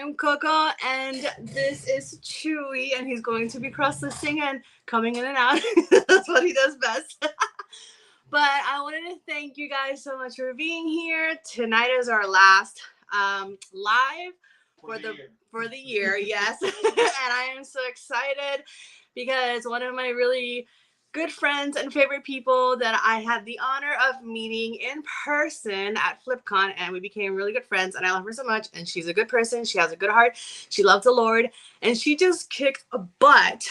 am Coco, and this is Chewy, and he's going to be cross-listing and coming in and out. That's what he does best. But I wanted to thank you guys so much for being here. Tonight is our last live for the year, yes. And I am so excited because one of my really good friends and favorite people that I had the honor of meeting in person at FlipCon, and we became really good friends, and I love her so much, and she's a good person. She has a good heart. She loves the Lord, and she just kicked a butt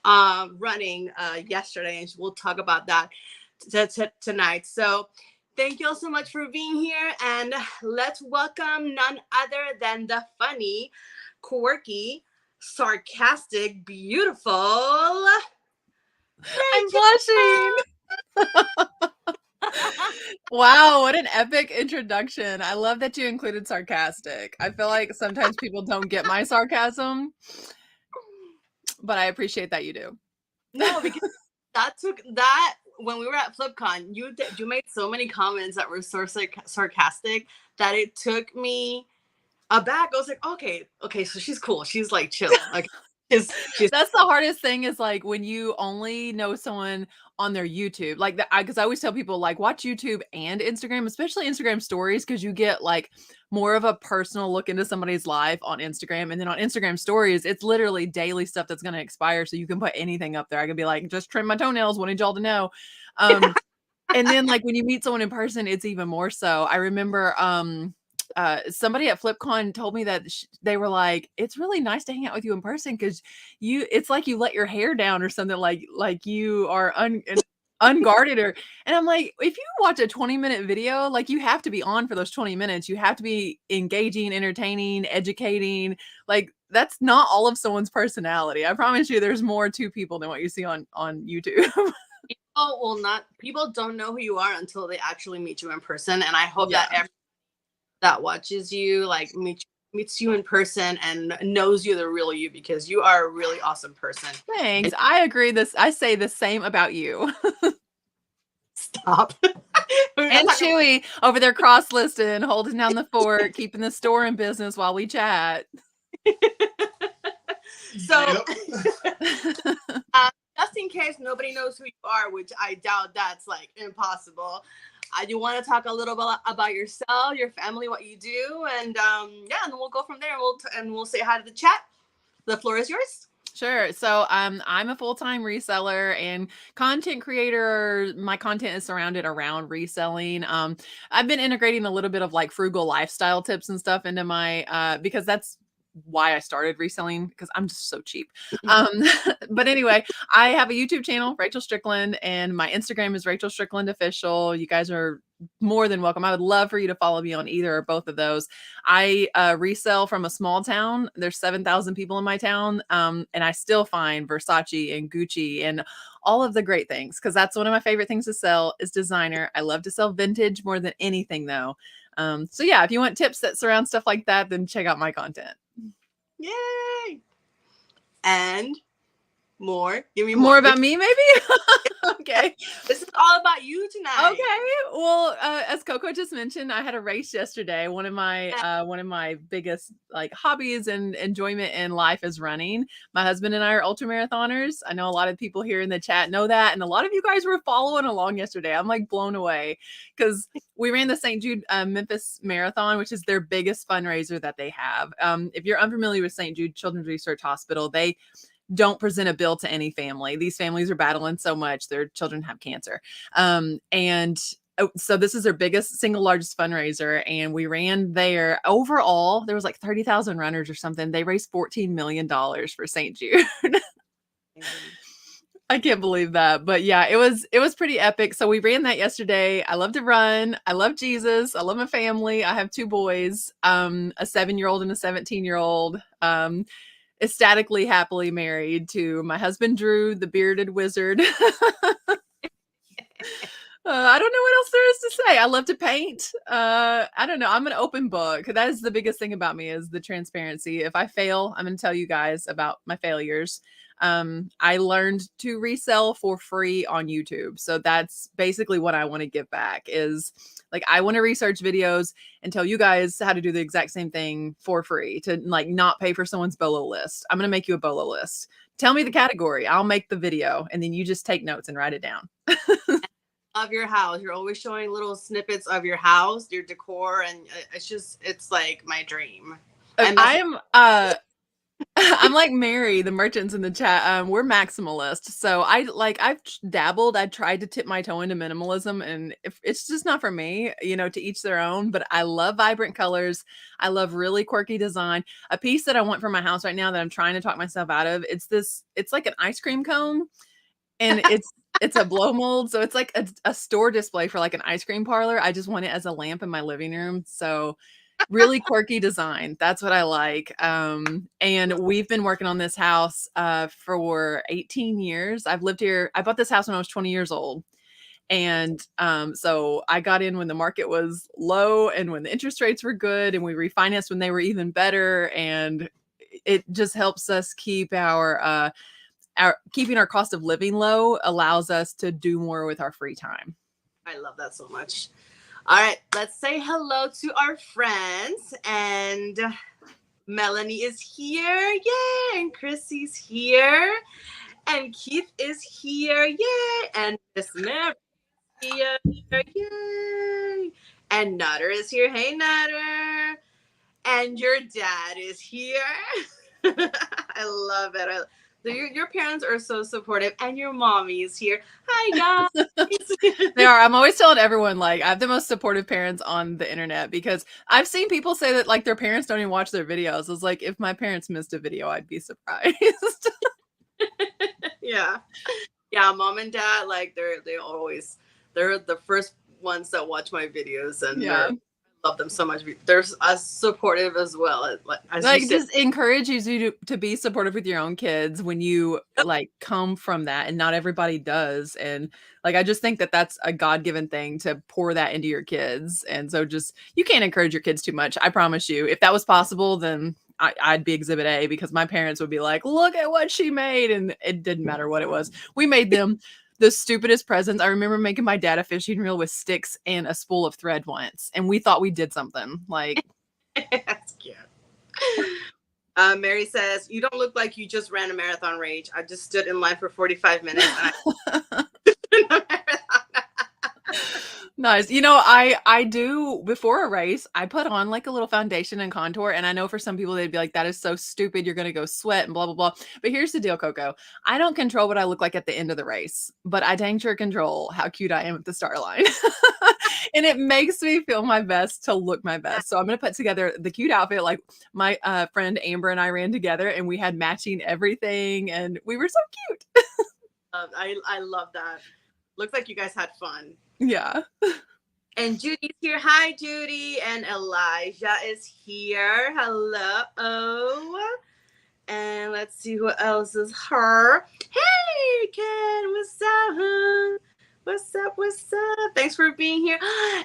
running yesterday, and we'll talk about that tonight. So thank you all so much for being here, and let's welcome none other than the funny, quirky, sarcastic, beautiful Rachel. I'm blushing. Wow, what an epic introduction. I love that you included sarcastic. I feel like sometimes people don't get my sarcasm, but I appreciate that you do. No, because that when we were at FlipCon, you made so many comments that were so sarcastic that it took me aback. I was like, okay, so she's cool. She's like chill. Like she's That's the hardest thing is like when you only know someone on their YouTube, like that. Because I always tell people like watch YouTube and Instagram, especially Instagram stories, because you get like more of a personal look into somebody's life on Instagram. And then on Instagram stories, it's literally daily stuff that's going to expire. So you can put anything up there. I could be like, just trim my toenails. Wanted y'all to know. And then like when you meet someone in person, it's even more so. I remember somebody at FlipCon told me that they were like, it's really nice to hang out with you in person because it's like you let your hair down or something, like you are unguarded and I'm like, if you watch a 20-minute video, like you have to be on for those 20 minutes. You have to be engaging, entertaining, educating. Like that's not all of someone's personality. I promise you there's more to people than what you see on YouTube. People don't know who you are until they actually meet you in person. And I hope that everyone that watches you like meets you in person and knows you the real you, because you are a really awesome person. Thanks. I agree. I say the same about you. Stop. And Chewy over there cross-listing, holding down the fort, keeping the store in business while we chat. So just in case nobody knows who you are, which I doubt that's like impossible, you want to talk a little bit about yourself, your family, what you do, and and then we'll go from there. We'll say hi to the chat. The floor is yours. Sure. So I'm a full-time reseller and content creator. My content is surrounded around reselling. I've been integrating a little bit of like frugal lifestyle tips and stuff into my because that's why I started reselling, because I'm just so cheap. But anyway, I have a YouTube channel, Rachel Strickland, and my Instagram is Rachel Strickland Official. You guys are more than welcome. I would love for you to follow me on either or both of those. I resell from a small town. There's 7,000 people in my town. And I still find Versace and Gucci and all of the great things, because that's one of my favorite things to sell is designer. I love to sell vintage more than anything though. So yeah, if you want tips that surround stuff like that, then check out my content. Yay! And more. Give me more about me, maybe? Okay. This is all about you tonight. Okay. Well, as Coco just mentioned, I had a race yesterday. One of my biggest like hobbies and enjoyment in life is running. My husband and I are ultra marathoners. I know a lot of people here in the chat know that, and a lot of you guys were following along yesterday. I'm like blown away because we ran the St. Jude Memphis Marathon, which is their biggest fundraiser that they have. If you're unfamiliar with St. Jude Children's Research Hospital, they don't present a bill to any family. These families are battling so much. Their children have cancer. And so this is their biggest single largest fundraiser. And we ran there. Overall, there was like 30,000 runners or something. They raised $14 million for St. Jude. I can't believe that. But yeah, it was pretty epic. So we ran that yesterday. I love to run. I love Jesus. I love my family. I have two boys, a 7-year-old and a 17-year-old. Ecstatically happily married to my husband Drew, the bearded wizard. I don't know what else there is to say. I love to paint. I don't know. I'm an open book. That is the biggest thing about me, is the transparency. If I fail, I'm going to tell you guys about my failures. I learned to resell for free on YouTube. So that's basically what I want to give back is like I want to research videos and tell you guys how to do the exact same thing for free to like not pay for someone's bolo list. I'm going to make you a bolo list. Tell me the category. I'll make the video and then you just take notes and write it down. Of your house. You're always showing little snippets of your house, your decor, and it's like my dream. I'm I'm like Mary, the merchants in the chat. We're maximalist. So I've dabbled. I tried to tip my toe into minimalism and if it's just not for me, you know, to each their own, but I love vibrant colors. I love really quirky design. A piece that I want for my house right now that I'm trying to talk myself out of, it's like an ice cream cone and it's a blow mold. So it's like a store display for like an ice cream parlor. I just want it as a lamp in my living room. So really quirky design. That's what I like. And we've been working on this house for 18 years. I've lived here. I bought this house when I was 20 years old. And so I got in when the market was low and when the interest rates were good, and we refinanced when they were even better. And it just helps us keep our keeping our cost of living low allows us to do more with our free time. I love that so much. All right, let's say hello to our friends. And Melanie is here. Yay. And Chrissy's here. And Keith is here. Yay. And Miss Mary is here. Yay. And Nutter is here. Hey, Nutter. And your dad is here. I love it. Your parents are so supportive, and your mommy is here. Hi, guys. They are. I'm always telling everyone, like, I have the most supportive parents on the internet because I've seen people say that, like, their parents don't even watch their videos. I was like, if my parents missed a video, I'd be surprised. Yeah. Yeah, mom and dad, like, they're the first ones that watch my videos, and yeah. I love them so much. They're as supportive as well. As like just encourages you to be supportive with your own kids when you like come from that, and not everybody does. And like I just think that that's a God-given thing to pour that into your kids. And so just you can't encourage your kids too much. I promise you, if that was possible, then I'd be exhibit A, because my parents would be like, look at what she made, and it didn't matter what it was. We made them the stupidest presents. I remember making my dad a fishing reel with sticks and a spool of thread once, and we thought we did something. Like that's cute. Mary says, you don't look like you just ran a marathon, Rach. I just stood in line for 45 minutes and Nice. You know, I do before a race, I put on like a little foundation and contour. And I know for some people, they'd be like, that is so stupid. You're going to go sweat and blah, blah, blah. But here's the deal, Coco. I don't control what I look like at the end of the race, but I dang sure control how cute I am at the start line. And it makes me feel my best to look my best. So I'm going to put together the cute outfit. Like my friend Amber and I ran together and we had matching everything and we were so cute. I love that. Looks like you guys had fun. Yeah. And Judy's here. Hi, Judy. And Elijah is here. Hello. And let's see who else is her. Hey, Ken. What's up? What's up? What's up? Thanks for being here.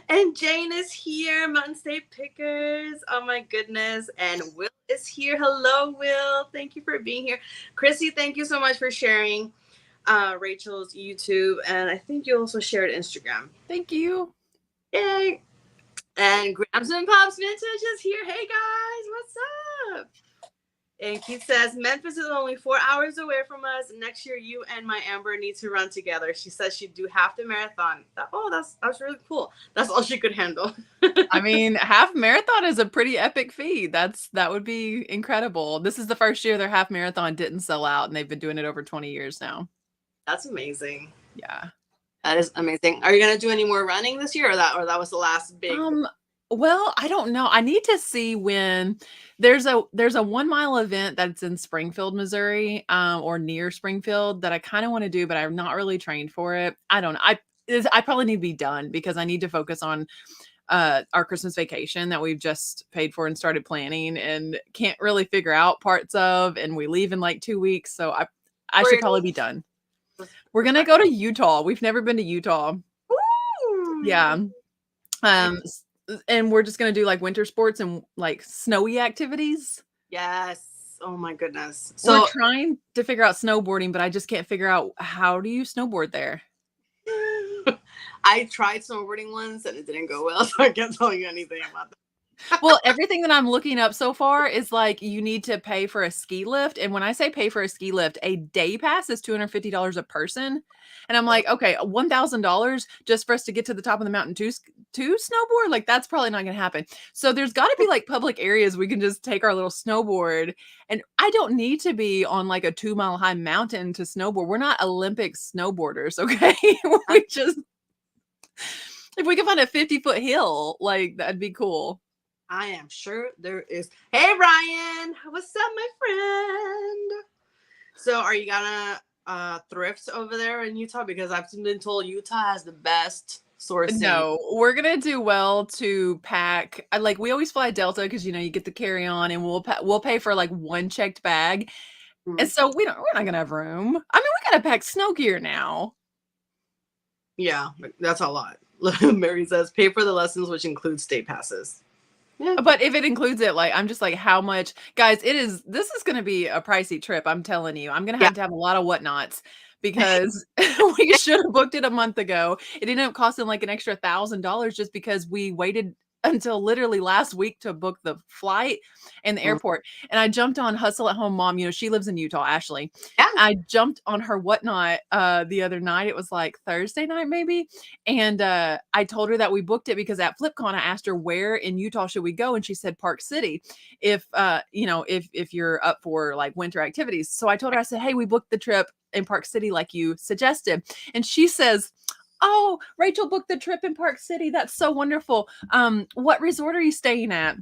And Jane is here. Mountain State Pickers. Oh, my goodness. And Will is here. Hello, Will. Thank you for being here. Chrissy, thank you so much for sharing Rachel's YouTube, and I think you also shared Instagram. Thank you. Yay. And Grams and Pops Vintage is here. Hey guys, what's up? And Keith says Memphis is only 4 hours away from us. Next year you and my Amber need to run together. She says she'd do half the marathon. That's really cool. That's all she could handle. I mean, half marathon is a pretty epic feat. That would be incredible. This is the first year their half marathon didn't sell out, and they've been doing it over 20 years now. That's amazing. Yeah. That is amazing. Are you going to do any more running this year, or that was the last big? Well, I don't know. I need to see when there's a 1 mile event that's in Springfield, Missouri, or near Springfield that I kind of want to do, but I'm not really trained for it. I don't know. I probably need to be done because I need to focus on our Christmas vacation that we've just paid for and started planning and can't really figure out parts of, and we leave in like 2 weeks. So I should probably be done. We're going to go to Utah. We've never been to Utah. Woo! Yeah. And we're just going to do like winter sports and like snowy activities. Yes. Oh my goodness. We're So trying to figure out snowboarding, but I just can't figure out how do you snowboard there? I tried snowboarding once and it didn't go well, so I can't tell you anything about that. Well, everything that I'm looking up so far is like you need to pay for a ski lift. And when I say pay for a ski lift, a day pass is $250 a person. And I'm like, okay, $1,000 just for us to get to the top of the mountain to snowboard? Like, that's probably not going to happen. So there's got to be like public areas we can just take our little snowboard. And I don't need to be on like a 2 mile high mountain to snowboard. We're not Olympic snowboarders, okay? We just, if we can find a 50-foot hill, like that'd be cool. I am sure there is. Hey, Ryan, what's up, my friend? So, are you gonna thrift over there in Utah? Because I've been told Utah has the best sourcing. No, we're gonna do well to pack. Like we always fly Delta because you get the carry on, and we'll pay for like one checked bag, and so we're not gonna have room. I mean, we gotta pack snow gear now. Yeah, that's a lot. Mary says pay for the lessons, which includes state passes. Yeah. But if it includes it, like I'm just like, how much, guys? This is gonna be a pricey trip. I'm telling you, I'm gonna have to have a lot of whatnots because we should have booked it a month ago. It ended up costing like an extra $1,000 just because we waited until literally last week to book the flight and the airport. And I jumped on Hustle at Home Mom. She lives in Utah, Ashley. Yeah. I jumped on her whatnot the other night. It was like Thursday night, maybe. And I told her that we booked it because at FlipCon, I asked her where in Utah should we go, and she said Park City. If you're up for like winter activities. So I told her, I said, hey, we booked the trip in Park City like you suggested. And she says, oh, Rachel booked the trip in Park City. That's so wonderful. What resort are you staying at?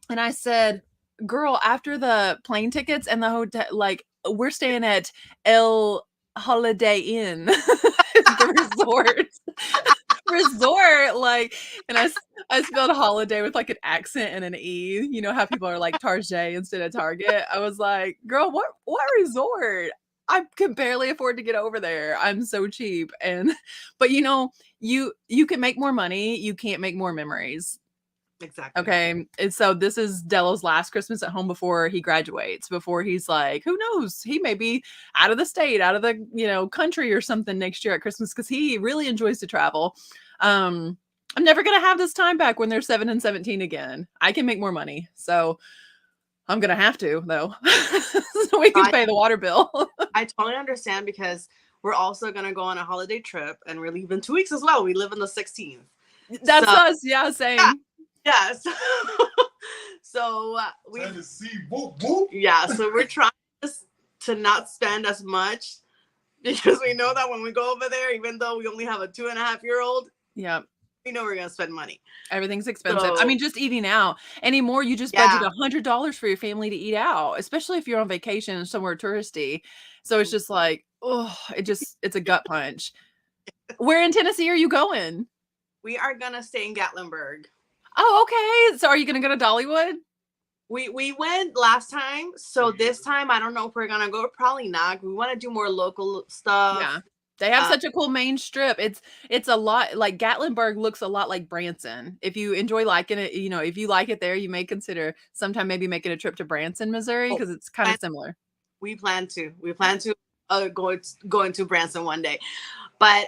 And I said, girl, after the plane tickets and the hotel, like we're staying at El Holiday Inn, the resort. Like, and I spelled holiday with like an accent and an E. You know how people are like Target instead of Target. I was like, girl, what resort? I can barely afford to get over there. I'm so cheap. But you can make more money. You can't make more memories. Exactly. Okay. And so this is Delo's last Christmas at home before he graduates, before he's like, who knows? He may be out of the state, out of the, country or something next year at Christmas because he really enjoys to travel. I'm never going to have this time back when they're 7 and 17 again. I can make more money. So I'm going to have to, though, so we can pay the water bill. I totally understand because we're also going to go on a holiday trip and we're leaving 2 weeks as well. We live on the 16th. That's us. Yeah, same. Yes. So we yeah, so we're trying to not spend as much because we know that when we go over there, even though we only have a 2.5-year-old, yeah, we know we're gonna spend money. Everything's expensive. I mean, just eating out anymore, you just budget $100 for your family to eat out, especially if you're on vacation somewhere touristy. So it's just like, it's a gut punch. Where in Tennessee are you going? We are gonna stay in Gatlinburg. Oh, okay. So are you gonna go to Dollywood? We went last time, so this time I don't know if we're gonna go. Probably not. We want to do more local stuff. Yeah. They have such a cool main strip. It's a lot like Gatlinburg looks a lot like Branson. If you enjoy liking it, if you like it there, you may consider sometime maybe making a trip to Branson, Missouri, because it's kind of similar. We plan to go into Branson one day, but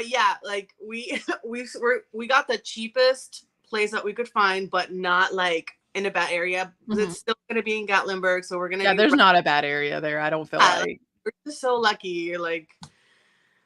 yeah, like we got the cheapest place that we could find, but not like in a bad area. It's still gonna be in Gatlinburg, so we're gonna. There's not a bad area there. I don't feel like we're just so lucky. You're like.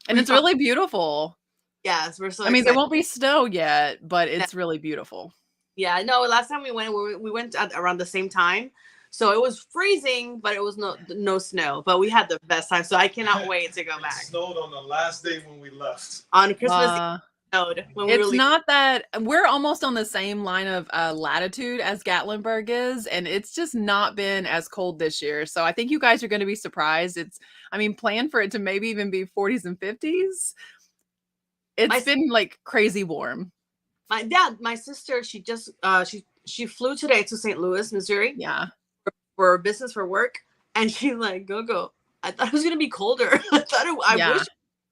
And it's really beautiful. Yes, we're so. I mean, there won't be snow yet, but it's really beautiful. Yeah, no. Last time we went at around the same time, so it was freezing, but it was no snow. But we had the best time, so I cannot wait to go back. It snowed on the last day when we left. On Christmas Eve, snowed when we it's not that we're almost on the same line of latitude as Gatlinburg is, and it's just not been as cold this year. So I think you guys are going to be surprised. Plan for it to maybe even be 40s and 50s. It's been like crazy warm. My sister, she just she flew today to St. Louis, Missouri. Yeah, for business, for work, and she's like, go. I thought it was gonna be colder. I wish it was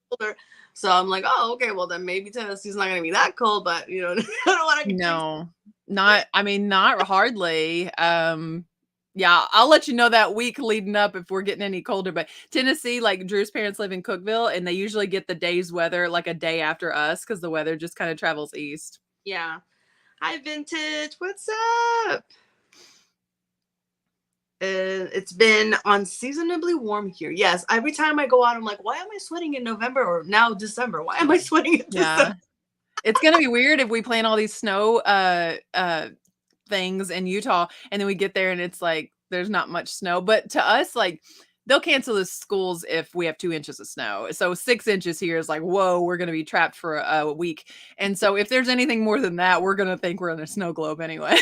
colder. So I'm like, oh, okay, well then maybe Tennessee's not gonna be that cold, but I don't want to. No, not hardly. Yeah, I'll let you know that week leading up if we're getting any colder. But Tennessee, like Drew's parents live in Cookeville, and they usually get the day's weather like a day after us because the weather just kind of travels east. Yeah. Hi, Vintage. What's up? It's been unseasonably warm here. Yes, every time I go out, I'm like, why am I sweating in November or now December? Why am I sweating in December? Yeah. It's gonna be weird if we plan all these snow things in Utah and then we get there and it's like there's not much snow. But to us, like they'll cancel the schools if we have 2 inches of snow. So 6 inches here is like, whoa, we're gonna be trapped for a week. And so if there's anything more than that, we're gonna think we're in a snow globe anyway.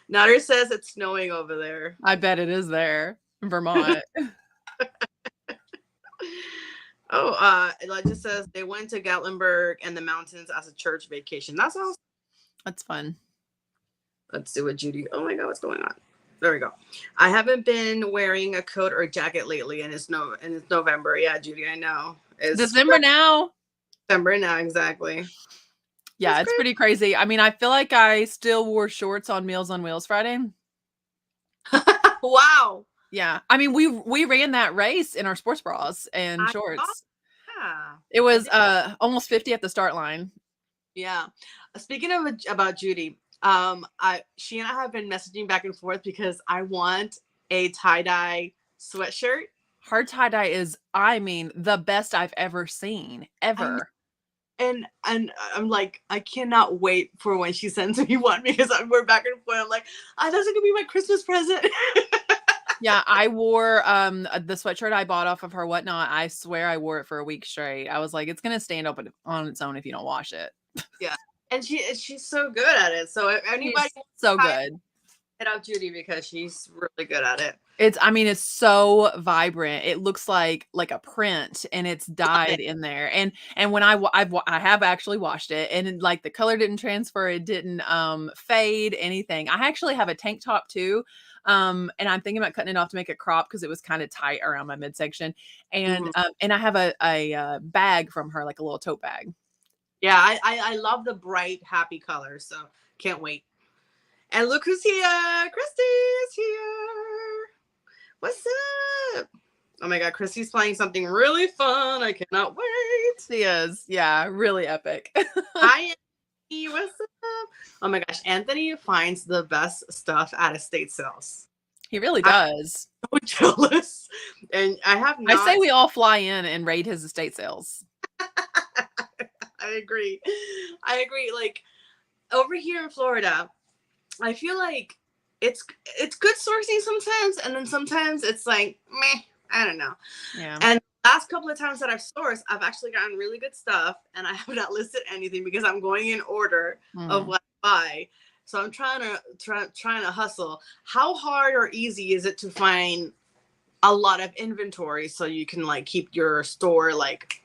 Nutter says it's snowing over there. I bet it is there in Vermont. Oh, it just says they went to Gatlinburg and the mountains as a church vacation. That sounds. That's fun. Let's do it, Judy. Oh my God, what's going on? There we go. I haven't been wearing a coat or jacket lately, and it's November. Yeah, Judy, I know. It's December now. December now, exactly. Yeah, it's pretty crazy. I mean, I feel like I still wore shorts on Meals on Wheels Friday. Wow. Yeah. I mean, we ran that race in our sports bras and shorts. Yeah. It was almost 50 at the start line. Yeah. Speaking of about Judy, she and I have been messaging back and forth because I want a tie-dye sweatshirt. Her tie-dye is, I mean, the best I've ever seen, ever. And I'm like, I cannot wait for when she sends me one because we're back and forth. I'm like, that's gonna be my Christmas present. Yeah, I wore the sweatshirt I bought off of her Whatnot. I swear I wore it for a week straight. I was like, it's gonna stand up on its own if you don't wash it. Yeah, and she's so good at it. So if anybody so good, hit up Judy because she's really good at it. It's so vibrant. It looks like a print, and it's dyed in there. And when I have actually washed it, and like the color didn't transfer, it didn't fade anything. I actually have a tank top too. And I'm thinking about cutting it off to make it crop because it was kind of tight around my midsection. And and I have a bag from her, like a little tote bag. Yeah, I love the bright, happy colors. So can't wait. And look who's here. Christy's here. What's up? Oh my God, Christy's playing something really fun. I cannot wait. She is. Yeah, really epic. Hi, Anthony. What's up? Oh my gosh, Anthony finds the best stuff at estate sales. He really does. I'm so jealous. And I say we all fly in and raid his estate sales. I agree. Like over here in Florida, I feel like it's good sourcing sometimes, and then sometimes it's like meh. I don't know. Yeah. And last couple of times that I've sourced, I've actually gotten really good stuff, and I have not listed anything because I'm going in order of what I buy. So I'm trying to hustle. How hard or easy is it to find a lot of inventory so you can like keep your store like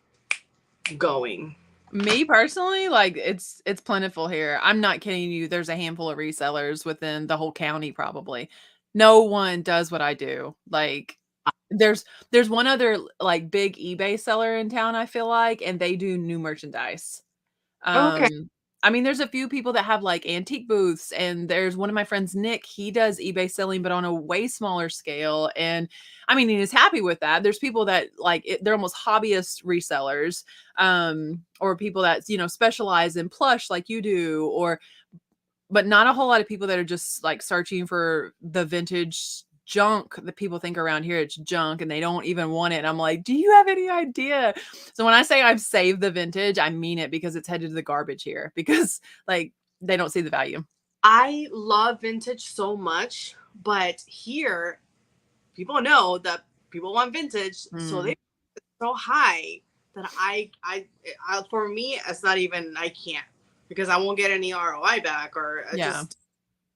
going? Me personally, like it's plentiful here. I'm not kidding you. There's a handful of resellers within the whole county, probably. No one does what I do. Like there's one other like big eBay seller in town, I feel like, and they do new merchandise. Okay. I mean, there's a few people that have like antique booths, and there's one of my friends, Nick, he does eBay selling, but on a way smaller scale. And I mean, he's happy with that. There's people that like they're almost hobbyist resellers, or people that, specialize in plush like you do, but not a whole lot of people that are just like searching for the vintage junk that people think around here it's junk and they don't even want it. And I'm like, do you have any idea? So when I say I've saved the vintage, I mean it, because it's headed to the garbage here because like they don't see the value. I love vintage so much, but here people know that people want vintage, so it's so high that I for me it's not even, I can't, because I won't get any ROI back, or just as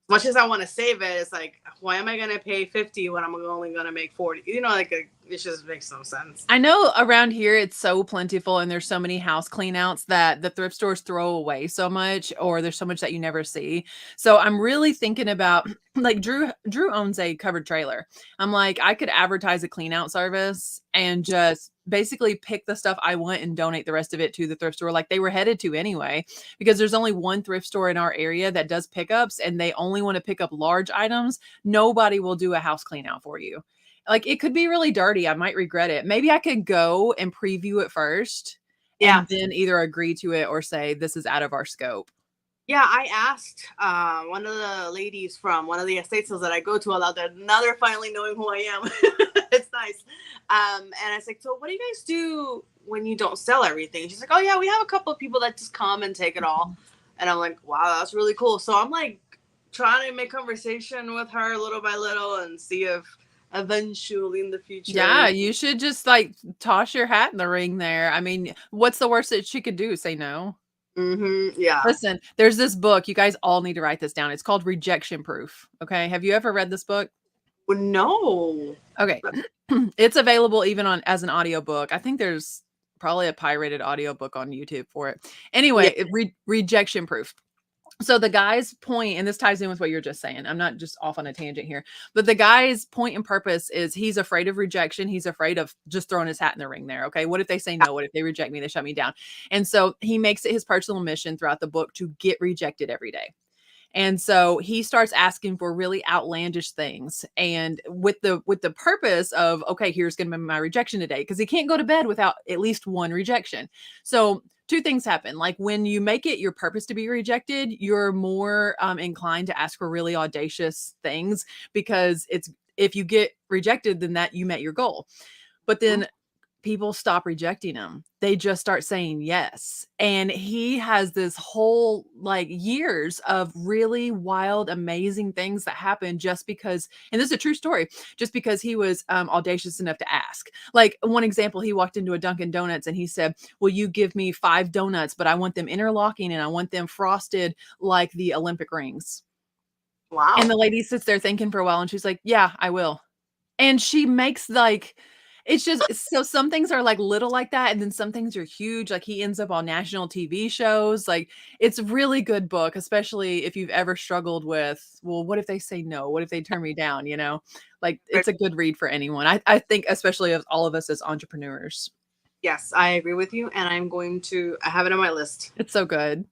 much as I want to save it, it's like, why am I going to pay 50 when I'm only going to make 40? It just makes no sense. I know around here it's so plentiful, and there's so many house clean outs that the thrift stores throw away so much, or there's so much that you never see. So I'm really thinking about, like, Drew owns a covered trailer. I'm like, I could advertise a clean out service and just basically pick the stuff I want and donate the rest of it to the thrift store like they were headed to anyway, because there's only one thrift store in our area that does pickups, and they only want to pick up large items. Nobody will do a house clean out for you. Like, it could be really dirty. I might regret it. Maybe I could go and preview it first Yeah. and then either agree to it or say this is out of our scope. Yeah, I asked one of the ladies from one of the estate sales that I go to a lot. That now they're finally knowing who I am. It's nice. And I was like, so what do you guys do when you don't sell everything? She's like, oh yeah, we have a couple of people that just come and take it all. And I'm like, wow, that's really cool. So I'm like trying to make conversation with her little by little and see if eventually in the future. Yeah, you should just like toss your hat in the ring there. I mean, what's the worst that she could do? Say no. Yeah. Listen, there's this book. You guys all need to write this down. It's called Rejection Proof. Okay. Have you ever read this book? Well, no. Okay. It's available even on as an audiobook. I think there's probably a pirated audiobook on YouTube for it. Anyway, Rejection Proof. So the guy's point, and this ties in with what you're just saying. I'm not just off on a tangent here, but the guy's point and purpose is he's afraid of rejection. He's afraid of just throwing his hat in the ring there. Okay. What if they say no? What if they reject me? They shut me down. And so he makes it his personal mission throughout the book to get rejected every day. And so he starts asking for really outlandish things, and with the purpose of, okay, here's going to be my rejection today, because he can't go to bed without at least one rejection. So two things happen. Like, when you make it your purpose to be rejected, you're more inclined to ask for really audacious things, because it's, if you get rejected, then that you met your goal. But then people stop rejecting him. They just start saying yes. And he has this whole like years of really wild, amazing things that happen just because, and this is a true story, just because he was audacious enough to ask. Like, one example, he walked into a Dunkin' Donuts and he said, will you give me 5 donuts, but I want them interlocking and I want them frosted like the Olympic rings. Wow. And the lady sits there thinking for a while and she's like, yeah, I will. And she makes like, it's just, so some things are like little like that, and then some things are huge. Like, he ends up on national TV shows. Like, it's a really good book, especially if you've ever struggled with, well, what if they say no? What if they turn me down? You know, like, it's a good read for anyone. I think, especially of all of us as entrepreneurs. Yes, I agree with you. And I have it on my list. It's so good.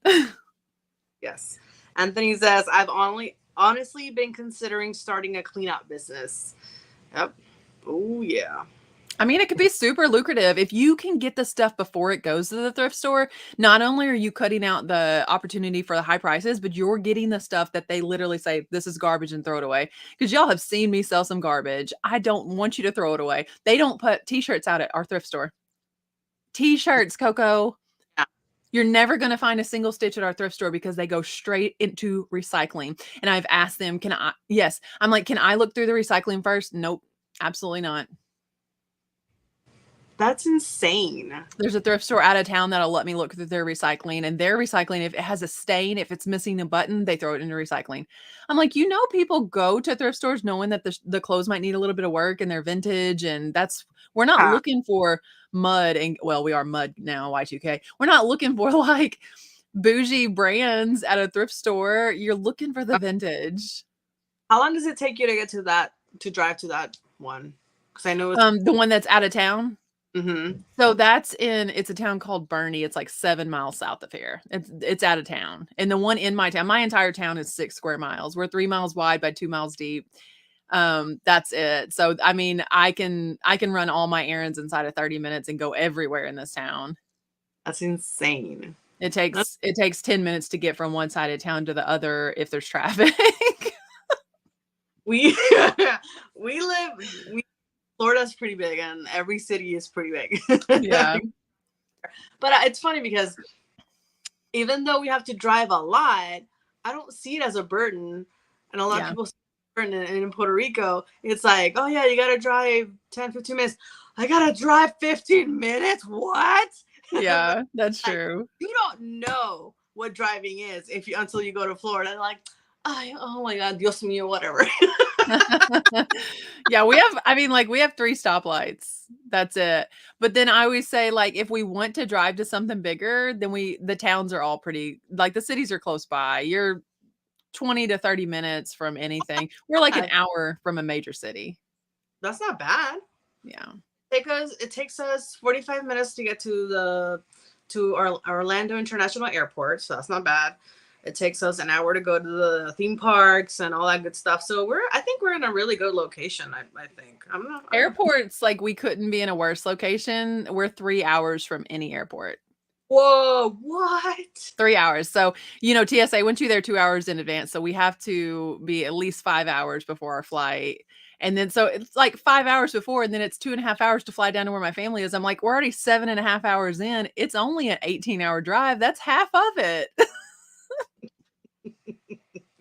Yes. Anthony says, I've honestly been considering starting a cleanup business. Yep. Oh, yeah. I mean, it could be super lucrative if you can get the stuff before it goes to the thrift store. Not only are you cutting out the opportunity for the high prices, but you're getting the stuff that they literally say, this is garbage, and throw it away. Because y'all have seen me sell some garbage. I don't want you to throw it away. They don't put t-shirts out at our thrift store. T-shirts, Coco. Yeah. You're never going to find a single stitch at our thrift store because they go straight into recycling. And I've asked them, I'm like, can I look through the recycling first? Nope, absolutely not. That's insane. There's a thrift store out of town that'll let me look through their recycling, and their recycling, if it has a stain, if it's missing a button, they throw it into recycling. I'm like, people go to thrift stores knowing that the clothes might need a little bit of work and they're vintage, and we're not looking for mud, and well, we are mud now, Y2K. We're not looking for like bougie brands at a thrift store. You're looking for the vintage. How long does it take you to get to drive to that one? Because I know it's the one that's out of town. Mm-hmm. So it's a town called Bernie. It's like 7 miles south of here. It's out of town. And the one in my town, my entire town is 6 square miles. We're 3 miles wide by 2 miles deep. That's it. So, I mean, I can run all my errands inside of 30 minutes and go everywhere in this town. That's insane. It takes 10 minutes to get from one side of town to the other if there's traffic. Florida's pretty big, and every city is pretty big. Yeah. But it's funny because even though we have to drive a lot, I don't see it as a burden. And a lot of people see it as a burden. And in Puerto Rico, it's like, oh yeah, you got to drive 10, 15 minutes. I got to drive 15 minutes? What? Yeah, that's true. You don't know what driving is until you go to Florida. And like, oh my God, Dios mío, whatever. Yeah, we have 3 stoplights. That's it. But then I always say, like, if we want to drive to something bigger, then the towns are all pretty, like, the cities are close by. You're 20 to 30 minutes from anything. We're like an hour from a major city. That's not bad. Yeah. It takes us 45 minutes to get to our Orlando International Airport, so that's not bad. It takes us an hour to go to the theme parks and all that good stuff. So I think we're in a really good location. I think. Airports, like, we couldn't be in a worse location. We're 3 hours from any airport. Whoa, what? 3 hours. So, TSA wants you there 2 hours in advance. So we have to be at least 5 hours before our flight. And then, so it's like 5 hours before, and then it's 2.5 hours to fly down to where my family is. I'm like, we're already 7.5 hours in. It's only an 18-hour drive. That's half of it.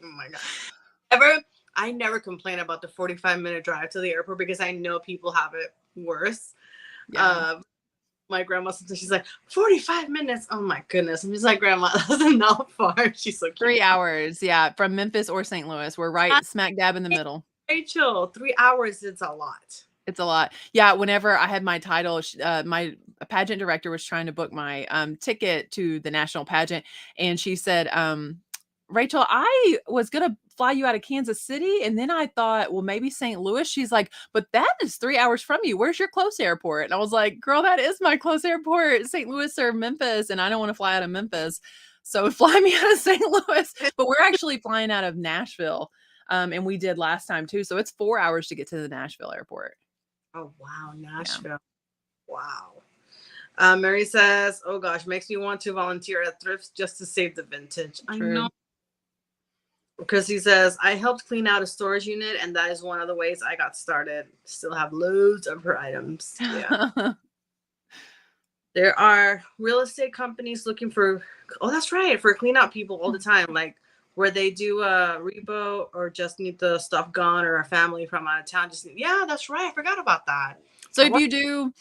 Oh my God. I never complain about the 45-minute drive to the airport because I know people have it worse. Yeah. My grandma, sometimes she's like, 45 minutes. Oh my goodness. I'm just like, Grandma, that's not far. She's so cute. 3 hours. Yeah. From Memphis or St. Louis. We're right smack dab in the middle. Rachel, 3 hours. It's a lot. It's a lot. Yeah. Whenever I had my title, my pageant director was trying to book my ticket to the national pageant. And she said, Rachel, I was going to fly you out of Kansas City. And then I thought, well, maybe St. Louis. She's like, but that is 3 hours from you. Where's your close airport? And I was like, girl, that is my close airport, St. Louis or Memphis. And I don't want to fly out of Memphis. So fly me out of St. Louis. But we're actually flying out of Nashville. And we did last time too. So it's 4 hours to get to the Nashville airport. Oh, wow. Nashville. Yeah. Wow. Mary says, oh gosh, makes me want to volunteer at thrifts just to save the vintage. True. I know. Because he says, I helped clean out a storage unit, and that is one of the ways I got started. Still have loads of her items. Yeah. There are real estate companies looking for, that's right, for clean out people all the time, like where they do a repo or just need the stuff gone, or a family from out of town. Yeah, that's right. I forgot about that. So if you do,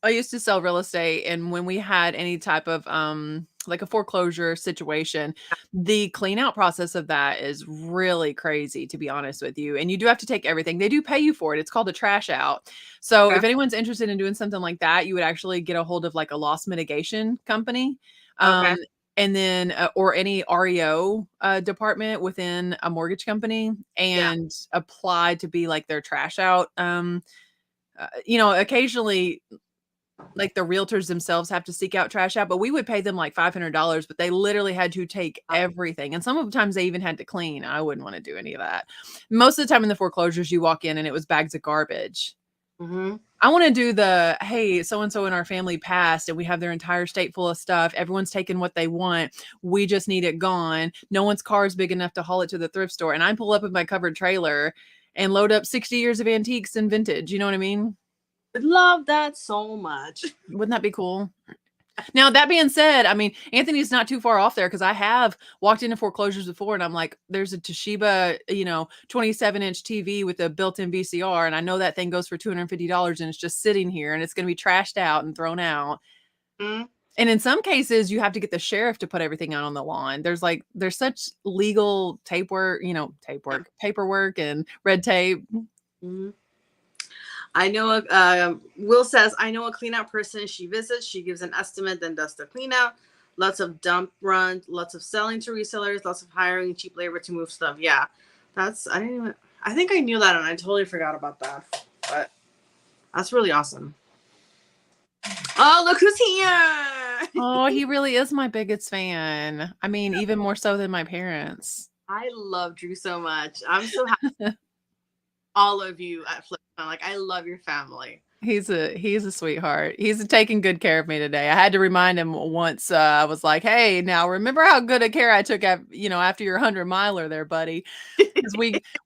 I used to sell real estate, and when we had any type of like a foreclosure situation, the clean out process of that is really crazy, to be honest with you. And you do have to take everything. They do pay you for it. It's called a trash out. So if anyone's interested in doing something like that, you would actually get a hold of like a loss mitigation company. And then, or any REO department within a mortgage company, and apply to be like their trash out. Occasionally, like the realtors themselves have to seek out trash out, but we would pay them like $500, but they literally had to take everything. And some of the times they even had to clean. I wouldn't want to do any of that. Most of the time in the foreclosures, you walk in and it was bags of garbage. Mm-hmm. I want to do hey, so-and-so in our family passed and we have their entire state full of stuff. Everyone's taking what they want. We just need it gone. No one's car is big enough to haul it to the thrift store. And I pull up with my covered trailer and load up 60 years of antiques and vintage. You know what I mean? Love that so much. Wouldn't that be cool? Now, that being said, I mean, Anthony's not too far off there, because I have walked into foreclosures before and I'm like, there's a Toshiba, 27-inch TV with a built-in VCR. And I know that thing goes for $250 and it's just sitting here and it's going to be trashed out and thrown out. Mm-hmm. And in some cases, you have to get the sheriff to put everything out on the lawn. There's such legal paperwork and red tape. Mm-hmm. I know, Will says, I know a clean out person. She visits, she gives an estimate, then does the clean out. Lots of dump runs, lots of selling to resellers, lots of hiring cheap labor to move stuff. Yeah, I think I knew that and I totally forgot about that. But that's really awesome. Oh, look who's here. Oh, he really is my biggest fan. I mean, even more so than my parents. I love Drew so much. I'm so happy. All of you at Flip. Like, I love your family. He's a sweetheart. He's taking good care of me today. I had to remind him once. I was like, hey, now remember how good a care I took after your 100-miler there, buddy. Because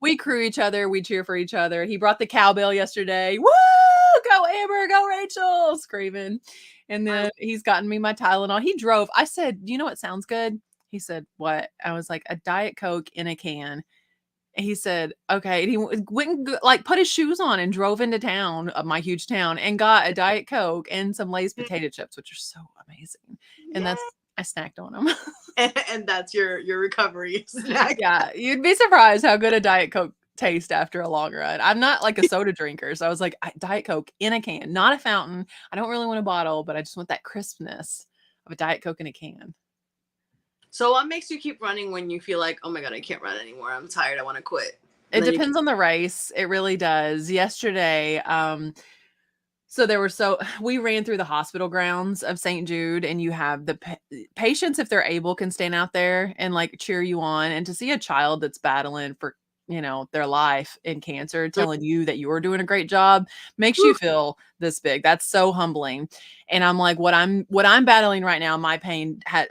we crew each other, we cheer for each other. He brought the cowbell yesterday. Woo! Go Amber, go Rachel, screaming. And then he's gotten me my Tylenol. He drove. I said, you know what sounds good? He said, what? I was like, a Diet Coke in a can. He said, okay. And he went and put his shoes on and drove into town, my huge town, and got a Diet Coke and some Lay's potato chips, which are so amazing. And I snacked on them. And that's your recovery snack. Yeah. You'd be surprised how good a Diet Coke tastes after a long run. I'm not like a soda drinker. So I was like, Diet Coke in a can, not a fountain. I don't really want a bottle, but I just want that crispness of a Diet Coke in a can. So what makes you keep running when you feel like, oh my God, I can't run anymore. I'm tired. I want to quit. It depends on the race. It really does. Yesterday, So we ran through the hospital grounds of St. Jude, and you have the patients, if they're able, can stand out there and like cheer you on. And to see a child that's battling for, their life in cancer, telling you that you're doing a great job makes you feel this big. That's so humbling. And I'm like, what I'm battling right now, my pain I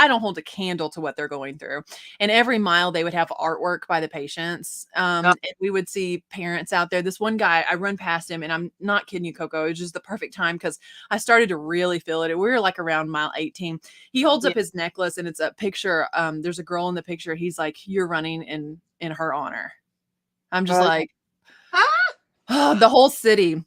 don't hold a candle to what they're going through. And every mile they would have artwork by the patients. And we would see parents out there. This one guy, I run past him, and I'm not kidding you, Coco. It was just the perfect time because I started to really feel it. We were like around mile 18. He holds up his necklace, and it's a picture. There's a girl in the picture. He's like, "You're running in her honor." I'm just like, oh, the whole city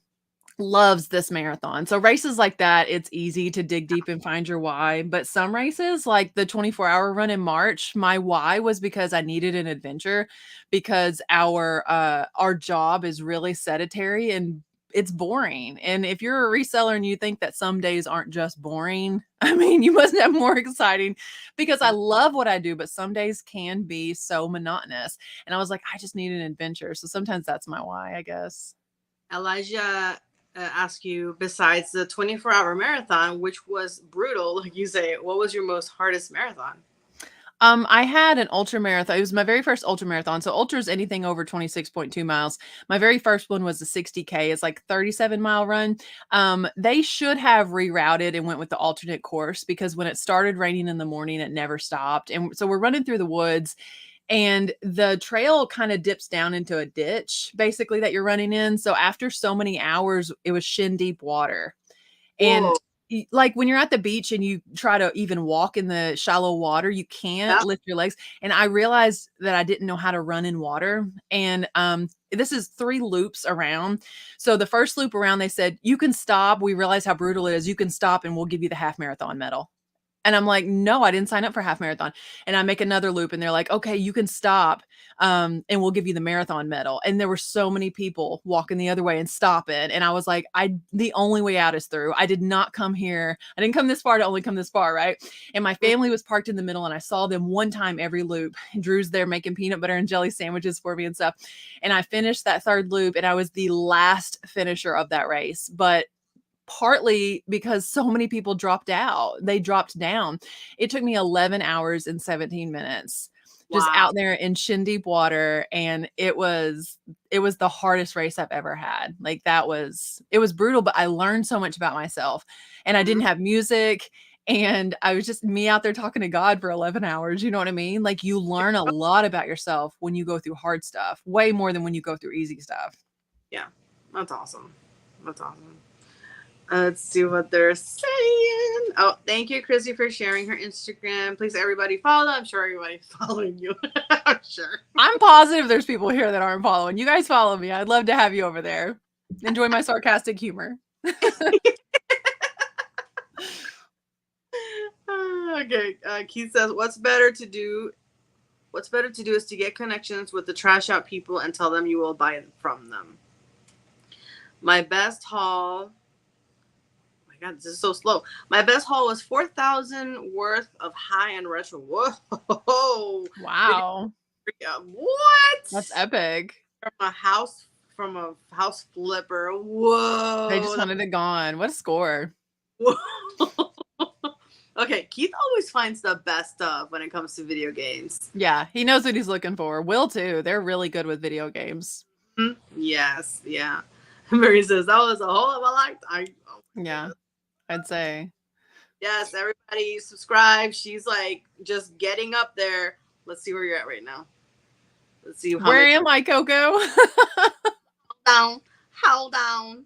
loves this marathon. So races like that, it's easy to dig deep and find your why. But some races, like the 24-hour run in March, my why was because I needed an adventure, because our job is really sedentary and it's boring. And if you're a reseller and you think that some days aren't just boring, I mean, you must have more exciting, because I love what I do, but some days can be so monotonous. And I was like, I just need an adventure. So sometimes that's my why, I guess. Elijah ask you, besides the 24-hour marathon, which was brutal, like you say, what was your most hardest marathon? I had an ultra marathon. It was my very first ultra marathon. So ultra is anything over 26.2 miles. My very first one was the 60K. It's like 37-mile run. They should have rerouted and went with the alternate course, because when it started raining in the morning, it never stopped. And so we're running through the woods, and the trail kind of dips down into a ditch, basically, that you're running in. So after so many hours, it was shin deep water. And like when you're at the beach and you try to even walk in the shallow water, you can't lift your legs. And I realized that I didn't know how to run in water. And this is 3 loops around. So the first loop around, they said, you can stop. We realize how brutal it is. You can stop and we'll give you the half marathon medal. And I'm like, no, I didn't sign up for half marathon. And I make another loop, and they're like, okay, you can stop. And we'll give you the marathon medal. And there were so many people walking the other way and stopping. And I was like, the only way out is through. I did not come here. I didn't come this far to only come this far. Right. And my family was parked in the middle, and I saw them one time every loop. And Drew's there making peanut butter and jelly sandwiches for me and stuff. And I finished that 3rd loop, and I was the last finisher of that race. But partly because so many people dropped out. They dropped down. It took me 11 hours and 17 minutes just out there in shin deep water. And it was the hardest race I've ever had. Like it was brutal, but I learned so much about myself, and I didn't have music. And I was just me out there talking to God for 11 hours. You know what I mean? Like you learn a lot about yourself when you go through hard stuff, way more than when you go through easy stuff. Yeah, that's awesome. That's awesome. Let's see what they're saying. Oh, thank you, Chrissy, for sharing her Instagram. Please, everybody follow. I'm sure everybody's following you. I'm sure. I'm positive there's people here that aren't following. You guys follow me. I'd love to have you over there. Enjoy my sarcastic humor. Okay. Keith says, what's better to do is to get connections with the trash out people and tell them you will buy from them. My best haul... God, this is so slow. My best haul was $4,000 worth of high-end retro. Whoa! Wow! What? That's epic. From a house flipper. Whoa! They just wanted it gone. What a score! Okay, Keith always finds the best stuff when it comes to video games. Yeah, he knows what he's looking for. Will too. They're really good with video games. Yes, yeah. Mary says that was a whole of my lifetime. Yeah. I'd say. Yes, everybody subscribe. She's like just getting up there. Let's see where you're at right now. Let's see. Where am I, Coco? Hold down.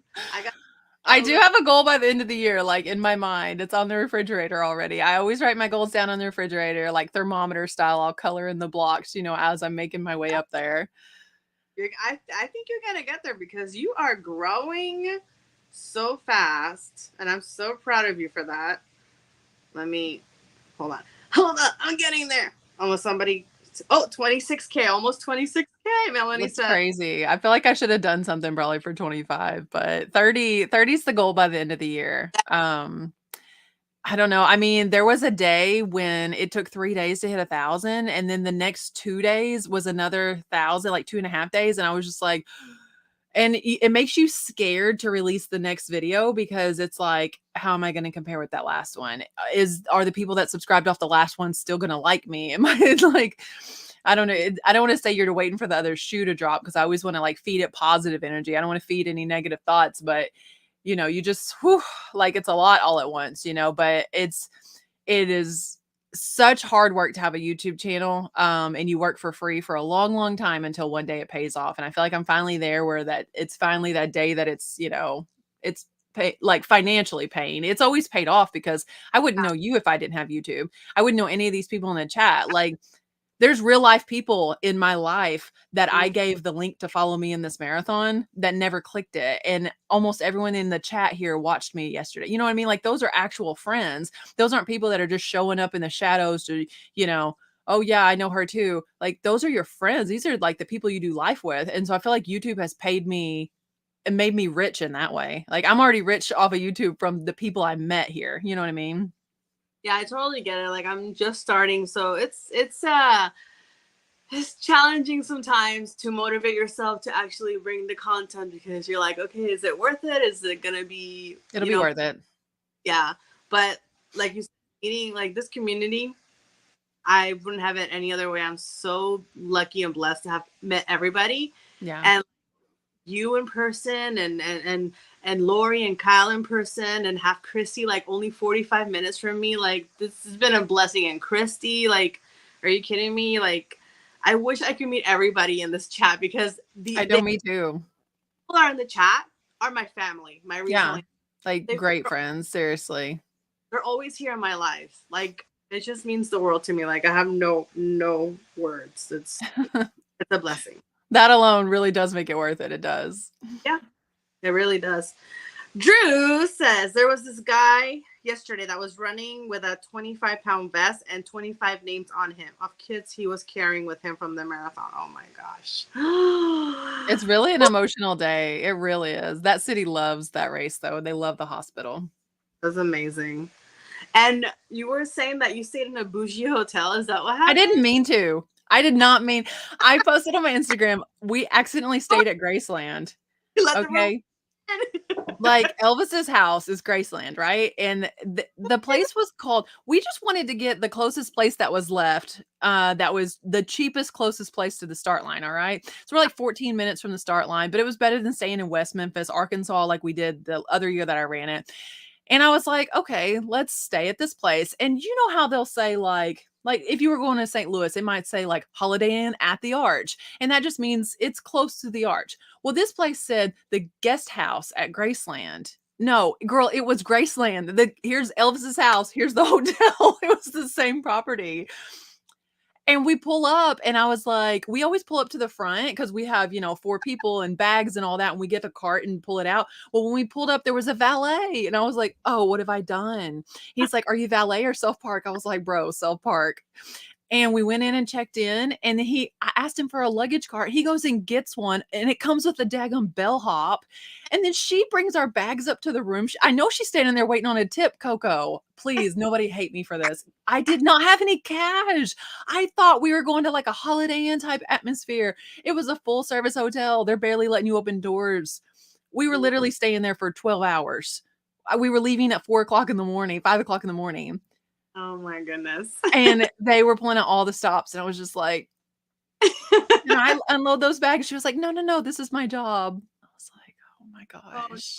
I do have a goal by the end of the year, like in my mind. It's on the refrigerator already. I always write my goals down on the refrigerator, like thermometer style. I'll color in the blocks, as I'm making my way up there. I think you're going to get there because you are growing so fast, and I'm so proud of you for that. Hold on, I'm getting there. Almost 26K, almost 26K. Melanie That's said crazy. I feel like I should have done something probably for 25, but 30 is the goal by the end of the year. I don't know. I mean, there was a day when it took 3 days to hit 1,000, and then the next 2 days was another 1,000, like 2.5 days, and I was just like, And it makes you scared to release the next video because it's like, how am I going to compare with that last one? Are the people that subscribed off the last one still going to like me? Am I like, I don't know. I don't want to say you're waiting for the other shoe to drop because I always want to like feed it positive energy. I don't want to feed any negative thoughts, but you just like it's a lot all at once, but it is such hard work to have a YouTube channel. And you work for free for a long, long time until one day it pays off. And I feel like I'm finally there where that it's finally that day that it's, it's like financially paying. It's always paid off because I wouldn't know you if I didn't have YouTube. I wouldn't know any of these people in the chat. Like there's real life people in my life that I gave the link to follow me in this marathon that never clicked it. And almost everyone in the chat here watched me yesterday. You know what I mean? Like those are actual friends. Those aren't people that are just showing up in the shadows to, oh yeah, I know her too. Like those are your friends. These are like the people you do life with. And so I feel like YouTube has paid me and made me rich in that way. Like I'm already rich off of YouTube from the people I met here. You know what I mean? Yeah, I totally get it. Like I'm just starting, so it's challenging sometimes to motivate yourself to actually bring the content because you're like, okay, is it worth it? Is it gonna be? It'll be worth it. Yeah, but like you said, meeting like this community, I wouldn't have it any other way. I'm so lucky and blessed to have met everybody. Yeah. And you in person and Lori and Kyle in person and have Christy like only 45 minutes from me. Like this has been a blessing. And Christy, like, are you kidding me? Like, I wish I could meet everybody in this chat because I know, me too. People are in the chat are my family, my regional. Yeah, like great friends. Seriously, they're always here in my life. Like it just means the world to me. Like I have no words. It's a blessing. That alone really does make it worth it. It does. Yeah, it really does. Drew says there was this guy yesterday that was running with a 25-pound vest and 25 names on him of kids he was carrying with him from the marathon. Oh my gosh. It's really an emotional day. It really is. That city loves that race though. They love the hospital. That's amazing. And you were saying that you stayed in a bougie hotel. Is that what happened? I didn't mean to. I did not mean. I posted on my Instagram. We accidentally stayed at Graceland. Okay. Like Elvis's house is Graceland, right? And the place was called, we just wanted to get the closest place that was left. That was the cheapest, closest place to the start line. All right. So we're like 14 minutes from the start line, but it was better than staying in West Memphis, Arkansas, like we did the other year that I ran it. And I was like, okay, let's stay at this place. And you know how they'll say like if you were going to St. Louis, it might say like Holiday Inn at the Arch. And that just means it's close to the Arch. Well, this place said the guest house at Graceland. No, girl, it was Graceland. Here's Elvis's house. Here's the hotel. It was the same property. And we pull up and I was like, we always pull up to the front because we have, 4 people and bags and all that. And we get the cart and pull it out. Well, when we pulled up, there was a valet. And I was like, oh, what have I done? He's like, are you valet or self-park? I was like, bro, self-park. And we went in and checked in and I asked him for a luggage cart. He goes and gets one and it comes with a daggum bellhop. And then she brings our bags up to the room. I know she's standing there waiting on a tip, Coco. Please, nobody hate me for this. I did not have any cash. I thought we were going to like a Holiday Inn type atmosphere. It was a full service hotel. They're barely letting you open doors. We were literally staying there for 12 hours. We were leaving at 4 o'clock in the morning, 5 o'clock in the morning. Oh my goodness. And they were pulling out all the stops. And I was just like, I unload those bags. She was like, no, this is my job. I was like, oh my gosh.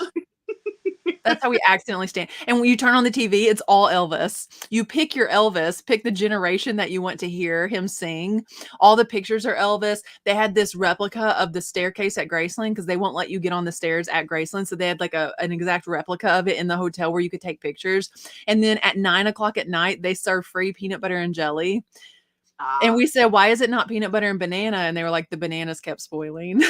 That's how we accidentally stand. And when you turn on the TV, it's all Elvis. You pick your Elvis, pick the generation that you want to hear him sing. All the pictures are Elvis. They had this replica of the staircase at Graceland because they won't let you get on the stairs at Graceland. So they had like an exact replica of it in the hotel where you could take pictures. And then at 9 o'clock at night, they serve free peanut butter and jelly. And we said, why is it not peanut butter and banana? And they were like, the bananas kept spoiling.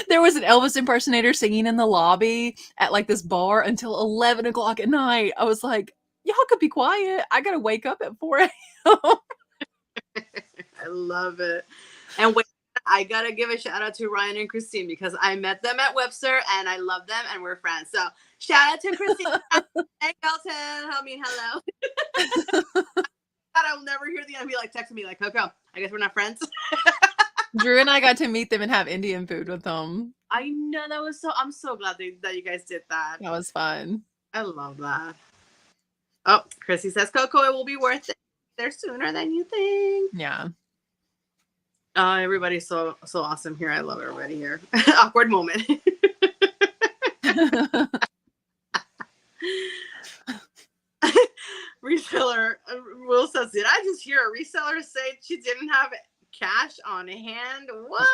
There was an Elvis impersonator singing in the lobby at like this bar until 11 o'clock at night. I was like, y'all could be quiet. I got to wake up at 4 a.m. I love it. And wait, I got to give a shout out to Ryan and Christine because I met them at Webster and I love them and we're friends. So shout out to Christine and Elton. I mean, hello. I'll never hear the end be like texting me like, Coco, I guess we're not friends. Drew and I got to meet them and have Indian food with them. I know that was so. I'm so glad that you guys did that. That was fun. I love that. Oh, Chrissy says, Coco, it will be worth it. They're sooner than you think. Yeah. Everybody's so awesome here. I love everybody here. Awkward moment. Reseller Will says, did I just hear a reseller say she didn't have cash on hand? What?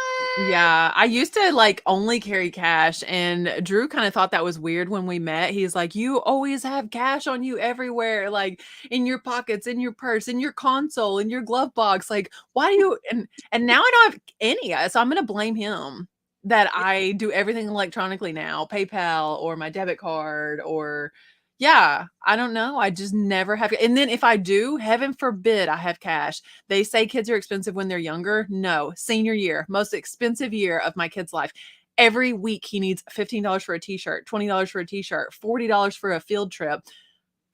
Yeah, I used to like only carry cash, and Drew kind of thought that was weird when we met. He's like, you always have cash on you everywhere, like in your pockets, in your purse, in your console, in your glove box. Like, why do you? And now I don't have any, so I'm gonna blame him that I do everything electronically now, PayPal or my debit card or. Yeah, I don't know. I just never have. And then if I do, heaven forbid I have cash. They say kids are expensive when they're younger. No, senior year, most expensive year of my kid's life. Every week he needs $15 for a t-shirt, $20 for a t-shirt, $40 for a field trip.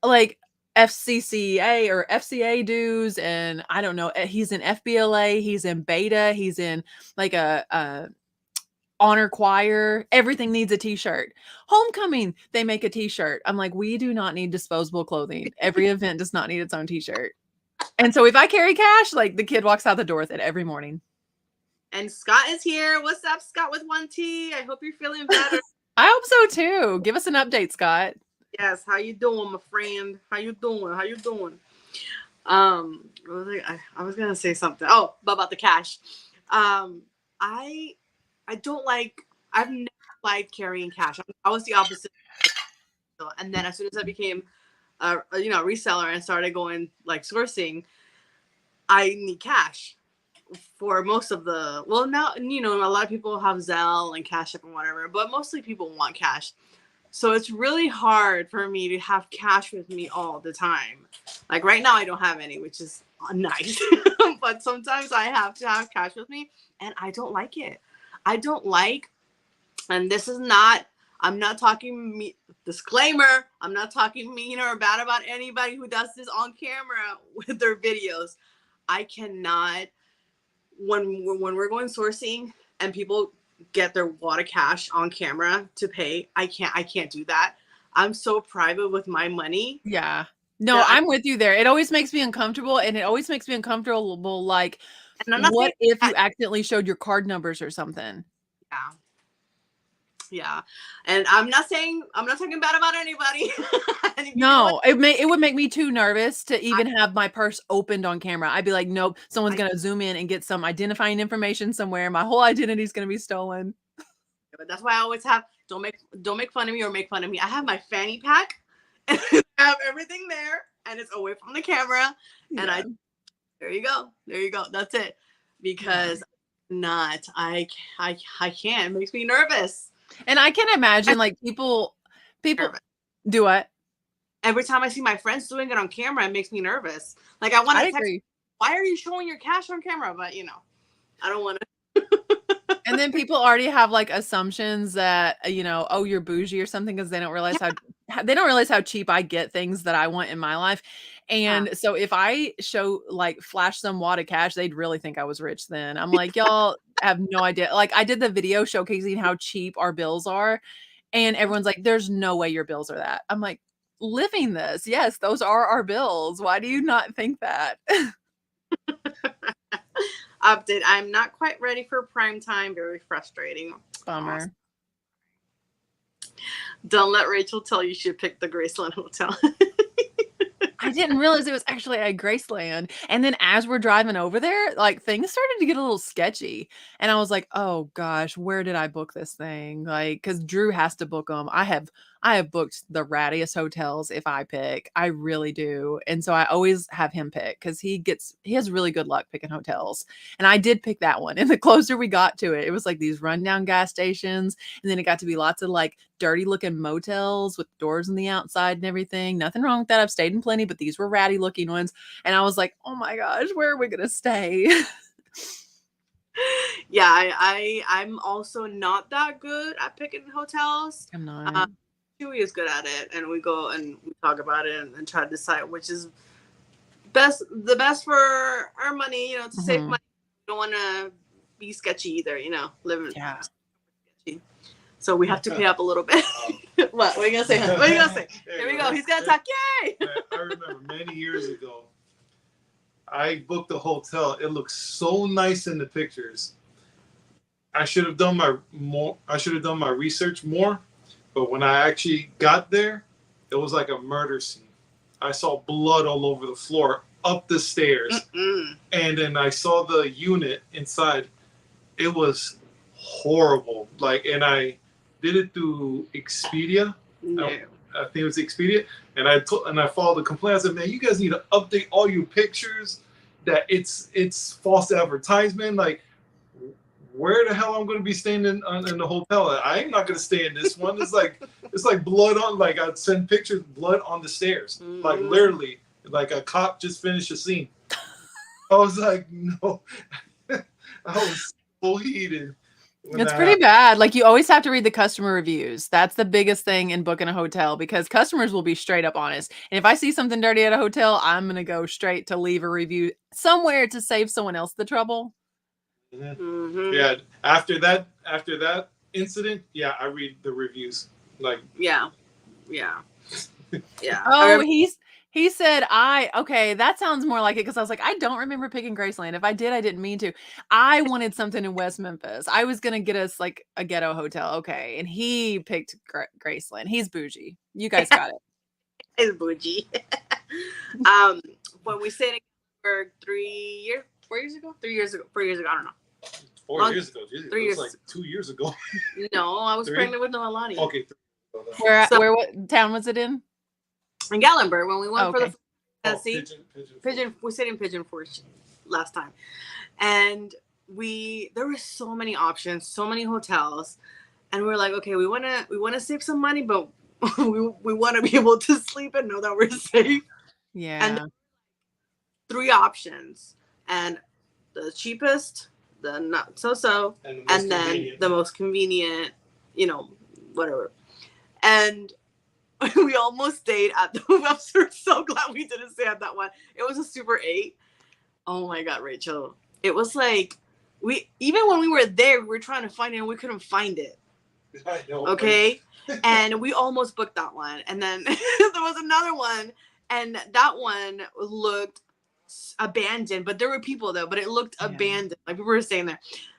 Like FCCA or FCA dues. And I don't know. He's in FBLA. He's in beta. He's in like a honor choir, everything needs a t-shirt. Homecoming, they make a t-shirt. I'm like, we do not need disposable clothing. Every event does not need its own t-shirt. And so if I carry cash, like the kid walks out the door with it every morning. And Scott is here. What's up, Scott with 1T? I hope you're feeling better. I hope so too. Give us an update, Scott. Yes, how you doing, my friend? How you doing? I was gonna say something. Oh, about the cash. I don't like. I've never liked carrying cash. I was the opposite. And then as soon as I became, a reseller and started going like sourcing, I need cash for most of the. Well, now a lot of people have Zelle and Cash App and whatever, but mostly people want cash. So it's really hard for me to have cash with me all the time. Like right now, I don't have any, which is nice. But sometimes I have to have cash with me, and I don't like it. I don't like, and this is not, I'm not talking, disclaimer, I'm not talking mean or bad about anybody who does this on camera with their videos. I cannot, when we're going sourcing and people get their wad of cash on camera to pay, I can't do that. I'm so private with my money. Yeah. No, I'm with you there. It always makes me uncomfortable, and it always makes me uncomfortable, like, what if you accidentally showed your card numbers or something? Yeah. And I'm not talking bad about anybody. No, it would make me too nervous to even have my purse opened on camera. I'd be like, nope, someone's going to zoom in and get some identifying information somewhere. My whole identity is going to be stolen. But that's why I always have, don't make fun of me or make fun of me. I have my fanny pack and I have everything there and it's away from the camera. Yeah. And there you go. That's it. Because I can't. It makes me nervous. And I can imagine like people nervous. Do what? Every time I see my friends doing it on camera, it makes me nervous. Like I want to text, why are you showing your cash on camera? But I don't want to. And then people already have like assumptions that, oh, you're bougie or something, because they don't realize how cheap I get things that I want in my life. And so if I flash some wad of cash, they'd really think I was rich then. I'm like, y'all have no idea. Like I did the video showcasing how cheap our bills are. And everyone's like, there's no way your bills are that. I'm like, living this. Yes, those are our bills. Why do you not think that? Update. I'm not quite ready for prime time. Very frustrating. Bummer. Awesome. Don't let Rachel tell you she picked the Graceland Hotel. I didn't realize it was actually at Graceland. And then as we're driving over there, like things started to get a little sketchy. And I was like, oh gosh, where did I book this thing? Like, because Drew has to book them. I have booked the rattiest hotels if I pick. I really do. And so I always have him pick because he has really good luck picking hotels. And I did pick that one. And the closer we got to it, it was like these rundown gas stations. And then it got to be lots of like dirty looking motels with doors on the outside and everything. Nothing wrong with that. I've stayed in plenty, but these were ratty looking ones. And I was like, oh my gosh, where are we going to stay? Yeah, I'm also not that good at picking hotels. I'm not. Chewy is good at it, and we go and we talk about it and try to decide which is the best for our money, to save money. We don't want to be sketchy either, living. Yeah. So we have to pay up a little bit. What are you gonna say? What are you gonna say? Here we go. He's gonna talk. Yay! I remember many years ago, I booked a hotel. It looked so nice in the pictures. I should have done my research more, but when I actually got there, it was like a murder scene. I saw blood all over the floor, up the stairs, and then I saw the unit inside. It was horrible. And I did it through Expedia. No. I think it was Expedia, and I followed the complaint. I said, "Man, you guys need to update all your pictures. That it's false advertisement. Like, where the hell I'm going to be staying in the hotel? I ain't not going to stay in this one. It's like blood on. Like I'd send pictures, blood on the stairs. Like literally, like a cop just finished a scene. I was like, no, I was so heated. It's pretty bad. Like you always have to read the customer reviews. That's the biggest thing in booking a hotel because customers will be straight up honest. And if I see something dirty at a hotel, I'm going to go straight to leave a review somewhere to save someone else the trouble. Yeah. After that incident, yeah, I read the reviews. Like yeah. Oh, he said okay, that sounds more like it because I was like, I don't remember picking Graceland. If I did, I didn't mean to. I wanted something in West Memphis. I was gonna get us like a ghetto hotel. Okay, and he picked Graceland. He's bougie. You guys got it. He's bougie. When we stayed in for 4 years ago, I don't know. 4 years ago. Jesus, 3 years. It was like 2 years ago. No, I was pregnant with Noelani. Okay. Where what town was it in? In Gatlinburg when we went for the Pigeon. We stayed in Pigeon Forge last time, and there were so many options, so many hotels, and we were like, okay, we want to save some money, but we want to be able to sleep and know that we're safe. Yeah. And 3 options, and the cheapest, the not so, and then the most convenient, whatever, and. We almost stayed at the. I'm so glad we didn't stay at that one. It was a Super 8. Oh my God, Rachel! It was like even when we were there, we were trying to find it and we couldn't find it. I know. Okay, and we almost booked that one, and then there was another one, and that one looked abandoned, but there were people there, but it looked abandoned, like people were staying there,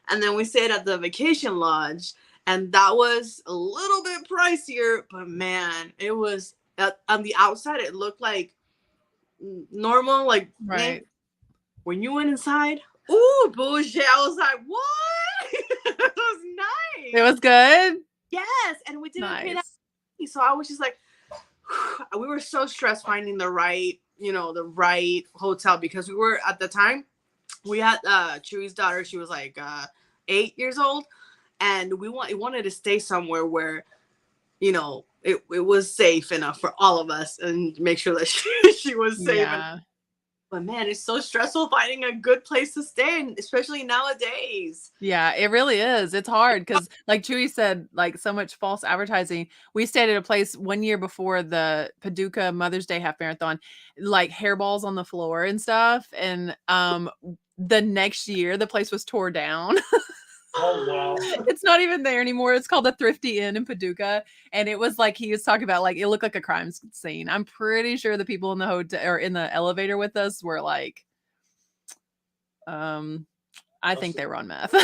and then we stayed at the vacation lodge. And that was a little bit pricier, but man, it was on the outside. It looked like normal, like right. Man, when you went inside, ooh, bullshit! I was like, what? It was nice. It was good. Yes, and we didn't pay that. So I was just like, we were so stressed finding the right hotel because we were at the time. We had Chewy's daughter. She was like 8 years old. And we wanted to stay somewhere where, it was safe enough for all of us and make sure that she was safe. Yeah. But man, it's so stressful finding a good place to stay, and especially nowadays. Yeah, it really is. It's hard because, like Chewy said, like so much false advertising. We stayed at a place 1 year before the Paducah Mother's Day half marathon, like hairballs on the floor and stuff. And the next year, the place was tore down. Oh wow! It's not even there anymore. It's called the Thrifty Inn in Paducah, and it was like he was talking about like it looked like a crime scene. I'm pretty sure the people in the hotel or in the elevator with us were like, I think they were on meth.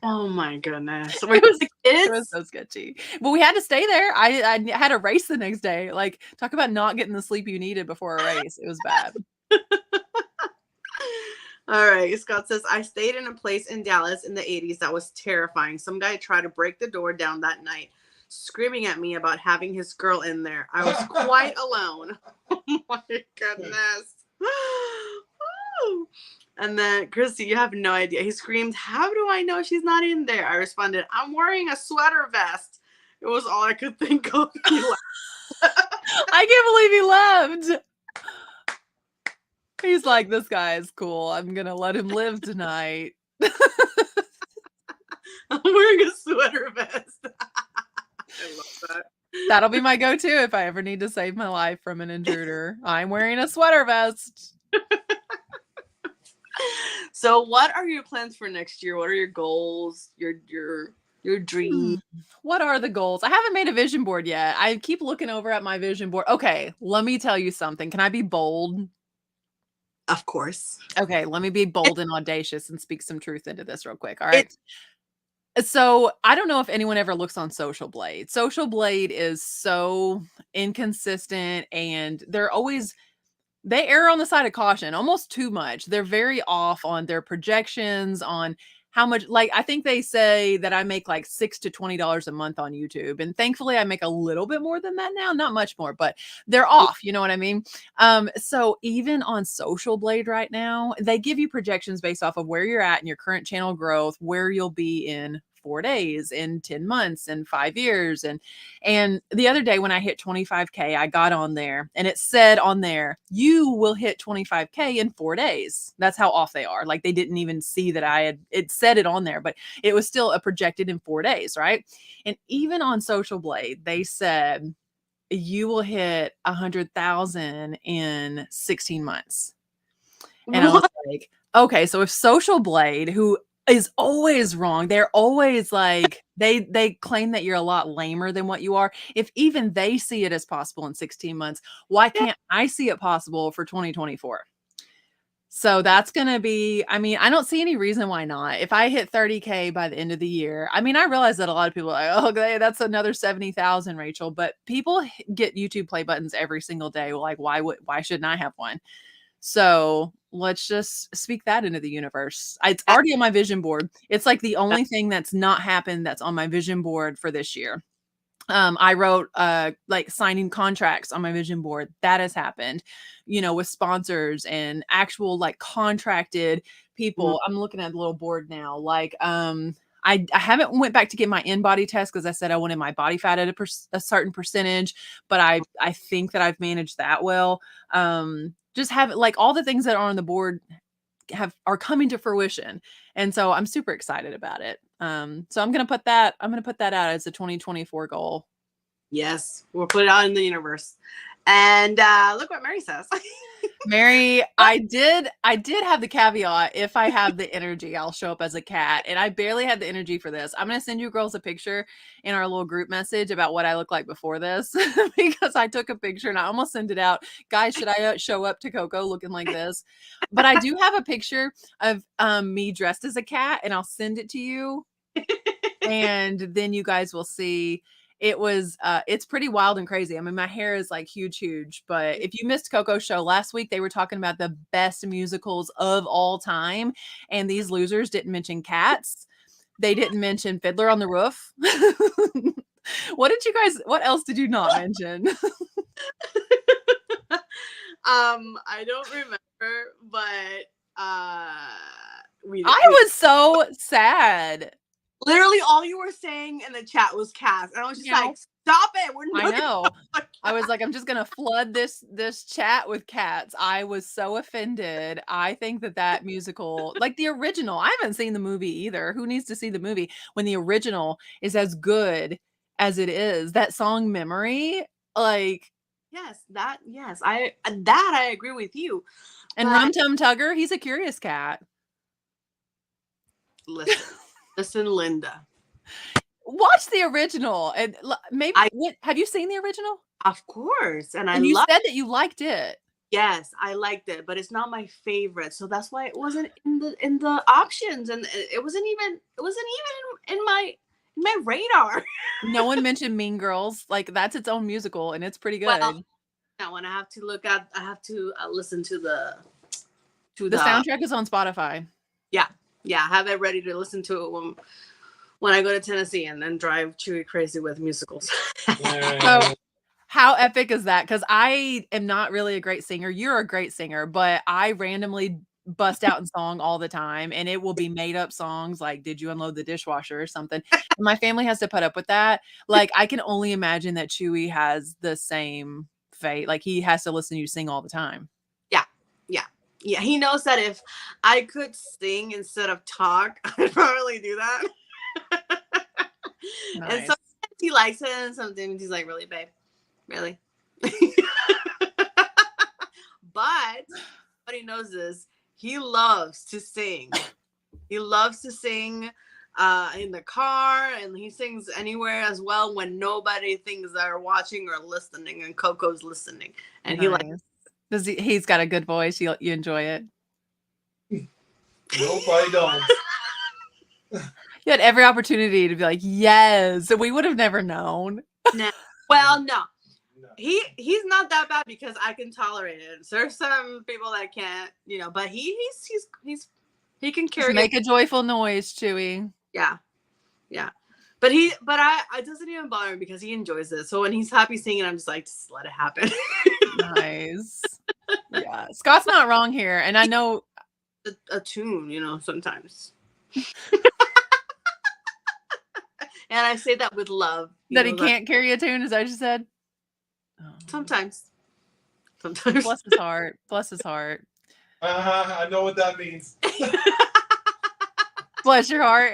Oh my goodness! It was so sketchy. But we had to stay there. I had a race the next day. Like talk about not getting the sleep you needed before a race. It was bad. All right, Scott says, I stayed in a place in Dallas in the 80s that was terrifying. Some guy tried to break the door down that night, screaming at me about having his girl in there. I was quite alone. Oh my goodness. And then, Christy, you have no idea. He screamed, how do I know she's not in there? I responded, I'm wearing a sweater vest. It was all I could think of. He laughed. I can't believe he left. He's like, this guy is cool. I'm going to let him live tonight. I'm wearing a sweater vest. I love that. That'll be my go-to if I ever need to save my life from an intruder. I'm wearing a sweater vest. So what are your plans for next year? What are your goals? Your dreams? What are the goals? I haven't made a vision board yet. I keep looking over at my vision board. Okay, let me tell you something. Can I be bold? Of course. Okay, let me be bold and audacious and speak some truth into this real quick. All right. It's So I don't know if anyone ever looks on Social Blade. Social Blade is so inconsistent and they err on the side of caution almost too much. They're very off on their projections on how much, like, I think they say that I make like $6 to $20 a month on YouTube. And thankfully I make a little bit more than that now, not much more, but they're off. You know what I mean? So even on Social Blade right now, they give you projections based off of where you're at in your current channel growth, where you'll be in 4 days, in 10 months, in 5 years. And the other day when I hit 25K, I got on there and it said on there, you will hit 25K in 4 days. That's how off they are. Like they didn't even see that it said it on there, but it was still a projected in 4 days. Right. And even on Social Blade, they said you will hit 100,000 in 16 months. And I was like, okay, so if Social Blade, who is always wrong, they're always like, they claim that you're a lot lamer than what you are. If even they see it as possible in 16 months, why can't I see it possible for 2024? So that's going to be, I mean, I don't see any reason why not. If I hit 30K by the end of the year, I mean, I realize that a lot of people are like, oh, okay, that's another 70,000, Rachel, but people get YouTube play buttons every single day. Like, why shouldn't I have one? So let's just speak that into the universe. It's already on my vision board. It's like the only thing that's not happened that's on my vision board for this year. I wrote like signing contracts on my vision board. That has happened, you know, with sponsors and actual like contracted people. I'm looking at the little board now. Like I haven't went back to get my in-body test because I said I wanted my body fat at a certain percentage, but I think that I've managed that well. Just have like all the things that are on the board are coming to fruition. And so I'm super excited about it. So I'm going to put that out as a 2024 goal. Yes, we'll put it out in the universe. And look what Mary says. Mary, I did have the caveat, if I have the energy, I'll show up as a cat. And I barely had the energy for this. I'm going to send you girls a picture in our little group message about what I look like before this because I took a picture and I almost sent it out. Guys, should I show up to Coco looking like this? But I do have a picture of me dressed as a cat and I'll send it to you. And then you guys will see. It's pretty wild and crazy. I mean, my hair is like huge, but if you missed Coco's show last week, they were talking about the best musicals of all time. And these losers didn't mention Cats. They didn't mention Fiddler on the Roof. What else did you not mention? I don't remember, but I was so sad. Literally all you were saying in the chat was Cats. And I was just like, stop it. I know. I was like, I'm just going to flood this chat with Cats. I was so offended. I think that musical, like the original, I haven't seen the movie either. Who needs to see the movie when the original is as good as it is? That song Memory, like. Yes, I agree with you. And Rum Tum Tugger, he's a curious cat. Listen, Linda. Watch the original, and maybe have you seen the original? Of course, and you said that you liked it. Yes, I liked it, but it's not my favorite, so that's why it wasn't in the options, and it wasn't even in my radar. No one mentioned Mean Girls. Like that's its own musical, and it's pretty good. Well, now when I have to listen to the soundtrack is on Spotify. Yeah, have it ready to listen to it when I go to Tennessee and then drive Chewy crazy with musicals. So how epic is that? Because I am not really a great singer. You're a great singer, but I randomly bust out in song all the time, and it will be made up songs like "Did you unload the dishwasher" or something. And my family has to put up with that. Like I can only imagine that Chewy has the same fate. Like he has to listen to you sing all the time. Yeah, he knows that if I could sing instead of talk, I'd probably do that. Nice. And sometimes he likes it, and sometimes he's like, really, babe? Really? But what he knows is he loves to sing. He loves to sing in the car, and he sings anywhere as well when nobody thinks they're watching or listening, and Coco's listening. And he like, does he's got a good voice. You enjoy it? Nope, I don't. You had every opportunity to be like, yes, we would have never known. No. Well, no. He's not that bad because I can tolerate it. There's some people that can't, you know, but he can carry. Just make a joyful noise, Chewy. Yeah. But it doesn't even bother me because he enjoys it. So when he's happy singing, I'm just like, just let it happen. Nice. Yeah, Scott's not wrong here, and I know a tune, you know, sometimes. And I say that with love. That he can't carry a tune, is that what you said? Oh. Sometimes. Bless his heart. Bless his heart. I know what that means. Bless your heart.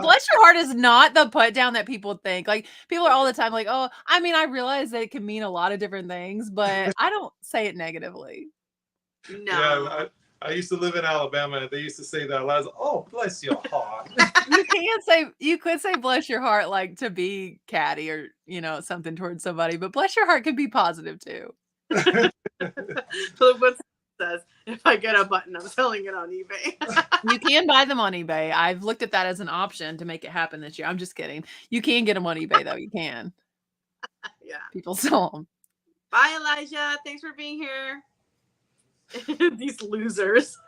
Bless your heart is not the put down that people think. Like, people are all the time like, oh, I mean, I realize that it can mean a lot of different things, but I don't say it negatively. No. Yeah, I used to live in Alabama, and they used to say that a lot. I was like, oh, bless your heart. You could say bless your heart like to be catty or, you know, something towards somebody, but bless your heart can be positive too. So what says, if I get a button, I'm selling it on eBay. You can buy them on eBay. I've looked at that as an option to make it happen this year. I'm just kidding. You can get them on eBay though. You can. Yeah. People sell them. Bye, Elijah. Thanks for being here. These losers.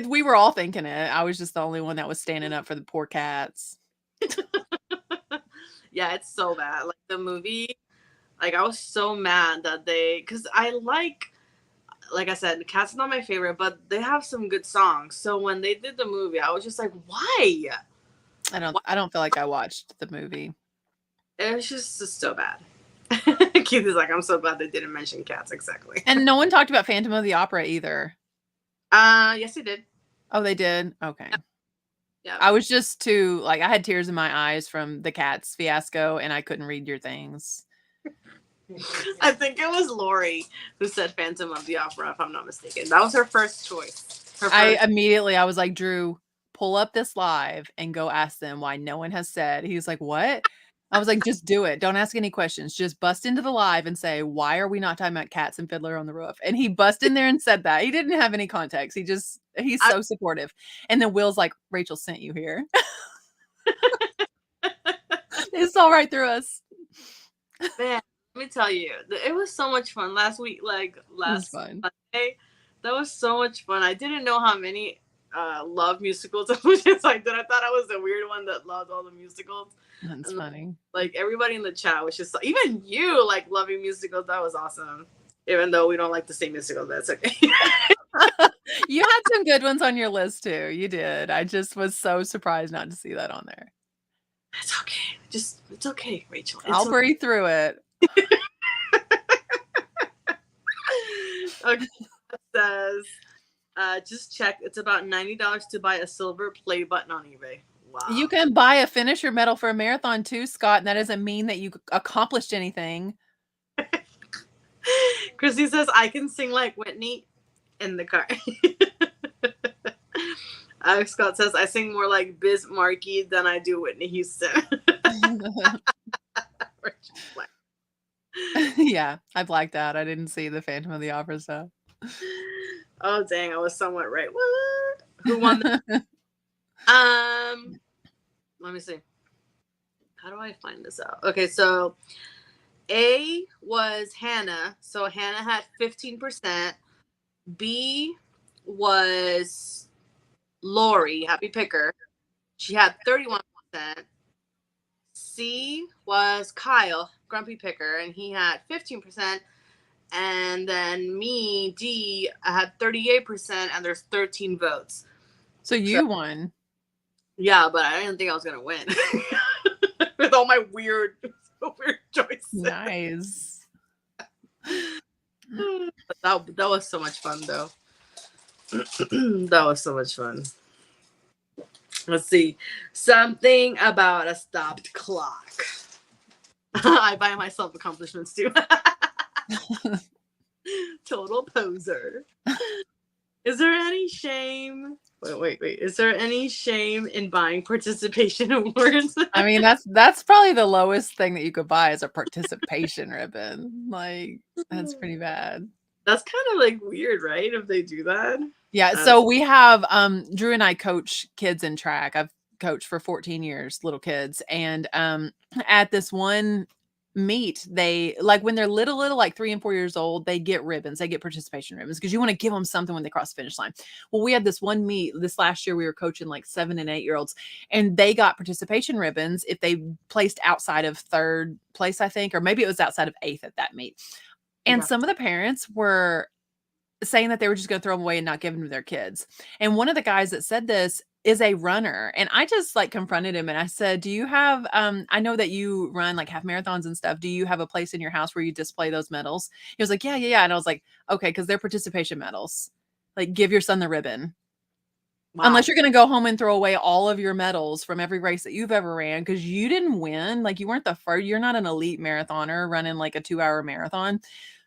We were all thinking it. I was just the only one that was standing up for the poor cats. Yeah, it's so bad. Like the movie, like I was so mad that because I like I said, Cat's not my favorite, but they have some good songs. So when they did the movie, I was just like, why? I don't feel like I watched the movie. It was just so bad. Keith is like, I'm so glad they didn't mention cats. Exactly. And no one talked about Phantom of the Opera either. Yes, they did. Oh, they did? Okay. Yeah. I was just too, like, I had tears in my eyes from the Cats fiasco, and I couldn't read your things. I think it was Lori who said Phantom of the Opera, if I'm not mistaken. That was her first choice. I was like, Drew, pull up this live and go ask them why no one has said. He was like, what? I was like, just do it. Don't ask any questions. Just bust into the live and say, why are we not talking about Cats and Fiddler on the Roof? And he bust in there and said that. He didn't have any context. He's so supportive. And then Will's like, Rachel sent you here. It's all right through us. Man, let me tell you, it was so much fun last week. Last Sunday, that was so much fun. I didn't know how many love musicals. I was just like, I thought I was the weird one that loved all the musicals. That's funny. Like everybody in the chat was just even you like loving musicals. That was awesome. Even though we don't like the same musicals, that's okay. You had some good ones on your list too. You did. I just was so surprised not to see that on there. It's okay. It's okay, Rachel. I'll breathe through it. Okay. It says, just check. It's about $90 to buy a silver play button on eBay. Wow. You can buy a finisher medal for a marathon too, Scott, and that doesn't mean that you accomplished anything. Chrissy says, I can sing like Whitney in the car. Scott says, I sing more like Biz Markie than I do Whitney Houston. Yeah, I blacked out. I didn't see the Phantom of the Opera stuff. Oh, dang. I was somewhat right. What? Who won the... Let me see. How do I find this out? Okay, so A was Hannah. So Hannah had 15%. B was Lori, Happy Picker. She had 31%. C was Kyle, Grumpy Picker, and he had 15%. And then me, D, I had 38%, and there's 13 votes. So you won. Yeah, but I didn't think I was gonna win with all my weird choices. Nice. That was so much fun, though. That was so much fun. Let's see. Something about a stopped clock. I buy myself accomplishments too. Total poser. Is there any shame? Wait. Is there any shame in buying participation awards? I mean, that's probably the lowest thing that you could buy is a participation ribbon. Like, that's pretty bad. That's kind of like weird, right? If they do that. Yeah. So we have Drew and I coach kids in track. I've coached for 14 years, little kids. And at this one meet, they like when they're little, like 3 and 4 years old, they get ribbons, they get participation ribbons because you want to give them something when they cross the finish line. Well, we had this one meet this last year, we were coaching like 7 and 8 year olds, and they got participation ribbons if they placed outside of 3rd place, I think, or maybe it was outside of 8th at that meet. And some of the parents were saying that they were just going to throw them away and not give them to their kids. And one of the guys that said this is a runner. And I just like confronted him and I said, do you have, I know that you run like half marathons and stuff. Do you have a place in your house where you display those medals? He was like, yeah. And I was like, okay, because they're participation medals. Like, give your son the ribbon. Wow. Unless you're going to go home and throw away all of your medals from every race that you've ever ran because you didn't win. Like, you weren't the first, you're not an elite marathoner running like a 2-hour marathon.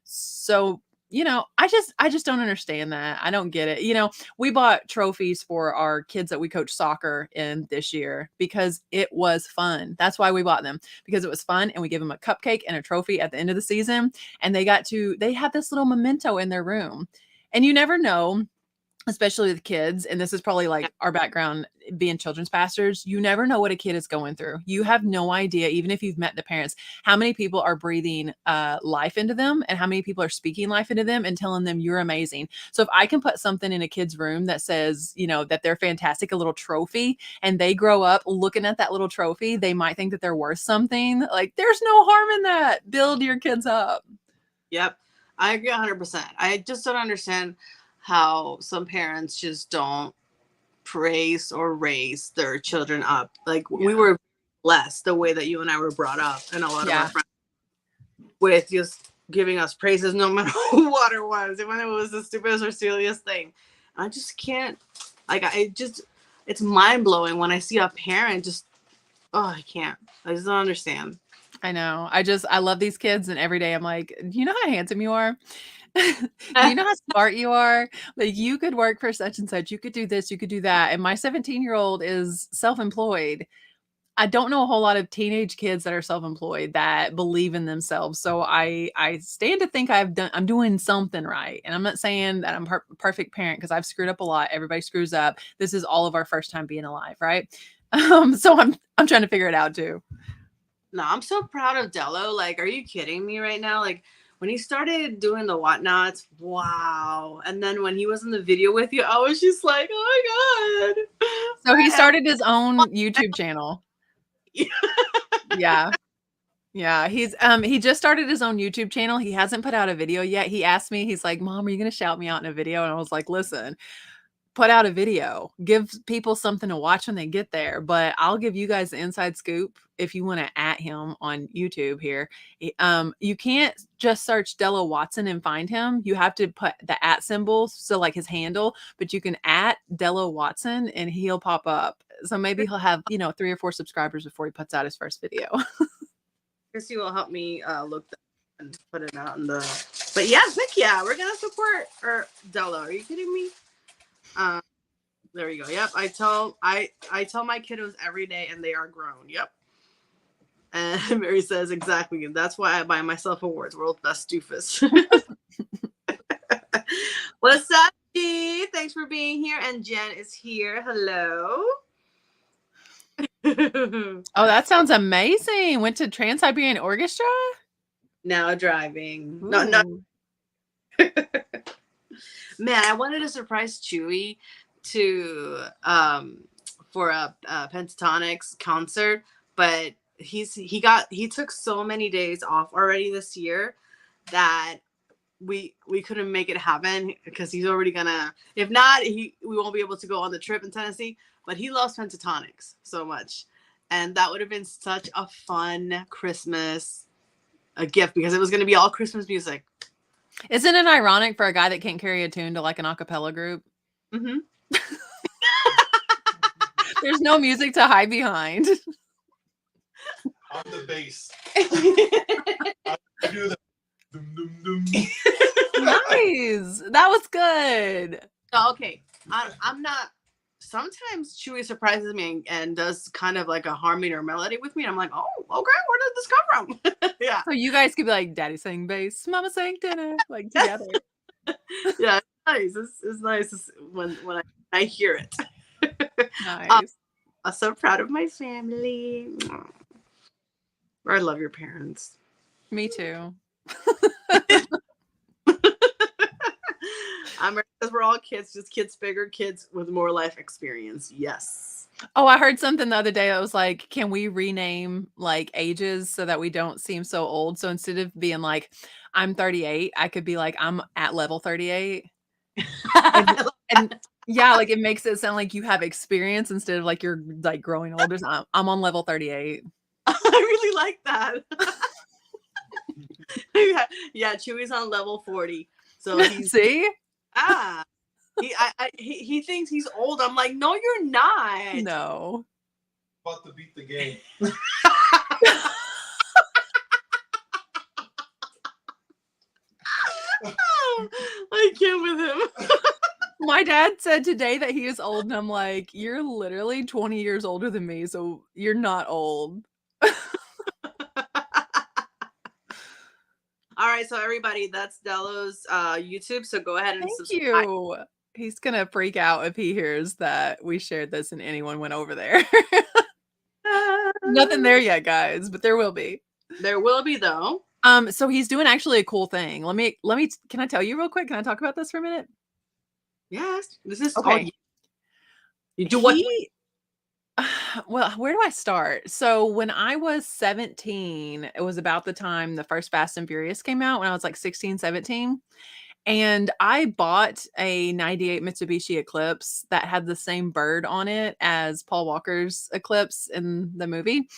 So, you know, I just don't understand that. I don't get it. You know, we bought trophies for our kids that we coach soccer in this year because it was fun. That's why we bought them, because it was fun. And we give them a cupcake and a trophy at the end of the season. And they had this little memento in their room. And you never know, especially with kids, and this is probably like our background being children's pastors, you never know what a kid is going through. You have no idea, even if you've met the parents, how many people are breathing life into them and how many people are speaking life into them and telling them you're amazing. So if I can put something in a kid's room that says, you know, that they're fantastic, a little trophy, and they grow up looking at that little trophy, they might think that they're worth something. Like, there's no harm in that. Build your kids up. Yep. I agree 100%. I just don't understand how some parents just don't praise or raise their children up. Like, we were blessed the way that you and I were brought up, and a lot of our friends, with just giving us praises no matter what it was, even if it was the stupidest or silliest thing. I just can't, like, it's mind-blowing when I see a parent just, I just don't understand. I know. I love these kids, and every day I'm like, do you know how handsome you are? Do you know how smart you are? Like, you could work for such and such. You could do this, you could do that. And my 17-year-old is self-employed. I don't know a whole lot of teenage kids that are self-employed that believe in themselves. So I stand to think I'm doing something right. And I'm not saying that I'm a perfect parent, because I've screwed up a lot. Everybody screws up. This is all of our first time being alive, right? So I'm trying to figure it out too. No, I'm so proud of Dello. Like, are you kidding me right now? Like, when he started doing the whatnots, wow. And then when he was in the video with you, I was just like, oh my God. So he started his own YouTube channel. Yeah. He just started his own YouTube channel. He hasn't put out a video yet. He asked me, he's like, Mom, are you going to shout me out in a video? And I was like, listen, put out a video, give people something to watch when they get there. But I'll give you guys the inside scoop if you want to at him on YouTube here. You can't just search Della Watson and find him. You have to put the at symbol, so like his handle, but you can at Della Watson and he'll pop up. So maybe he'll have, 3 or 4 subscribers before he puts out his first video. Chrissy will help me look and put it out in the. But yeah, heck yeah, we're gonna support Della. Are you kidding me? There you go. Yep. I tell my kiddos every day, and they are grown. Yep. And Mary says, exactly. That's why I buy myself awards. World's best doofus. What's up, G? Thanks for being here. And Jen is here. Hello. Oh, that sounds amazing. Went to Trans-Siberian Orchestra? Now driving. Ooh. No. Man, I wanted to surprise Chewy for a Pentatonics concert, but he took so many days off already this year that we couldn't make it happen, because he's already gonna, if not, we won't be able to go on the trip in Tennessee. But he loves Pentatonics so much, and that would have been such a fun Christmas gift, because it was going to be all Christmas music. Isn't it ironic for a guy that can't carry a tune to like an a cappella group? Mm-hmm. There's no music to hide behind. On the bass. I do the dum dum dum. Nice. That was good. Okay, I'm not. Sometimes Chewy surprises me and does kind of like a harmony or melody with me. And I'm like, oh, okay, where did this come from? Yeah. So you guys could be like, Daddy sang bass, Mama sang tenor, like together. Yeah, it's nice. It's nice when I hear it. Nice. I'm so proud of my family. I love your parents. Me too. Because we're all kids, just kids bigger, kids with more life experience. Yes. Oh, I heard something the other day that was like, can we rename like ages so that we don't seem so old? So instead of being like, I'm 38, I could be like, I'm at level 38. and yeah, like it makes it sound like you have experience instead of like you're like growing older. So I'm on level 38. I really like that. Yeah, Chewy's on level 40. So he's see? He thinks he's old. I'm like, no, you're not. No. About to beat the game. I can't with him. My dad said today that he is old, and I'm like, you're literally 20 years older than me, so you're not old. All right, so everybody, that's Dello's YouTube. So go ahead and Thank you. He's gonna freak out if he hears that we shared this and anyone went over there. Nothing there yet, guys, but there will be. There will be though. So he's doing actually a cool thing. Let me can I tell you real quick? Can I talk about this for a minute? Yes. This is okay. You do what? Well, where do I start? So when I was 17, it was about the time the first Fast and Furious came out when I was like 16, 17. And I bought a 98 Mitsubishi Eclipse that had the same bird on it as Paul Walker's Eclipse in the movie.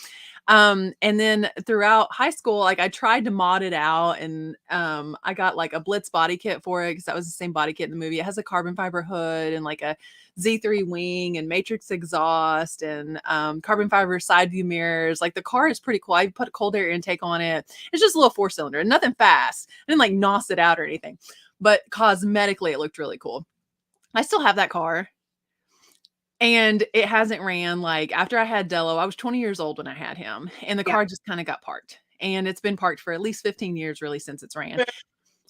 And then throughout high school, like I tried to mod it out and I got like a Blitz body kit for it because that was the same body kit in the movie. It has a carbon fiber hood and like a Z3 wing and matrix exhaust and carbon fiber side view mirrors. Like the car is pretty cool. I put a cold air intake on it. It's just a little 4-cylinder, nothing fast. I didn't like nos it out or anything, but cosmetically it looked really cool. I still have that car. And it hasn't ran like after I had Dello, I was 20 years old when I had him and the car just kind of got parked and it's been parked for at least 15 years really since it's ran.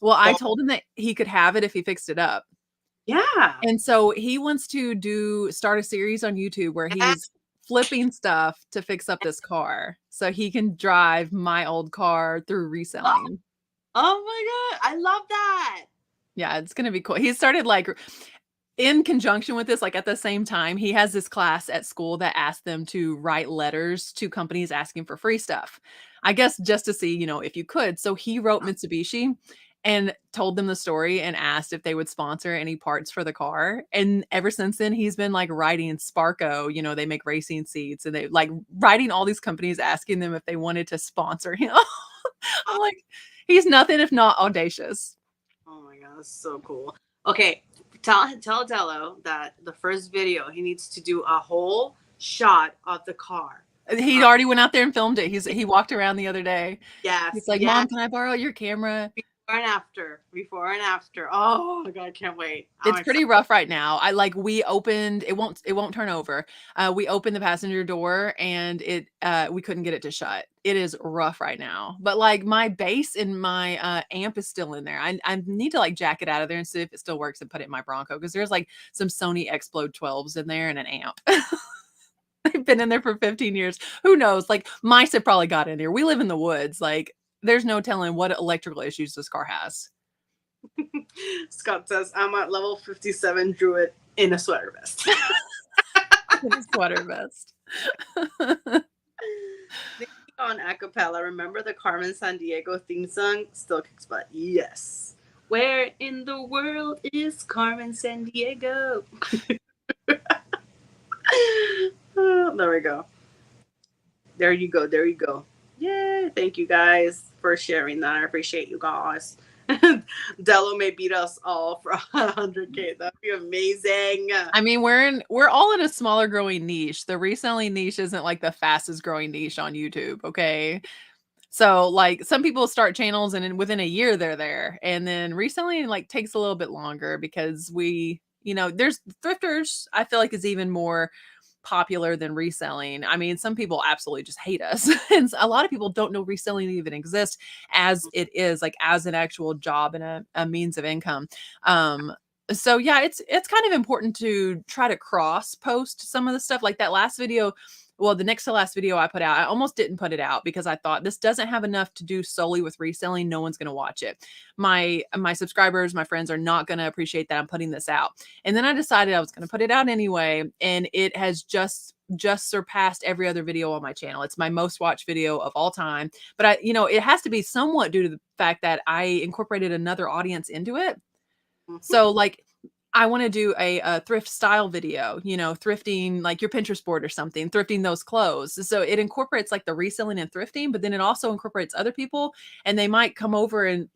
Well, I told him that he could have it if he fixed it up. Yeah. And so he wants to start a series on YouTube where he's flipping stuff to fix up this car so he can drive my old car through reselling. Oh my God. I love that. Yeah, it's going to be cool. He started like in conjunction with this, like at the same time, he has this class at school that asked them to write letters to companies asking for free stuff. I guess just to see, if you could. So he wrote Mitsubishi and told them the story and asked if they would sponsor any parts for the car. And ever since then, he's been like writing Sparco, they make racing seats and they like writing all these companies asking them if they wanted to sponsor him. I'm like, he's nothing if not audacious. Oh my God, that's so cool. Okay. Tell Dello that the first video he needs to do a whole shot of the car. He already went out there and filmed it. He walked around the other day. Yes. He's like, Mom, can I borrow your camera? Before and after. Oh my God, I can't wait. It's pretty rough right now. We opened, it won't turn over. We opened the passenger door and we couldn't get it to shut. It is rough right now. But like my bass and my amp is still in there. I need to like jack it out of there and see if it still works and put it in my Bronco because there's like some Sony Explode 12s in there and an amp. They've been in there for 15 years. Who knows? Like mice have probably got in here. We live in the woods. Like there's no telling what electrical issues this car has. Scott says, I'm at level 57 Druid in a sweater vest. In a sweater vest. On acapella, remember the Carmen Sandiego theme song? Still kicks butt. Yes. Where in the world is Carmen Sandiego? There we go. There you go. Yay. Thank you guys for sharing that. I appreciate you guys. Dello may beat us all for 100K. That'd be amazing. I mean, we're all in a smaller growing niche. The reselling niche isn't like the fastest growing niche on YouTube. Okay. So like some people start channels and then within a year they're there. And then reselling like takes a little bit longer because there's thrifters, I feel like is even more popular than reselling. I mean, some people absolutely just hate us. And a lot of people don't know reselling even exists as it is, like as an actual job and a means of income. So yeah, it's kind of important to try to cross post some of the stuff like that last video. Well, the next to last video I put out, I almost didn't put it out because I thought this doesn't have enough to do solely with reselling. No one's going to watch it. My subscribers, my friends are not going to appreciate that I'm putting this out. And then I decided I was going to put it out anyway, and it has just surpassed every other video on my channel. It's my most watched video of all time. But it has to be somewhat due to the fact that I incorporated another audience into it. So like I want to do a thrift style video, thrifting like your Pinterest board or something, thrifting those clothes. So it incorporates like the reselling and thrifting, but then it also incorporates other people, and they might come over and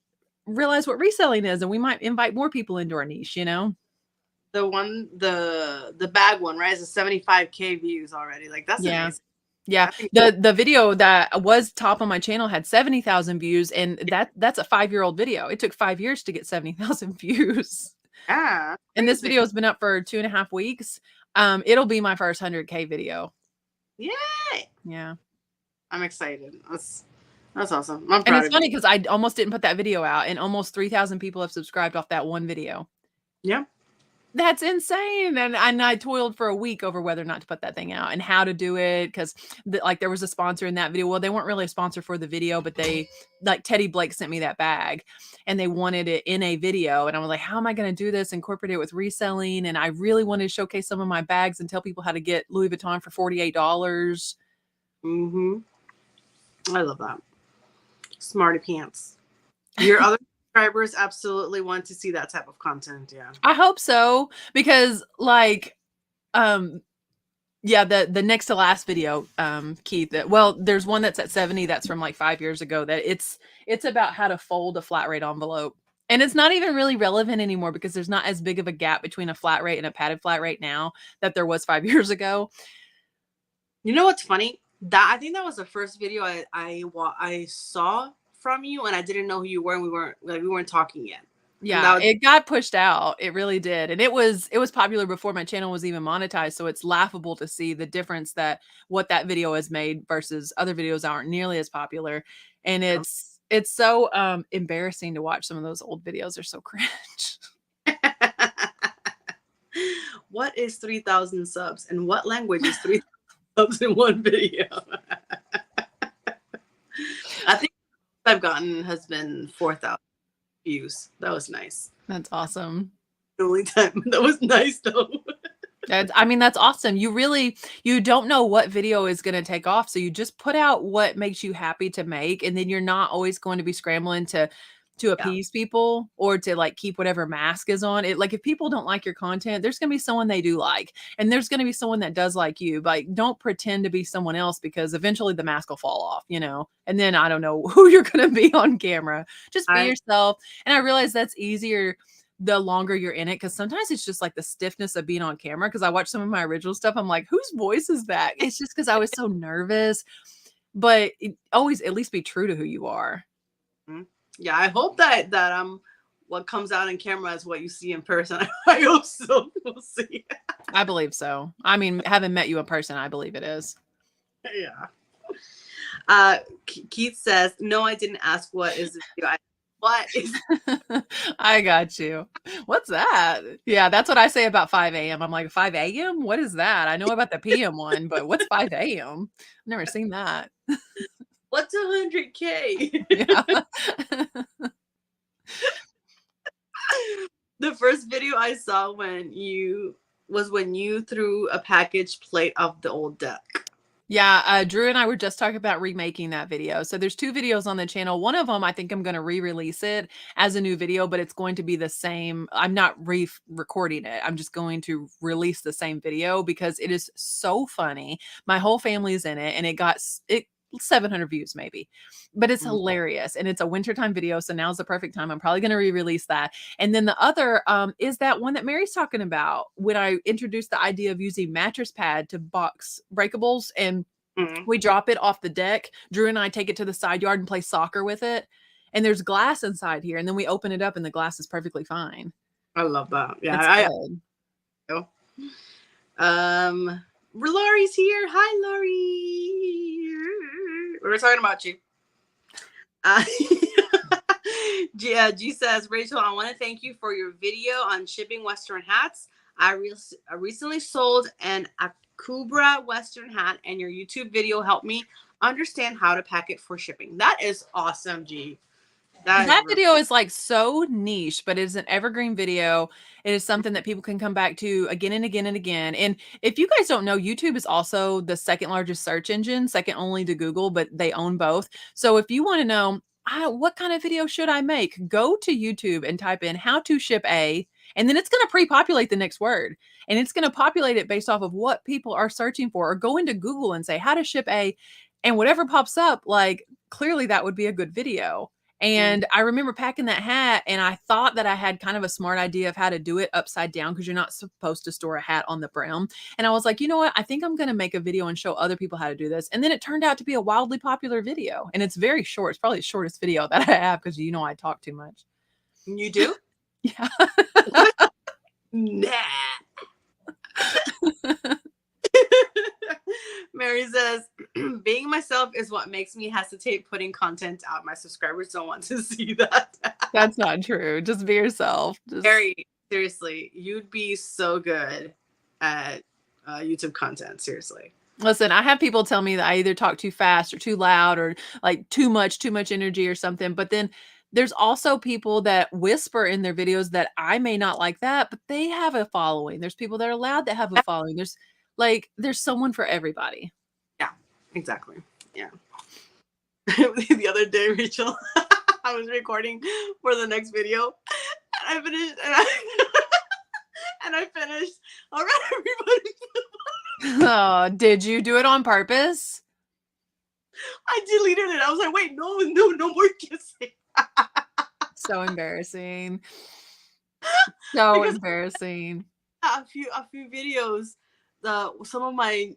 realize what reselling is, and we might invite more people into our niche, The bag one, right? It's a 75K views already. Like that's amazing. Yeah. The video that was top on my channel had 70,000 views, and that's a 5-year-old video. It took 5 years to get 70,000 views. Yeah. And this video has been up for 2.5 weeks. It'll be my first 100K video. Yay! Yeah. I'm excited. That's awesome. I'm proud and it's funny because I almost didn't put that video out, and almost 3,000 people have subscribed off that one video. Yeah. That's insane. And I toiled for a week over whether or not to put that thing out and how to do it. Cause there was a sponsor in that video. Well, they weren't really a sponsor for the video, but they like Teddy Blake sent me that bag and they wanted it in a video. And I was like, how am I going to do this? Incorporate it with reselling. And I really wanted to showcase some of my bags and tell people how to get Louis Vuitton for $48. I love that. Smarty pants. Your other subscribers absolutely want to see that type of content. Yeah, I hope so, because like the next to last video, Keith, there's one that's at 70 that's from like 5 years ago, that it's about how to fold a flat rate envelope, and it's not even really relevant anymore because there's not as big of a gap between a flat rate and a padded flat rate now that there was 5 years ago. You know what's funny? That I think that was the first video I saw from you, and I didn't know who you were, and we weren't talking yet. Yeah, it got pushed out. It really did. And it was popular before my channel was even monetized. So it's laughable to see the difference that what that video has made versus other videos aren't nearly as popular. And it's so embarrassing to watch some of those old videos. They're so cringe. What is 3,000 subs? And what language is 3,000 subs in one video? I think I've gotten has been 4,000 views. That was nice. That's awesome. The only time that was nice though. That's awesome. You don't know what video is going to take off. So you just put out what makes you happy to make. And then you're not always going to be scrambling to appease people or to like keep whatever mask is on it. Like if people don't like your content, there's going to be someone they do like, and there's going to be someone that does like you. Like don't pretend to be someone else, because eventually the mask will fall off, and then I don't know who you're going to be on camera. Just be yourself. And I realize that's easier the longer you're in it, because sometimes it's just like the stiffness of being on camera. Because I watch some of my original stuff, I'm like, whose voice is that? It's just because I was so nervous. But always at least be true to who you are. Mm-hmm. Yeah, I hope that what comes out in camera is what you see in person. I hope so. We'll see. I believe so. I mean, having met you in person, I believe it is. Yeah. Keith says, no, I didn't ask what is this video. What is I got you. What's that? Yeah, that's what I say about 5 a.m. I'm like, 5 a.m.? What is that? I know about the PM one, but what's 5 a.m.? I've never seen that. What's 100K? Yeah. The first video I saw when you threw a package plate of the old deck. Yeah, Drew and I were just talking about remaking that video. So there's 2 videos on the channel. One of them, I think I'm going to re-release it as a new video, but it's going to be the same. I'm not re-recording it. I'm just going to release the same video because it is so funny. My whole family's in it, and it got 700 views maybe, but it's hilarious, and it's a wintertime video, so now's the perfect time. I'm probably going to re-release that. And then the other is that one that Mary's talking about, when I introduced the idea of using mattress pad to box breakables, and Mm. We drop it off the deck. Drew and I take it to the side yard and play soccer with it. And there's glass inside here. And then we open it up and the glass is perfectly fine. I love that. Yeah. It's good. Laurie's here. Hi, Laurie. We were talking about you. G says, Rachel, I want to thank you for your video on shipping Western hats. I recently sold an Akubra Western hat, and your YouTube video helped me understand how to pack it for shipping. That is awesome, G. That video is like so niche, but it's an evergreen video. It is something that people can come back to again and again and again. And if you guys don't know, YouTube is also the second largest search engine, second only to Google, but they own both. So if you want to know what kind of video should I make, go to YouTube and type in how to ship a, and then it's going to pre-populate the next word. And it's going to populate it based off of what people are searching for, or go into Google and say how to ship a, and whatever pops up, like clearly that would be a good video. And I remember packing that hat, and I thought that I had kind of a smart idea of how to do it upside down, because you're not supposed to store a hat on the brim. And I was like, you know what? I think I'm going to make a video and show other people how to do this. And then it turned out to be a wildly popular video. And it's very short. It's probably the shortest video that I have, because you know I talk too much. You do? Yeah. Nah. Mary says, being myself is what makes me hesitate putting content out. My subscribers don't want to see that. That's not true. Just be yourself. Mary, seriously, you'd be so good at YouTube content. Seriously. Listen, I have people tell me that I either talk too fast or too loud, or like too much energy or something. But then there's also people that whisper in their videos that I may not like that, but they have a following. There's people that are loud that have a following. There's someone for everybody. Yeah, exactly. Yeah. The other day, Rachel, I was recording for the next video, and I finished, and I finished. All right, everybody. Oh, did you do it on purpose? I deleted it. I was like, wait, no more kissing. So embarrassing. So embarrassing. A few videos. Some of my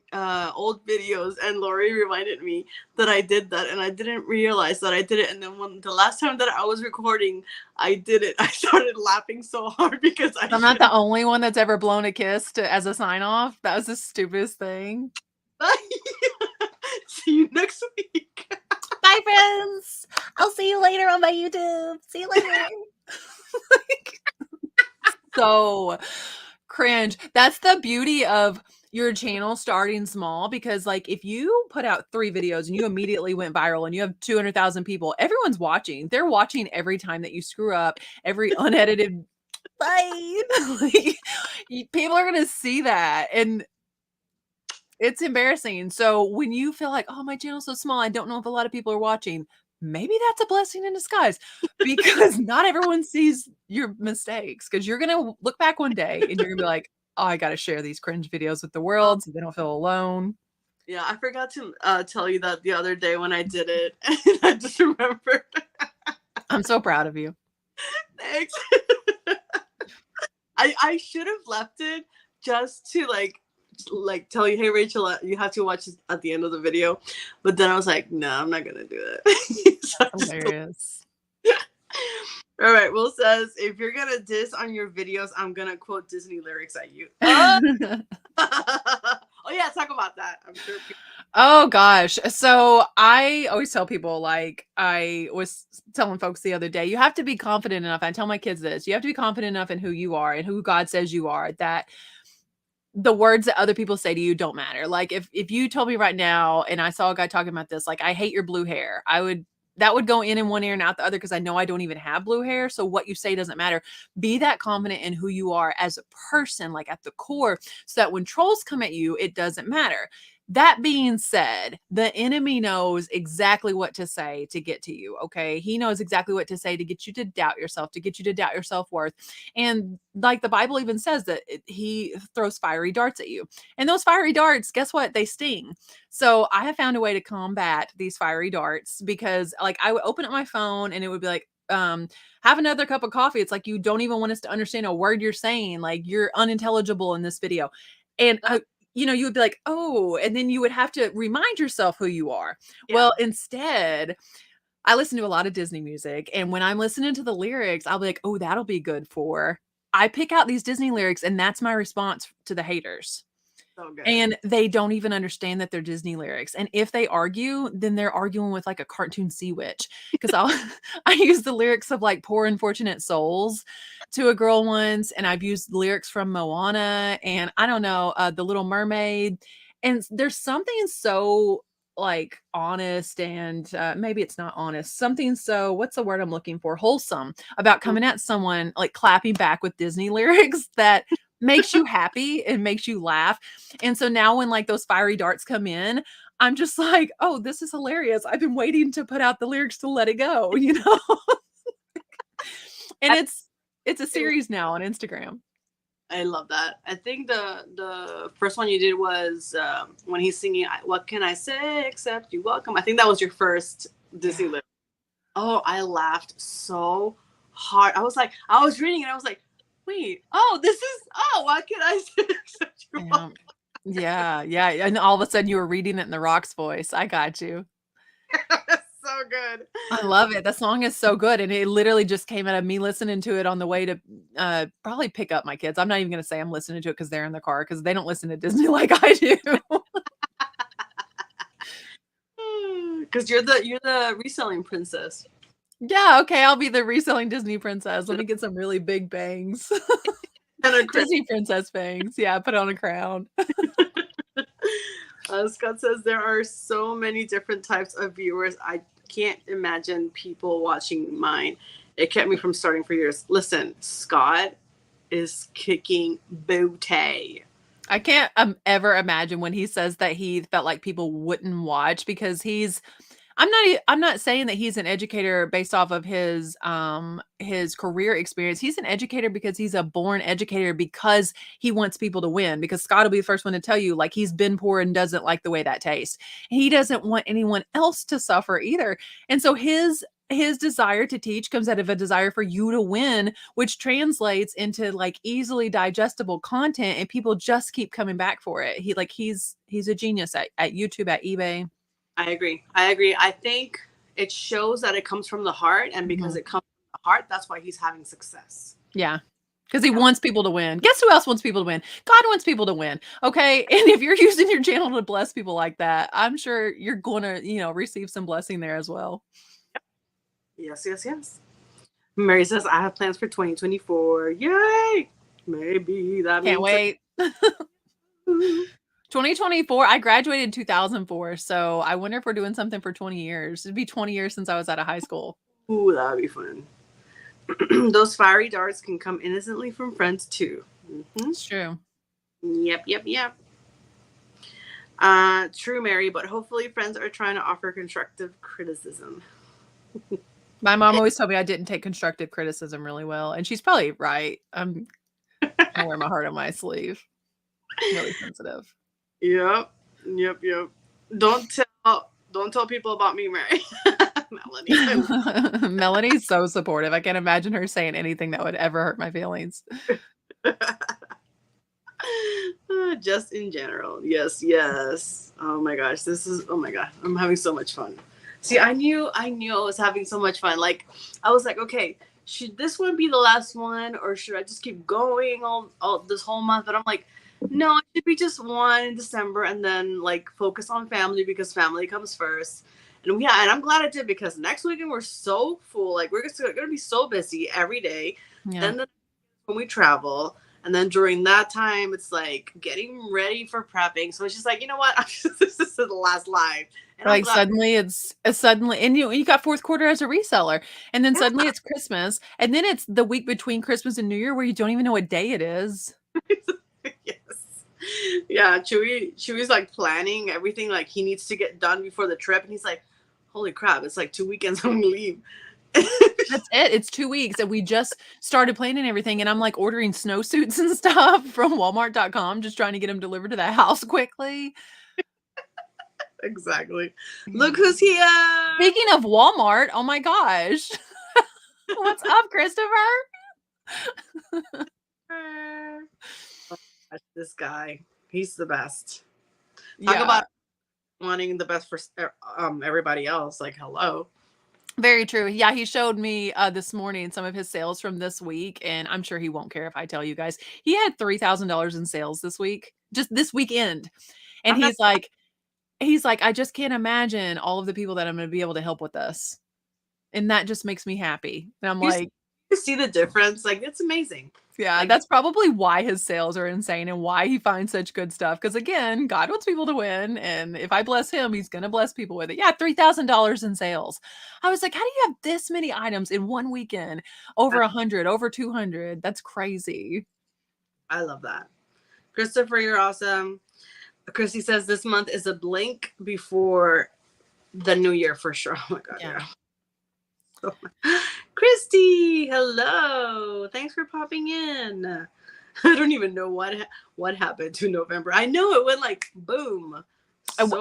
old videos, and Lori reminded me that I did that, and I didn't realize that I did it. And then when the last time that I was recording, I did it, I started laughing so hard because I'm not the only one that's ever blown a kiss as a sign off. That was the stupidest thing. See you next week. Bye, friends. I'll see you later on my YouTube. See you later. So cringe. That's the beauty of your channel starting small, because like if you put out 3 videos and you immediately went viral and you have 200,000 people, everyone's watching. They're watching every time that you screw up, every unedited bite. Like, people are going to see that, and it's embarrassing. So when you feel like, oh, my channel's so small, I don't know if a lot of people are watching, maybe that's a blessing in disguise, because not everyone sees your mistakes, because you're going to look back one day and you're going to be like, oh, I got to share these cringe videos with the world so they don't feel alone. Yeah, I forgot to tell you that the other day when I did it, and I just remembered. I'm so proud of you. Thanks. I should have left it just to like tell you, hey Rachel, you have to watch this at the end of the video. But then I was like, no, I'm not gonna do it. That's hilarious. All right, Will says, if you're gonna diss on your videos, I'm gonna quote Disney lyrics at you. Oh yeah, talk about that. I'm sure Oh gosh. So I always tell people, like I was telling folks the other day, you have to be confident enough. I tell my kids this, you have to be confident enough in who you are and who God says you are, that the words that other people say to you don't matter. Like if you told me right now and I saw a guy talking about this, like, I hate your blue hair, that would go in one ear and out the other, because I know I don't even have blue hair. So what you say doesn't matter. Be that confident in who you are as a person, like at the core, so that when trolls come at you, it doesn't matter. That being said, the enemy knows exactly what to say to get to you, okay? He knows exactly what to say to get you to doubt yourself, to get you to doubt your self-worth. And like the Bible even says that he throws fiery darts at you. And those fiery darts, guess what? They sting. So I have found a way to combat these fiery darts, because like I would open up my phone and it would be like, have another cup of coffee. It's like, you don't even want us to understand a word you're saying. Like, you're unintelligible in this video. And you would be like, oh, and then you would have to remind yourself who you are. Yeah. Well, instead, I listen to a lot of Disney music, and when I'm listening to the lyrics, I'll be like, oh, that'll be good for. I pick out these Disney lyrics, and that's my response to the haters. So good. And they don't even understand that they're Disney lyrics. And if they argue, then they're arguing with like a cartoon sea witch. Because I use the lyrics of like Poor Unfortunate Souls to a girl once, and I've used lyrics from Moana and I don't know, The Little Mermaid. And there's something so like honest and maybe it's not honest, something so what's the word I'm looking for? Wholesome about coming at someone like clapping back with Disney lyrics that makes you happy and makes you laugh. And so now when like those fiery darts come in, I'm just like, oh, this is hilarious. I've been waiting to put out the lyrics to let it go, And it's a series now on Instagram. I love that. I think the first one you did was when he's singing "What Can I Say Except You Welcome." I think that was your first Disney lyric. Oh, I laughed so hard. I was reading and I was like, wait, what can I say except you welcome? Yeah. And all of a sudden you were reading it in The Rock's voice. I got you. So good. I love it. That song is so good. And it literally just came out of me listening to it on the way to probably pick up my kids. I'm not even going to say I'm listening to it because they're in the car because they don't listen to Disney like I do. Because you're the reselling princess. Yeah, okay. I'll be the reselling Disney princess. Let me get some really big bangs. And Disney princess bangs. Yeah, put on a crown. Scott says there are so many different types of viewers. I can't imagine people watching mine. It kept me from starting for years. Listen, Scott is kicking booty. I can't ever imagine when he says that he felt like people wouldn't watch because I'm not saying that he's an educator based off of his career experience. He's an educator because he's a born educator because he wants people to win. Because Scott will be the first one to tell you, like, he's been poor and doesn't like the way that tastes. He doesn't want anyone else to suffer either. And so his desire to teach comes out of a desire for you to win, which translates into like easily digestible content, and people just keep coming back for it. He's a genius at YouTube, at eBay. I agree. I think it shows that it comes from the heart, and because it comes from the heart, that's why he's having success. Yeah. Because he wants people to win. Guess who else wants people to win? God wants people to win. Okay. And if you're using your channel to bless people like that, I'm sure you're going to, receive some blessing there as well. Yes. Mary says, I have plans for 2024. Yay. Maybe that can't wait. 2024, I graduated in 2004, so I wonder if we're doing something for 20 years. It'd be 20 years since I was out of high school. Ooh, that would be fun. Those fiery darts can come innocently from friends too. Mm-hmm. It's true. Yep. True, Mary, but hopefully friends are trying to offer constructive criticism. My mom always told me I didn't take constructive criticism really well, and she's probably right. I wear my heart on my sleeve. I'm really sensitive. Yep. Don't tell people about me, Mary. Melanie. Melanie's so supportive. I can't imagine her saying anything that would ever hurt my feelings. Just in general. Yes. Oh my gosh. I'm having so much fun. See, I knew I was having so much fun. Like, I was like, okay, should this one be the last one, or should I just keep going all this whole month? But I'm like, no, it should be just one in December, and then like focus on family because family comes first. And and I'm glad I did, because next weekend we're so full. Like, we're just gonna be so busy every day. Yeah. Then when we travel, and then during that time, it's like getting ready for prepping. So it's just like, you know what? This is the last live. And like suddenly and you got fourth quarter as a reseller, and then suddenly it's Christmas, and then it's the week between Christmas and New Year where you don't even know what day it is. Yes. Yeah, Chewy's like planning everything like he needs to get done before the trip, and he's like, holy crap, it's like 2 weekends when we leave. That's it. It's 2 weeks, and we just started planning everything, and I'm like ordering snowsuits and stuff from Walmart.com, just trying to get them delivered to the house quickly. Exactly. Look who's here. Speaking of Walmart, oh my gosh. What's up, Christopher? Oh, this guy. He's the best. Talk about wanting the best for everybody else. Like, hello. Very true. Yeah, he showed me this morning some of his sales from this week, and I'm sure he won't care if I tell you guys. He had $3,000 in sales this week, just this weekend. And he's like, I just can't imagine all of the people that I'm going to be able to help with this. And that just makes me happy. And I'm like, you see the difference? Like, it's amazing. yeah, Like, that's probably why his sales are insane and why he finds such good stuff. Because again, God wants people to win. And if I bless him, he's going to bless people with it. Yeah, $3,000 in sales. I was like, how do you have this many items in one weekend? Over 100, over 200. That's crazy. I love that. Christopher, you're awesome. Christy says this month is a blink before the new year for sure. Oh my God. Yeah. Christy, hello. Thanks for popping in. I don't even know what happened to November. I know it went like boom.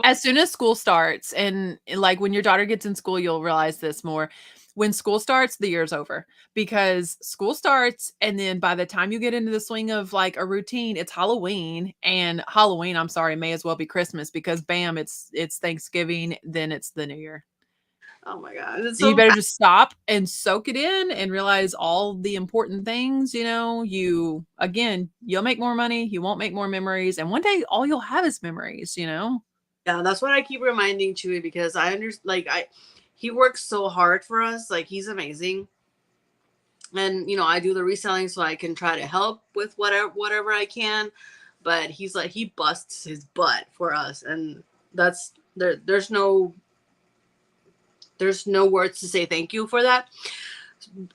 As soon as school starts, and like when your daughter gets in school, you'll realize this more. When school starts, the year's over because school starts. And then by the time you get into the swing of like a routine, it's Halloween, and Halloween, I'm sorry, may as well be Christmas because bam, it's Thanksgiving. Then it's the new year. Oh my God. It's so you better just stop and soak it in and realize all the important things. You'll make more money. You won't make more memories. And one day all you'll have is memories, Yeah, that's what I keep reminding Chewy because I understand, he works so hard for us. Like, he's amazing. And, I do the reselling so I can try to help with whatever I can. But he's like, he busts his butt for us. And that's, there's no words to say thank you for that.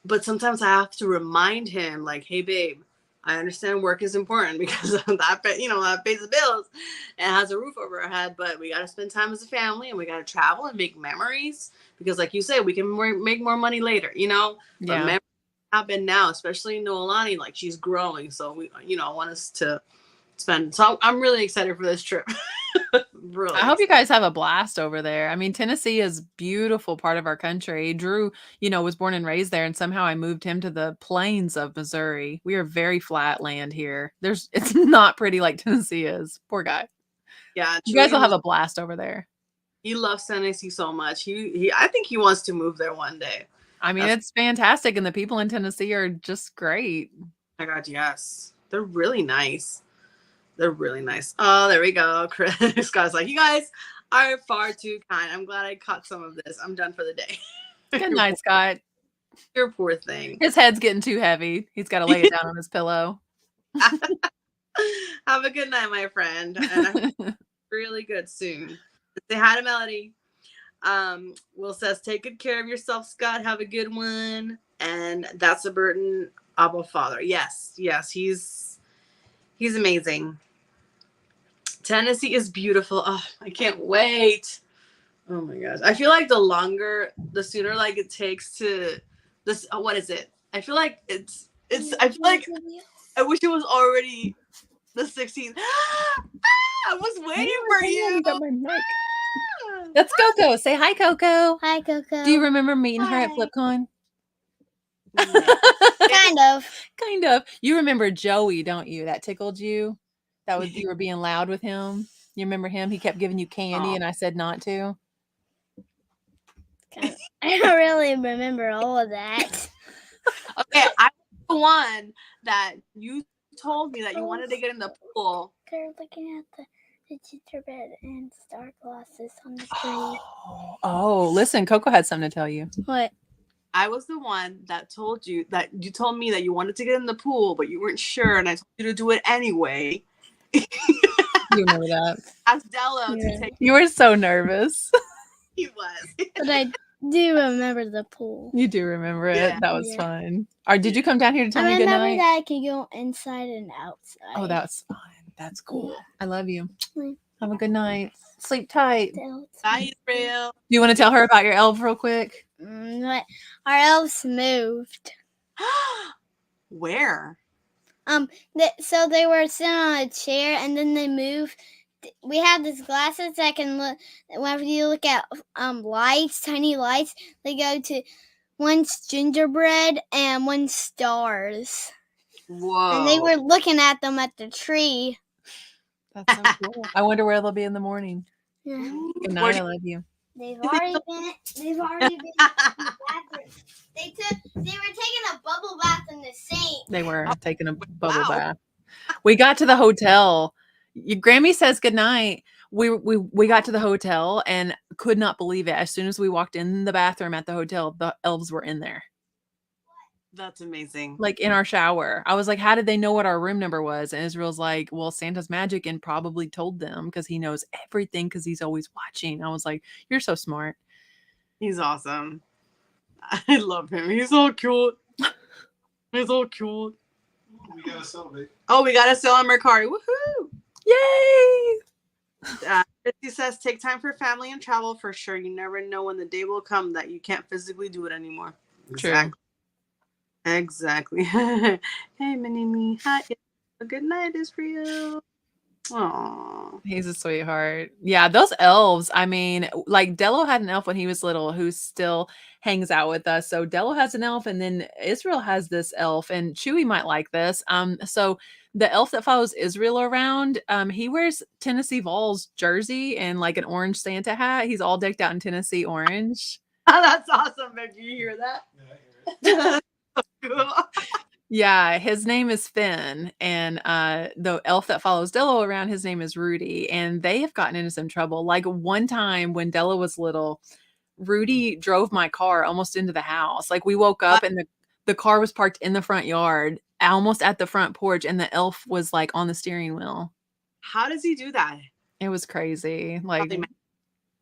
But sometimes I have to remind him, like, hey, babe, I understand work is important because that pays the bills and has a roof over our head. But we got to spend time as a family and we got to travel and make memories because, like you said, we can make more money later, Yeah. But memories happen now, especially Noelani, like she's growing. So we, I want us to spend. So I'm really excited for this trip. Really. I hope you guys have a blast over there. I mean, Tennessee is a beautiful part of our country. Drew, was born and raised there, and somehow I moved him to the plains of Missouri. We are very flat land here. It's not pretty like Tennessee is. Poor guy. Yeah, you guys will have a blast over there. He loves Tennessee so much. I think he wants to move there one day. I mean, it's fantastic, and the people in Tennessee are just great. Oh my God, yes. They're really nice. They're really nice. Oh, there we go. Chris Scott's like, you guys are far too kind. I'm glad I caught some of this. I'm done for the day. Good night, Scott. You're a poor thing. His head's getting too heavy. He's got to lay it down on his pillow. Have a good night, my friend. And I'm really good soon. Say hi to Melody. Will says, take good care of yourself, Scott. Have a good one. And that's a Burton Abba father. Yes, he's amazing. Tennessee is beautiful. Oh, I can't wait. Oh my gosh. I feel like the sooner like it takes to this. What is it? I feel like I feel like I wish it was already the 16th. I was waiting for you. That's Coco. Say hi, Coco. Hi, Coco. Do you remember meeting her at FlipCon? Kind of. You remember Joey, don't you? That tickled you? You were being loud with him. You remember him? He kept giving you candy and I said not to. I don't really remember all of that. Okay, I'm the one that you told me that you wanted to get in the pool. They're looking at the gingerbread and star glosses on the tree. Oh, listen, Coco had something to tell you. What? I was the one that told me that you wanted to get in the pool, but you weren't sure, and I told you to do it anyway. You remember that? Ask Dello to take. You were so nervous. He was. But I do remember the pool. You do remember it. Yeah. That was fun. Or did you come down here to tell me good night? I remember that I could go inside and outside. Oh, that's fun. That's cool. Yeah. I love you. Mm. Have a good night. Sleep tight. Bye, Israel. Do you want to tell her about your elf real quick? Our elves moved. Where? So they were sitting on a chair, and then they moved. We have these glasses that can look. Whenever you look at lights, tiny lights, they go to one's gingerbread and one's stars. Whoa! And they were looking at them at the tree. That's so cool. I wonder where they'll be in the morning. Yeah. Good night. I love you. They've already been in the bathroom. They were taking a bubble bath in the sink. They were taking a bubble Wow. bath. We got to the hotel. Grammy says good night. We got to the hotel and could not believe it. As soon as we walked in the bathroom at the hotel, the elves were in there, That's amazing. like in our shower. I was like, how did they know what our room number was? And Israel's like, well, Santa's magic and probably told them because he knows everything because he's always watching. I was like, you're so smart. He's awesome. I love him. He's so cute. He's so cute. We gotta celebrate. Oh, we gotta sell on Mercari. Woohoo! Yay! Christy says, take time for family and travel for sure. You never know when the day will come that you can't physically do it anymore. True. Exactly. Hey, mini me. Hi. Good night, Israel. Aww. He's a sweetheart. Yeah, those elves. I mean, like Dello had an elf when he was little who still hangs out with us. So Dello has an elf, and then Israel has this elf, and Chewy might like this. So the elf that follows Israel around, he wears Tennessee Vols jersey and like an orange Santa hat. He's all decked out in Tennessee orange. That's awesome, babe. Do you hear that? Yeah, I hear it. Cool. Yeah, his name is Finn, and the elf that follows Dello around, his name is Rudy, and they have gotten into some trouble. Like one time when Dello was little, Rudy drove my car almost into the house. Like we woke up and the car was parked in the front yard, almost at the front porch, and the elf was like on the steering wheel. How does he do that? It was crazy. Like Probably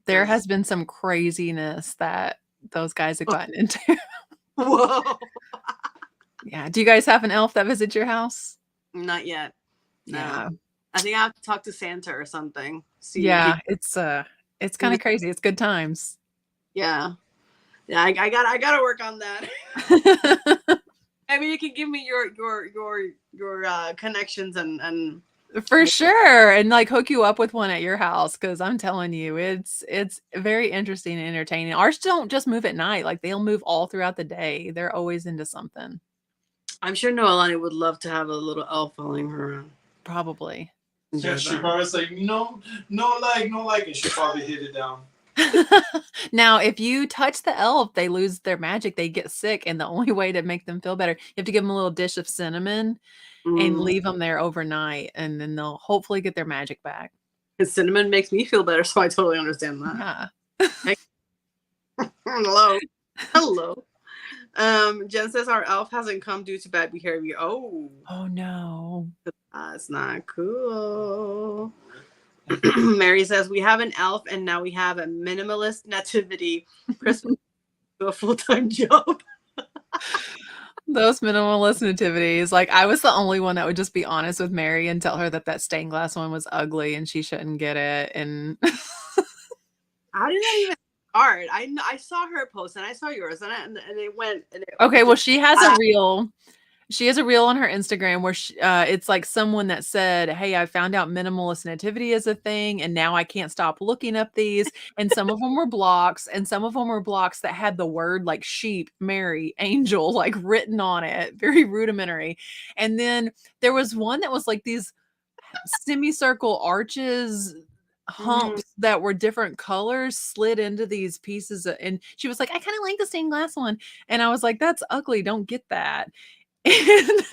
there has been some craziness that those guys have gotten into. Whoa. Yeah. Do you guys have an elf that visits your house? Not yet. No. Yeah. I think I have to talk to Santa or something. See, Yeah, it's kind of crazy. It's good times. Yeah. Yeah, I gotta work on that. I mean, you can give me your connections and For sure. And like hook you up with one at your house, because I'm telling you, it's very interesting and entertaining. Ours don't just move at night, like they'll move all throughout the day. They're always into something. I'm sure Noelani would love to have a little elf following her around. Probably. Yeah, she probably say no like, and she probably hit it down. Now, if you touch the elf, they lose their magic, they get sick, and the only way to make them feel better, you have to give them a little dish of cinnamon and leave them there overnight, and then they'll hopefully get their magic back. Because cinnamon makes me feel better, so I totally understand that. Yeah. Hello. Jen says our elf hasn't come due to bad behavior. Oh no. That's not cool. Mary says we have an elf and now we have a minimalist nativity. Christmas to a full-time job. Those minimalist nativities. Like I was the only one that would just be honest with Mary and tell her that stained glass one was ugly and she shouldn't get it. And how did that even start? I saw her post and I saw yours and it went. And okay, well she has a reel. She has a reel on her Instagram where it's like someone that said, hey, I found out minimalist nativity is a thing, and now I can't stop looking up these. And some of them were blocks, and some of them were blocks that had the word like sheep, Mary, angel, like written on it, very rudimentary. And then there was one that was like these semicircle arches, humps that were different colors slid into these pieces. And she was like, I kind of like the stained glass one. And I was like, that's ugly. Don't get that. And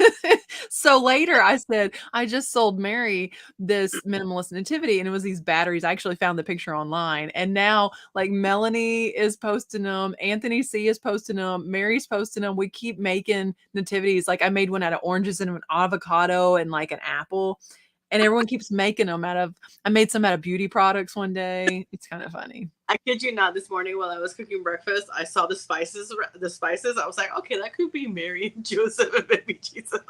so later I said, I just sold Mary this minimalist nativity, and it was these batteries. I actually found the picture online, and now like Melanie is posting them, Anthony C is posting them, Mary's posting them. We keep making nativities. Like I made one out of oranges and an avocado and like an apple, and everyone keeps making them I made some out of beauty products one day. It's kind of funny. I kid you not, this morning while I was cooking breakfast, I saw the spices. I was like, okay, that could be Mary and Joseph and baby Jesus.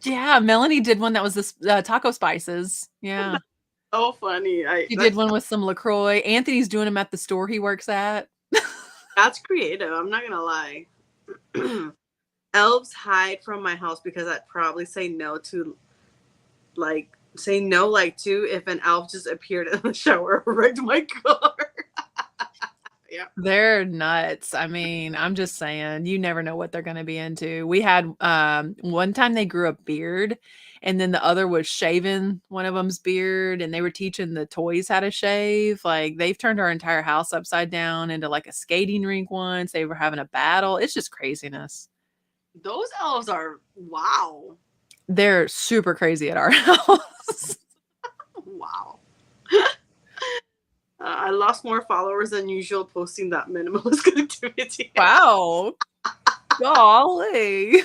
Yeah, Melanie did one that was this taco spices. Yeah. So funny. She did one with some LaCroix. Anthony's doing them at the store he works at. That's creative. I'm not going to lie. Elves hide from my house because I'd probably say no to if an elf just appeared in the shower or wrecked my car. Yeah. They're nuts. I mean, I'm just saying, you never know what they're going to be into. We had one time they grew a beard, and then the other was shaving one of them's beard, and they were teaching the toys how to shave. Like they've turned our entire house upside down into like a skating rink once. They were having a battle. It's just craziness. Those elves are wow. They're super crazy at our house. Wow. I lost more followers than usual posting that minimalist activity. Wow. Golly.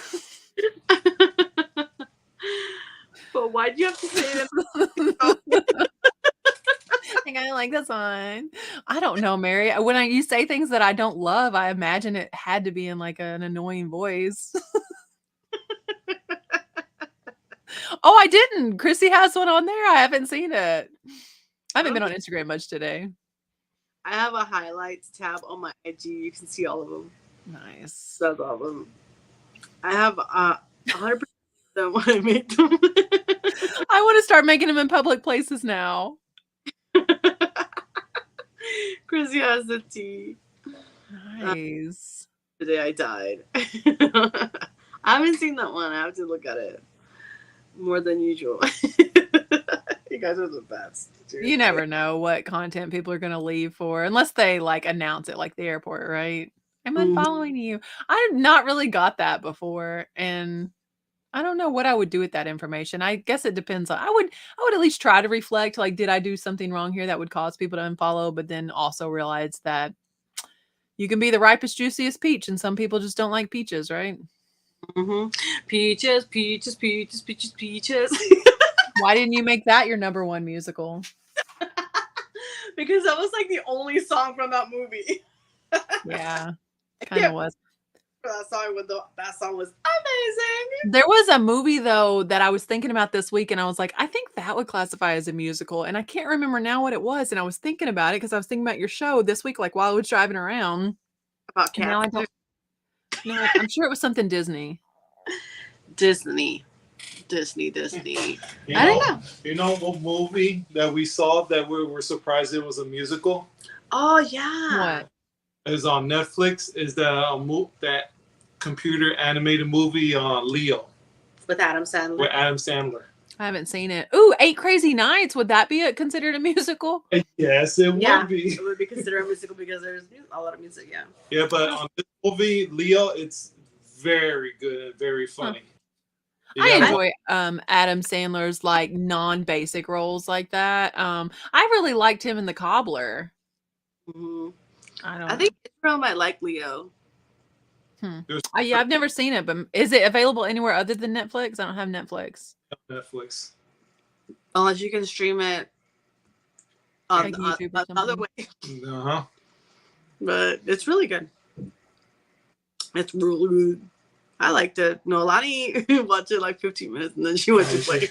But why'd you have to say that? I think I like this one. I don't know, Mary. When you say things that I don't love, I imagine it had to be in like an annoying voice. Oh, I didn't. Chrissy has one on there. I haven't seen it. I haven't been on Instagram much today. I have a highlights tab on my IG. You can see all of them. Nice. That's all of them. I have 100% them when I make them. I want to start making them in public places now. Chrissy has the tea. Nice. Today I died. I haven't seen that one. I have to look at it more than usual. You guys are the best. Seriously. You never know what content people are going to leave for unless they like announce it like the airport, right? I'm unfollowing you. I've not really got that before, and I don't know what I would do with that information. I guess it depends on I would at least try to reflect, like, did I do something wrong here that would cause people to unfollow, but then also realize that you can be the ripest, juiciest peach, and some people just don't like peaches, right? Mm-hmm. Peaches, peaches, peaches, peaches, peaches. Why didn't you make that your number one musical? Because that was like the only song from that movie. Yeah, kind of was. That song was amazing. There was a movie though that I was thinking about this week, and I was like, I think that would classify as a musical, and I can't remember now what it was. And I was thinking about it because I was thinking about your show this week, like while I was driving around. About And now I cats. don't. No, I'm sure it was something Disney. Disney. You I don't know. You know what movie that we saw that we were surprised it was a musical? Oh yeah. What? Is on Netflix. Is that computer animated movie Leo With Adam Sandler. with Adam Sandler? I haven't seen it. Ooh, 8 Crazy Nights. Would that be considered a musical? Yes, it would be. It would be considered a musical because there's a lot of music. Yeah. Yeah, but on this movie, Leo, it's very good and very funny. You I gotta enjoy Adam Sandler's like non-basic roles like that. I really liked him in The Cobbler. Mm-hmm. I think Israel might like Leo. Yeah, I've never seen it, but is it available anywhere other than Netflix? I don't have Netflix. Netflix. Unless you can stream it on Like YouTube or other something. way. Uh-huh. But it's really good. It's really good. I liked it. Nolani watched it like 15 minutes and then she went to sleep.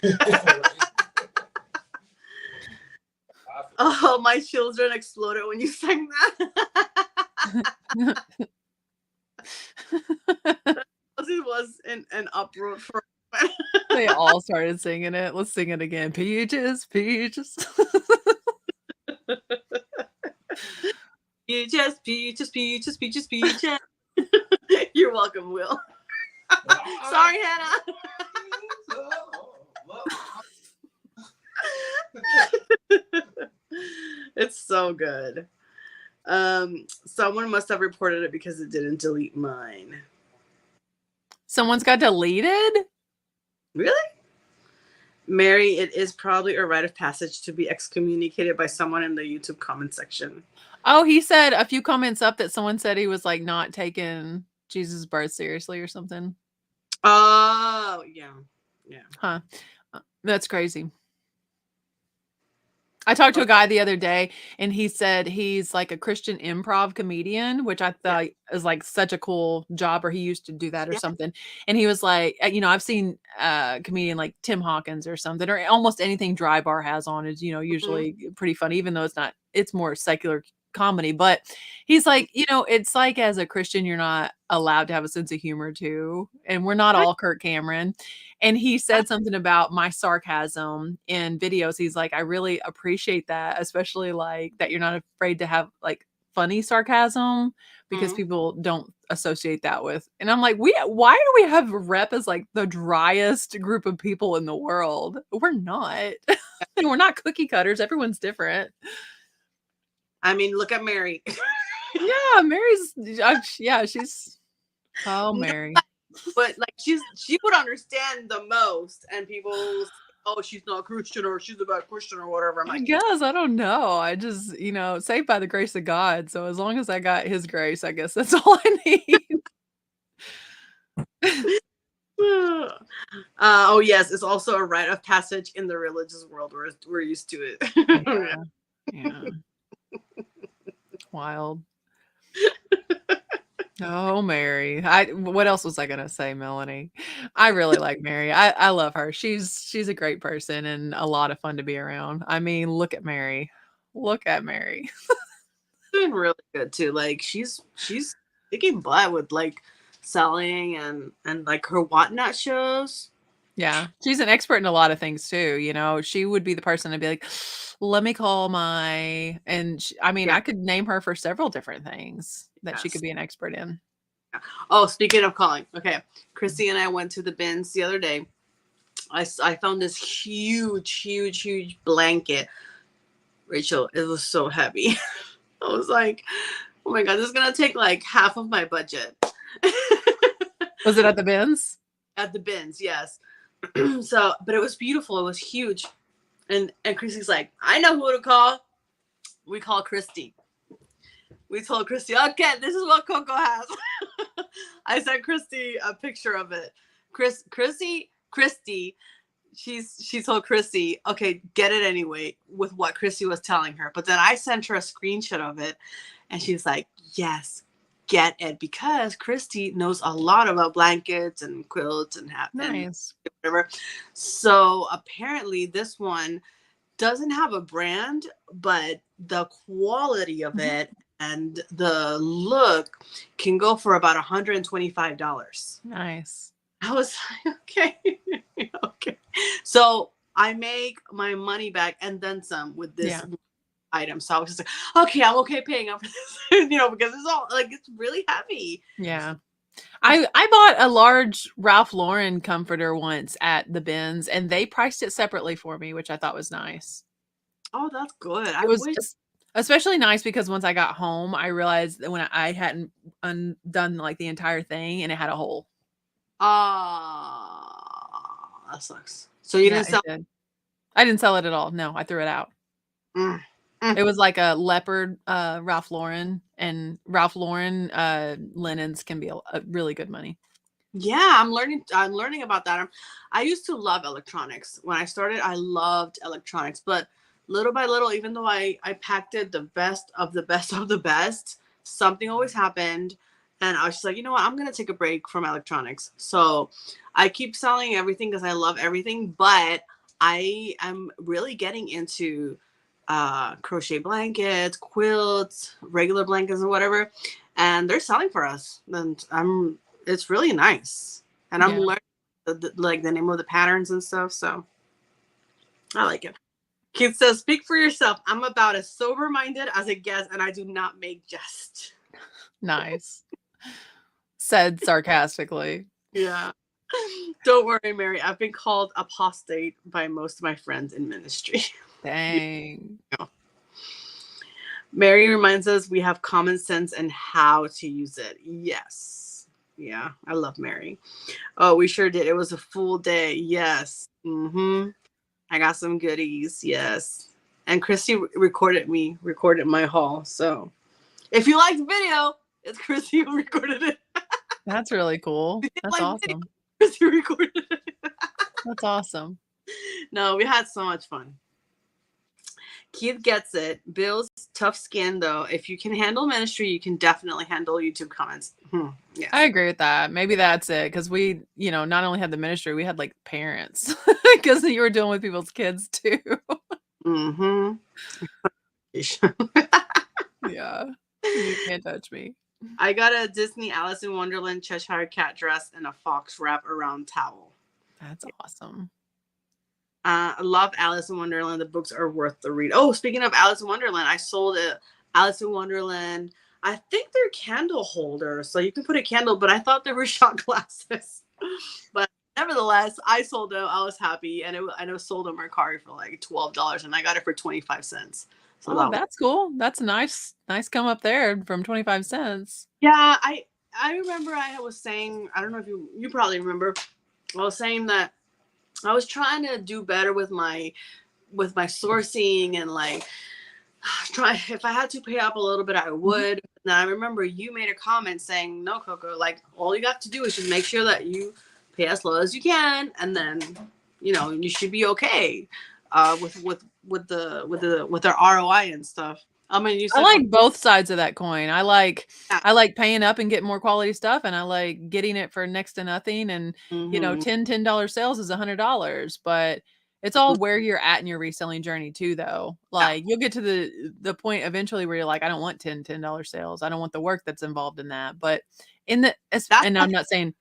Oh, my children exploded when you sang that. It was an uproar for They all started singing it. Let's sing it again. Peaches, peaches. Peaches, peaches, peaches, peaches, peaches. You're welcome, Will. Sorry, Hannah. It's so good. Someone must have reported it because it didn't delete mine. Someone's got deleted? Really? Mary, it is probably a rite of passage to be excommunicated by someone in the YouTube comment section. Oh, he said a few comments up that someone said he was like not taking Jesus' birth seriously or something. Oh, yeah. Huh. That's crazy. I talked to a guy the other day and he said he's like a Christian improv comedian, which I thought is like such a cool job, or he used to do that or something. And he was like, I've seen a comedian like Tim Hawkins or something, or almost anything Dry Bar has on is, usually pretty funny, even though it's more secular comedy. But he's like, it's like as a Christian, you're not allowed to have a sense of humor too. And we're not all Kirk Cameron. And he said something about my sarcasm in videos. He's like, I really appreciate that, especially like that you're not afraid to have like funny sarcasm because Mhm. people don't associate that with. And I'm like, why do we have rep as like the driest group of people in the world? We're not. And we're not cookie cutters. Everyone's different. I mean, look at Mary. Yeah, Mary's she's No, Mary. but like she would understand the most, and people will say, oh, she's not Christian, or she's a bad Christian, or whatever. I'm I like, guess I don't know. I just, saved by the grace of God. So as long as I got his grace, I guess that's all I need. oh yes, it's also a rite of passage in the religious world. We're used to it. Yeah. Wild. Oh, Mary. What else was I gonna say, Melanie? I really like Mary. I love her. She's a great person and a lot of fun to be around. I mean, look at Mary. Look at Mary. Doing really good too. Like she's kicking butt with like selling and like her whatnot shows. Yeah. She's an expert in a lot of things too. She would be the person to be like, let me call I mean, Yeah. I could name her for several different things that she Yes. could be an expert in. Oh, speaking of calling, okay. Chrissy and I went to the bins the other day. I found this huge blanket. Rachel, it was so heavy. I was like, oh my God, this is going to take like half of my budget. Was it at the bins? At the bins, yes. But it was beautiful. It was huge. And Chrissy's like, I know who to call. We call Christy. We told Christy, okay, this is what Coco has. I sent Christy a picture of it. Christy, she told Christy, okay, get it anyway, with what Christy was telling her. But then I sent her a screenshot of it, and she's like, yes, get it, because Christy knows a lot about blankets and quilts and Nice. and whatever. So apparently this one doesn't have a brand, but the quality of it and the look can go for about $125. Nice. I was like, okay. Okay. So I make my money back and then some with this item. So I was just like, okay, I'm okay paying up for this, because it's all like, it's really heavy. Yeah. I bought a large Ralph Lauren comforter once at the bins, and they priced it separately for me, which I thought was nice. Oh, that's good. It was especially nice because once I got home, I realized that when I hadn't undone like the entire thing, and it had a hole. That sucks. So you didn't sell it? I didn't sell it at all. No, I threw it out. It was like a leopard Ralph Lauren, and Ralph Lauren linens can be a really good money. Yeah, I'm learning about that. I used to love electronics. When I started, I loved electronics, but little by little, even though I packed it the best of the best of the best, something always happened. And I was just like, you know what? I'm going to take a break from electronics. So I keep selling everything because I love everything, but I am really getting into crochet blankets, quilts, regular blankets, and whatever. And they're selling for us. And it's really nice. And I'm learning the name of the patterns and stuff. So I like it. Kid says, speak for yourself. I'm about as sober-minded as a guest, and I do not make jest. Nice. Said sarcastically. Yeah. Don't worry, Mary. I've been called apostate by most of my friends in ministry. Dang. Yeah. Mary reminds us we have common sense and how to use it. Yes. Yeah. I love Mary. Oh, we sure did. It was a full day. Yes. I got some goodies. Yes. And Christy recorded my haul. So if you liked the video, it's Christy who recorded it. That's really cool. That's awesome. Video, Christy recorded it. That's awesome. No, we had so much fun. Keith gets it. Bill's tough skin, though. If you can handle ministry, you can definitely handle YouTube comments. Yeah, I agree with that. Maybe that's it, because we, not only had the ministry, we had like parents, because you were dealing with people's kids too. Yeah, you can't touch me. I got a Disney Alice in Wonderland Cheshire Cat dress and a fox wrap around towel. That's awesome. I love Alice in Wonderland. The books are worth the read. Oh, speaking of Alice in Wonderland, I sold Alice in Wonderland. I think they're candle holders, so you can put a candle, but I thought they were shot glasses. But nevertheless, I sold them. I was happy, and I know sold on Mercari for like $12, and I got it for 25 cents. So Oh, that's cool. That's a nice come up there from 25 cents. yeah, I remember I was saying, I don't know if you probably remember, I was saying that I was trying to do better with my sourcing and like try, if I had to pay up a little bit I would. And I remember you made a comment saying, no, Coco, like all you got to do is just make sure that you pay as low as you can, and then you should be okay with their ROI and stuff. I mean, you said I like both sides of that coin. I like paying up and getting more quality stuff, and I like getting it for next to nothing. And $10 sales is $100, but it's all where you're at in your reselling journey too, though. Like you'll get to the point eventually where you're like, I don't want $10 sales. I don't want the work that's involved in that. But and I'm not saying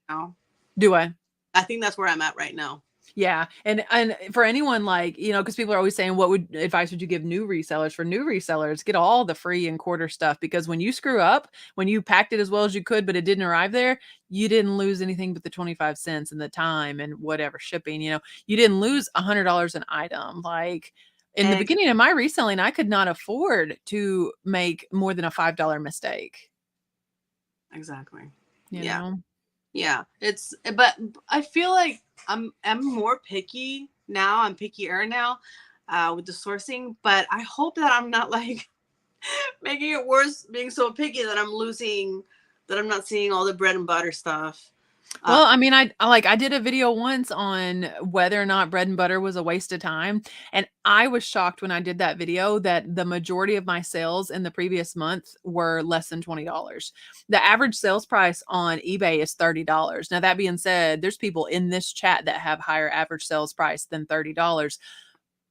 no. Do I? I think that's where I'm at right now. Yeah. And for anyone like, because people are always saying, what advice would you give new resellers? For new resellers, get all the free and quarter stuff, because when you screw up, when you packed it as well as you could, but it didn't arrive there, you didn't lose anything but the 25 cents and the time and whatever shipping, you didn't lose $100 an item. Like in the beginning of my reselling, I could not afford to make more than a $5 mistake. Exactly. You know? Yeah, but I feel like I'm more picky now. I'm pickier now with the sourcing, but I hope that I'm not like making it worse being so picky that I'm not seeing all the bread and butter stuff. Well, I mean, I did a video once on whether or not bread and butter was a waste of time. And I was shocked when I did that video that the majority of my sales in the previous month were less than $20. The average sales price on eBay is $30. Now, that being said, there's people in this chat that have higher average sales price than $30.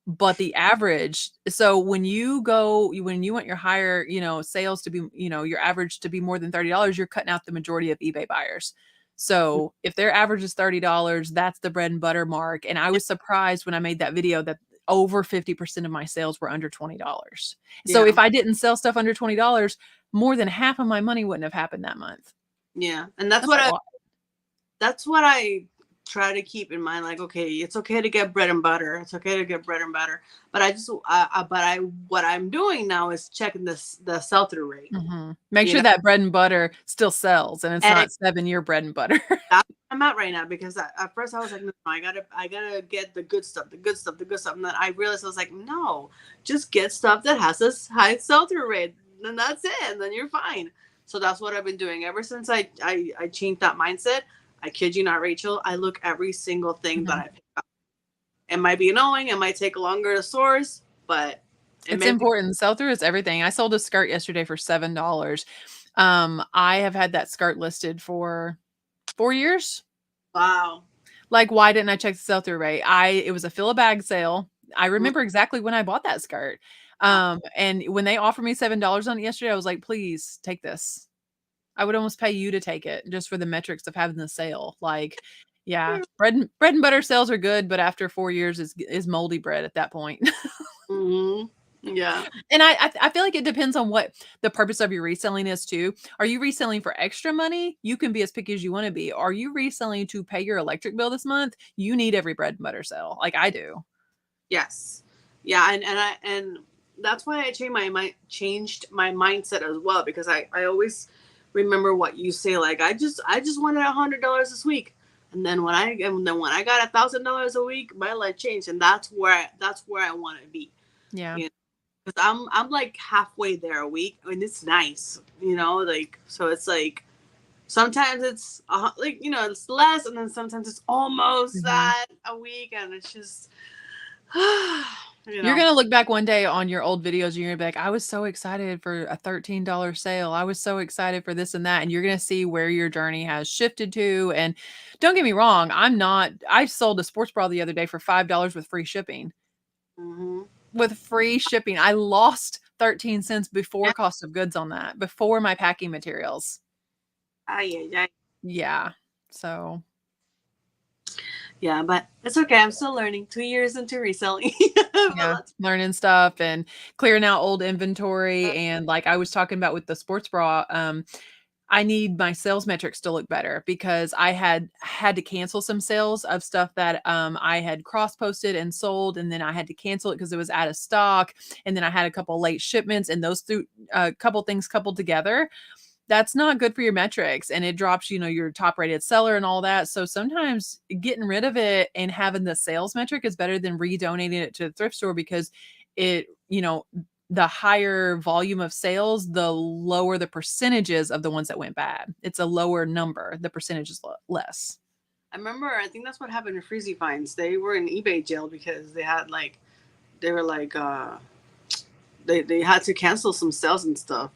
But the average, so when you want your higher, sales to be, your average to be more than $30, you're cutting out the majority of eBay buyers. So if their average is $30, that's the bread and butter mark. And I was surprised when I made that video that over 50% of my sales were under $20. So if I didn't sell stuff under $20, more than half of my money wouldn't have happened that month. Yeah. And that's what I try to keep in mind. Like, okay, it's okay to get bread and butter. It's okay to get bread and butter. But what I'm doing now is checking the sell-through rate. Mm-hmm. Make sure that bread and butter still sells, and it's not 7-year bread and butter. That's where I'm at right now, because at first I was like, no, I gotta get the good stuff. And then I realized I was like, no, just get stuff that has this high sell-through rate, and that's it. And then you're fine. So that's what I've been doing ever since I changed that mindset. I kid you not, Rachel. I look every single thing that I pick up. It might be annoying. It might take longer to source, but it's important. Sell-through is everything. I sold a skirt yesterday for $7. I have had that skirt listed for 4 years. Wow. Like, why didn't I check the sell-through rate? It was a fill a bag sale. I remember exactly when I bought that skirt. And when they offered me $7 on it yesterday, I was like, please take this. I would almost pay you to take it just for the metrics of having the sale. Like, yeah, bread and butter sales are good, but after 4 years is moldy bread at that point. Mm-hmm. Yeah. And I feel like it depends on what the purpose of your reselling is too. Are you reselling for extra money? You can be as picky as you want to be. Are you reselling to pay your electric bill this month? You need every bread and butter sale, like I do. Yes. Yeah, and that's why I changed my mindset as well, because I always remember what you say, like I just wanted $100 this week, and then when I got $1,000 a week, my life changed, and that's where I want to be. Yeah, because I'm like halfway there a week. I mean, it's nice, like, so it's like sometimes it's like it's less, and then sometimes it's almost that a week, and it's just You're gonna look back one day on your old videos and you're gonna be like, I was so excited for a $13 sale. I was so excited for this and that. And you're gonna see where your journey has shifted to. And don't get me wrong, I sold a sports bra the other day for $5 with free shipping. Mm-hmm. With free shipping. I lost 13 cents before cost of goods on that, before my packing materials. Yeah. Yeah. So Yeah, but it's okay. I'm still learning. 2 years into reselling. Yeah, learning stuff and clearing out old inventory. And like I was talking about with the sports bra, I need my sales metrics to look better because I had to cancel some sales of stuff that I had cross posted and sold, and then I had to cancel it because it was out of stock, and then I had a couple late shipments, and those couple things coupled together. That's not good for your metrics, and it drops, your top rated seller and all that. So sometimes getting rid of it and having the sales metric is better than redonating it to the thrift store because it, the higher volume of sales, the lower the percentages of the ones that went bad. It's a lower number. The percentage is less. I remember, I think that's what happened to Freezy Finds. They were in eBay jail because they had they had to cancel some sales and stuff,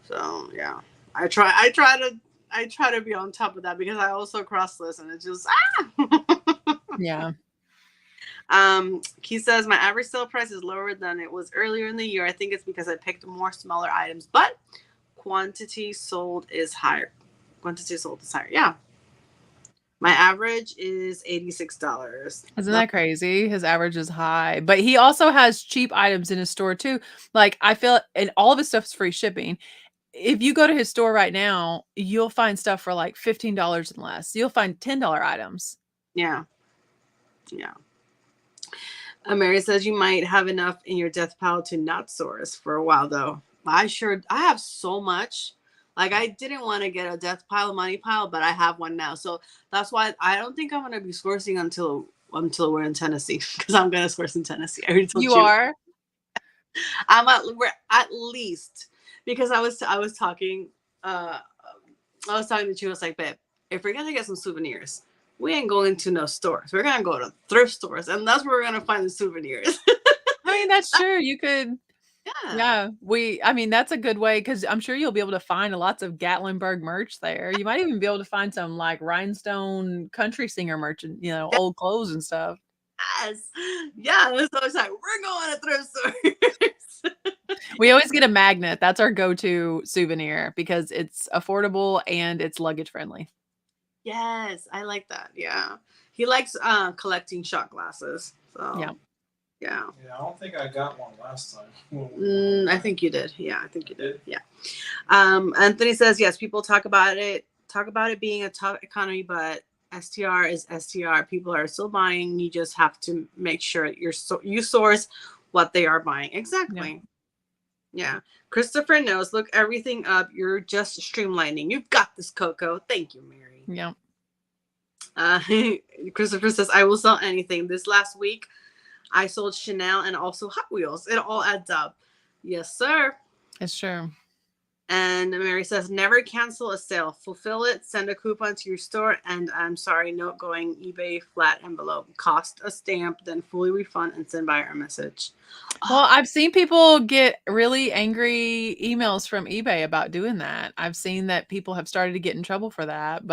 So yeah, I try to be on top of that because I also cross list and it's just Yeah. He says my average sale price is lower than it was earlier in the year. I think it's because I picked more smaller items, but quantity sold is higher. Yeah. My average is $86. Isn't that crazy? His average is high, but he also has cheap items in his store too. Like I feel, and all of his stuff is free shipping. If you go to his store right now, you'll find stuff for like $15 and less. You'll find $10 items. Yeah. Mary says you might have enough in your death pile to not source for a while though. I have so much. Like I didn't want to get a death pile, money pile, but I have one now. So that's why I don't think I'm going to be sourcing until we're in Tennessee because I'm going to source in Tennessee. I already told you. You are? We're at least because I was talking to you. I was like, babe, if we're going to get some souvenirs, we ain't going to no stores. We're going to go to thrift stores and that's where we're going to find the souvenirs. I mean, that's true. You could. Yeah. That's a good way because I'm sure you'll be able to find lots of Gatlinburg merch there. You might even be able to find some like rhinestone country singer merch and, old clothes and stuff. Yes. Yeah. So it's like, we're going to thrift stores. We always get a magnet. That's our go-to souvenir because it's affordable and it's luggage friendly. Yes. I like that. Yeah. He likes collecting shot glasses. So yeah. Yeah, I don't think I got one last time. I think you did. Yeah, I think you did. Yeah. Anthony says, yes, people talk about it being a tough economy, but STR is STR. People are still buying. You just have to make sure you source what they are buying. Exactly. Yeah. Christopher knows. Look everything up. You're just streamlining. You've got this, Coco. Thank you, Mary. Yeah. Christopher says, I will sell anything. This last week, I sold Chanel and also Hot Wheels. It all adds up. Yes, sir. It's true. And Mary says, never cancel a sale. Fulfill it. Send a coupon to your store. And I'm sorry, note going eBay flat envelope. Cost a stamp, then fully refund and send buyer a message. Well, I've seen people get really angry emails from eBay about doing that. I've seen that people have started to get in trouble for that.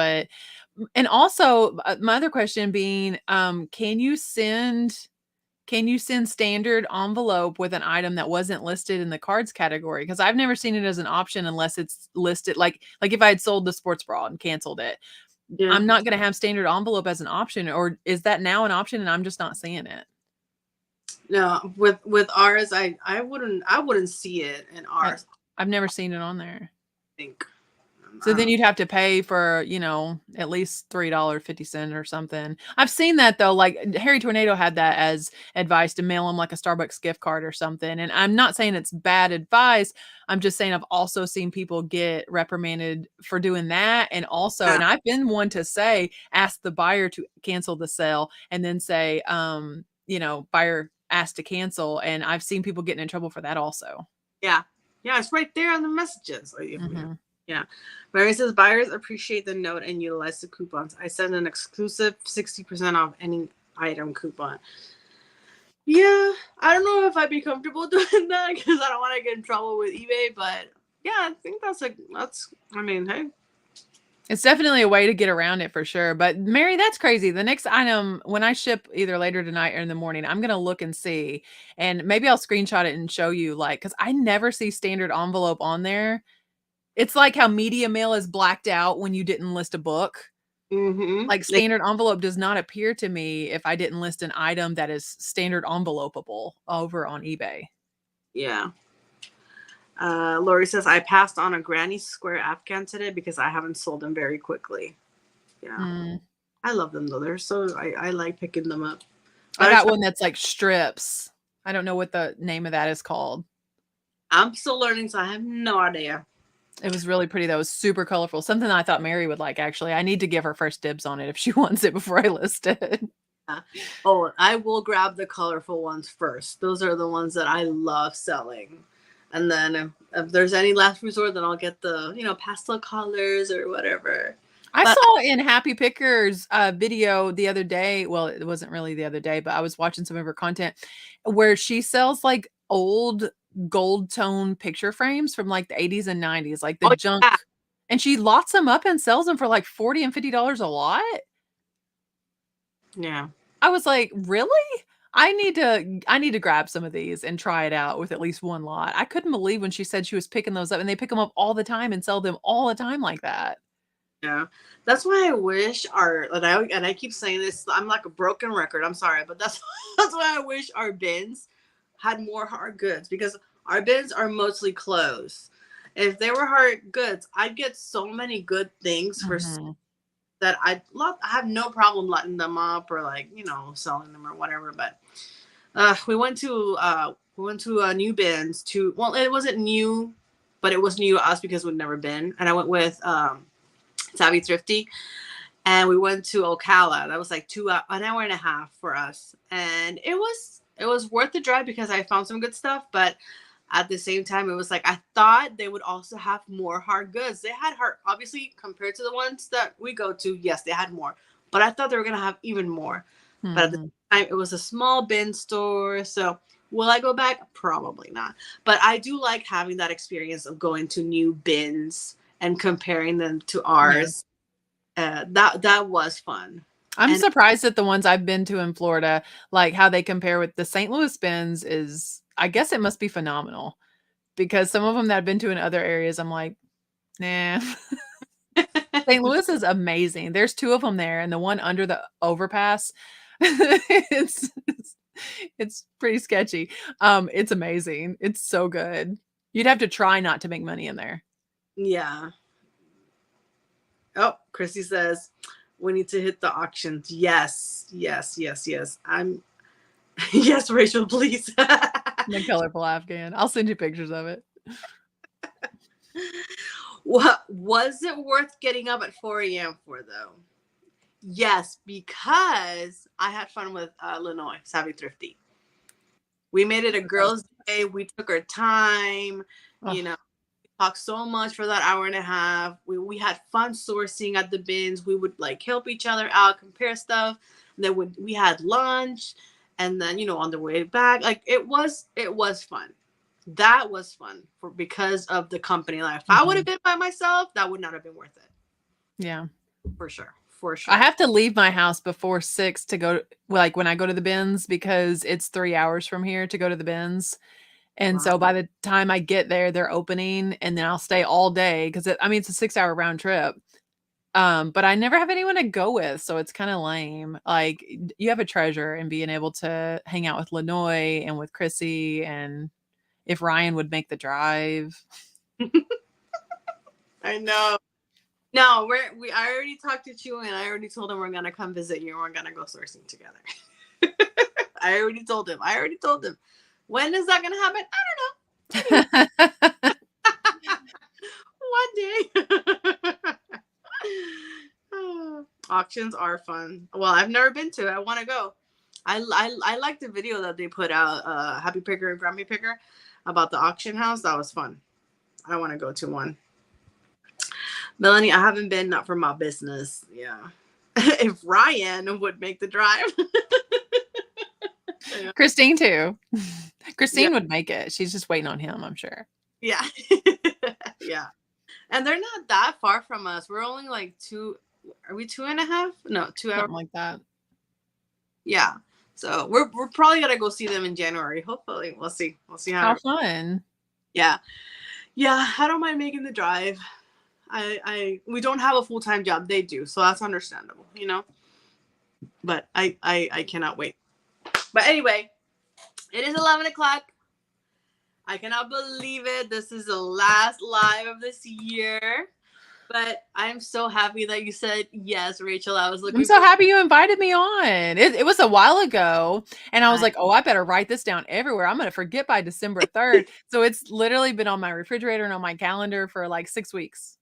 And also my other question being, can you send standard envelope with an item that wasn't listed in the cards category? Because I've never seen it as an option unless it's listed. Like if I had sold the sports bra and canceled it, I'm not going to have standard envelope as an option. Or is that now an option and I'm just not seeing it? No, with ours, I wouldn't see it in ours. I've never seen it on there. I think. So then you'd have to pay for, at least $3.50 or something. I've seen that though. Like Harry Tornado had that as advice to mail him like a Starbucks gift card or something. And I'm not saying it's bad advice. I'm just saying I've also seen people get reprimanded for doing that. And also, and I've been one to say, ask the buyer to cancel the sale and then say, buyer asked to cancel. And I've seen people getting in trouble for that also. Yeah. Yeah. It's right there on the messages. Yeah. Mary says buyers appreciate the note and utilize the coupons. I send an exclusive 60% off any item coupon. Yeah. I don't know if I'd be comfortable doing that because I don't want to get in trouble with eBay, but yeah, I think hey. It's definitely a way to get around it for sure. But Mary, that's crazy. The next item, when I ship either later tonight or in the morning, I'm going to look and see, and maybe I'll screenshot it and show you because I never see standard envelope on there. It's like how media mail is blacked out when you didn't list a book. Mm-hmm. Like standard envelope does not appear to me if I didn't list an item that is standard envelopable over on eBay. Yeah. Lori says, I passed on a granny square Afghan today because I haven't sold them very quickly. Yeah. I love them though. They're so, I like picking them up. I got one that's like strips. I don't know what the name of that is called. I'm still learning, so I have no idea. It was really pretty though. It was super colorful. Something I thought Mary would like, actually. I need to give her first dibs on it if she wants it before I list it. Yeah. Oh, I will grab the colorful ones first. Those are the ones that I love selling. And then if there's any last resort, then I'll get the, pastel colors or whatever. I saw in Happy Picker's video the other day. Well, it wasn't really the other day, but I was watching some of her content where she sells like old gold tone picture frames from like the 80s and 90s, like the junk. Yeah. And she lots them up and sells them for like $40 and $50 a lot. Yeah. I was like, really? I need to grab some of these and try it out with at least one lot. I couldn't believe when she said she was picking those up, and they pick them up all the time and sell them all the time like that. Yeah, that's why I wish and I keep saying this, I'm like a broken record. I'm sorry, but that's why I wish our bins had more hard goods, because our bins are mostly clothes. If they were hard goods, I'd get so many good things for that I have no problem letting them up or selling them or whatever. But we went to new bins well, it wasn't new, but it was new to us because we'd never been. And I went with Savvy Thrifty, and we went to Ocala. That was like an hour and a half for us, and it was worth the drive because I found some good stuff. But at the same time, it was like I thought they would also have more hard goods. They had obviously, compared to the ones that we go to. Yes, they had more, but I thought they were gonna have even more. But at the time, it was a small bin store. So will I go back? Probably not. But I do like having that experience of going to new bins and comparing them to ours. Yeah. That was fun. I'm surprised at the ones I've been to in Florida, like how they compare with the St. Louis bins is, I guess it must be phenomenal, because some of them that I've been to in other areas, I'm like, nah. St. Louis is amazing. There's 2 of them there, and the one under the overpass, it's pretty sketchy. It's amazing. It's so good. You'd have to try not to make money in there. Yeah. Oh, Chrissy says we need to hit the auctions. Yes. Yes, Rachel, please. The colorful Afghan. I'll send you pictures of it. What was it worth getting up at 4 a.m. for, though? Yes, because I had fun with Lenoy, Savvy Thrifty. We made it a girls' day. We took our time, talked so much for that hour and a half. We had fun sourcing at the bins. We would help each other out, compare stuff. And then we had lunch, and then on the way back, it was fun. That was fun because of the company life. If I would have been by myself, that would not have been worth it. Yeah, for sure. I have to leave my house before 6 to go, when I go to the bins, because it's 3 hours from here to go to the bins. And so by the time I get there, they're opening, and then I'll stay all day because it's a 6-hour round trip. But I never have anyone to go with, so it's kind of lame. Like, you have a treasure in being able to hang out with Lenoy and with Chrissy, and if Ryan would make the drive. I know. No, I already talked to Chewy, and I already told him we're gonna come visit you and we're gonna go sourcing together. I already told him. When is that gonna happen? I don't know. One day. Auctions are fun. Well, I've never been to it. I want to go. I like the video that they put out, Happy Picker and Grumpy Picker, about the auction house. That was fun. I want to go to one. Melanie, I haven't been, not for my business. Yeah. If Ryan would make the drive. Yeah. Christine too. Christine would make it. She's just waiting on him, I'm sure. Yeah. Yeah. And they're not that far from us. We're only like 2. Are we 2.5? No, 2 hours. Something like that. Yeah. So we're probably gonna go see them in January. Hopefully, we'll see. We'll see how fun. Yeah. Yeah. I don't mind making the drive. we don't have a full-time job. They do, so that's understandable, you know. But I cannot wait. But anyway, it is 11 o'clock. I cannot believe it. This is the last live of this year. But I'm so happy that you said yes, Rachel. I was looking. I'm so happy you invited me on. It was a while ago, and I was like, oh, I better write this down everywhere. I'm going to forget by December 3rd. So it's literally been on my refrigerator and on my calendar for like 6 weeks.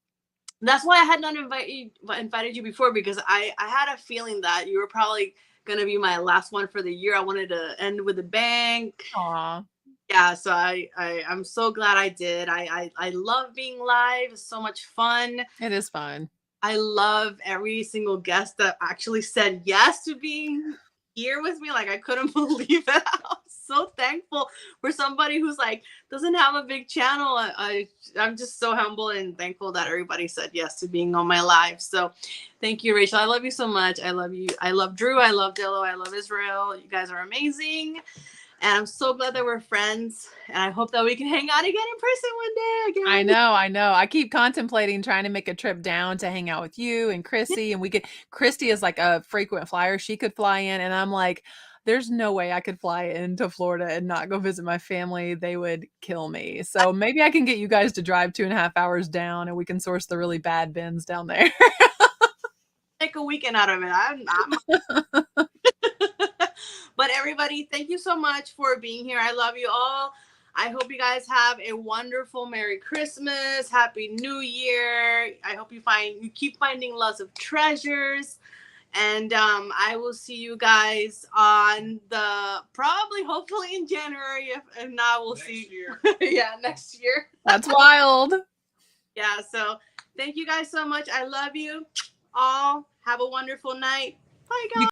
That's why I had not invited you before, because I had a feeling that you were probably going to be my last one for the year. I wanted to end with a bang. Aw. Yeah, so I'm so glad I did. I love being live. It's so much fun. It is fun. I love every single guest that actually said yes to being here with me. Like, I couldn't believe it. I was so thankful for somebody who's like doesn't have a big channel. I'm just so humble and thankful that everybody said yes to being on my live. So thank you, Rachel. I love you so much. I love you. I love Drew. I love Dillo. I love Israel. You guys are amazing. And I'm so glad that we're friends. And I hope that we can hang out again in person one day again. I know. I keep contemplating trying to make a trip down to hang out with you and Chrissy. And Christy is like a frequent flyer. She could fly in. And I'm like, there's no way I could fly into Florida and not go visit my family. They would kill me. So maybe I can get you guys to drive 2.5 hours down and we can source the really bad bins down there. Take a weekend out of it. I'm But everybody, thank you so much for being here. I love you all. I hope you guys have a wonderful Merry Christmas, Happy New Year. I hope you keep finding lots of treasures. And I will see you guys on hopefully in January. If not, we'll see. Yeah, next year. That's wild. Yeah, so thank you guys so much. I love you all. Have a wonderful night. Bye, guys.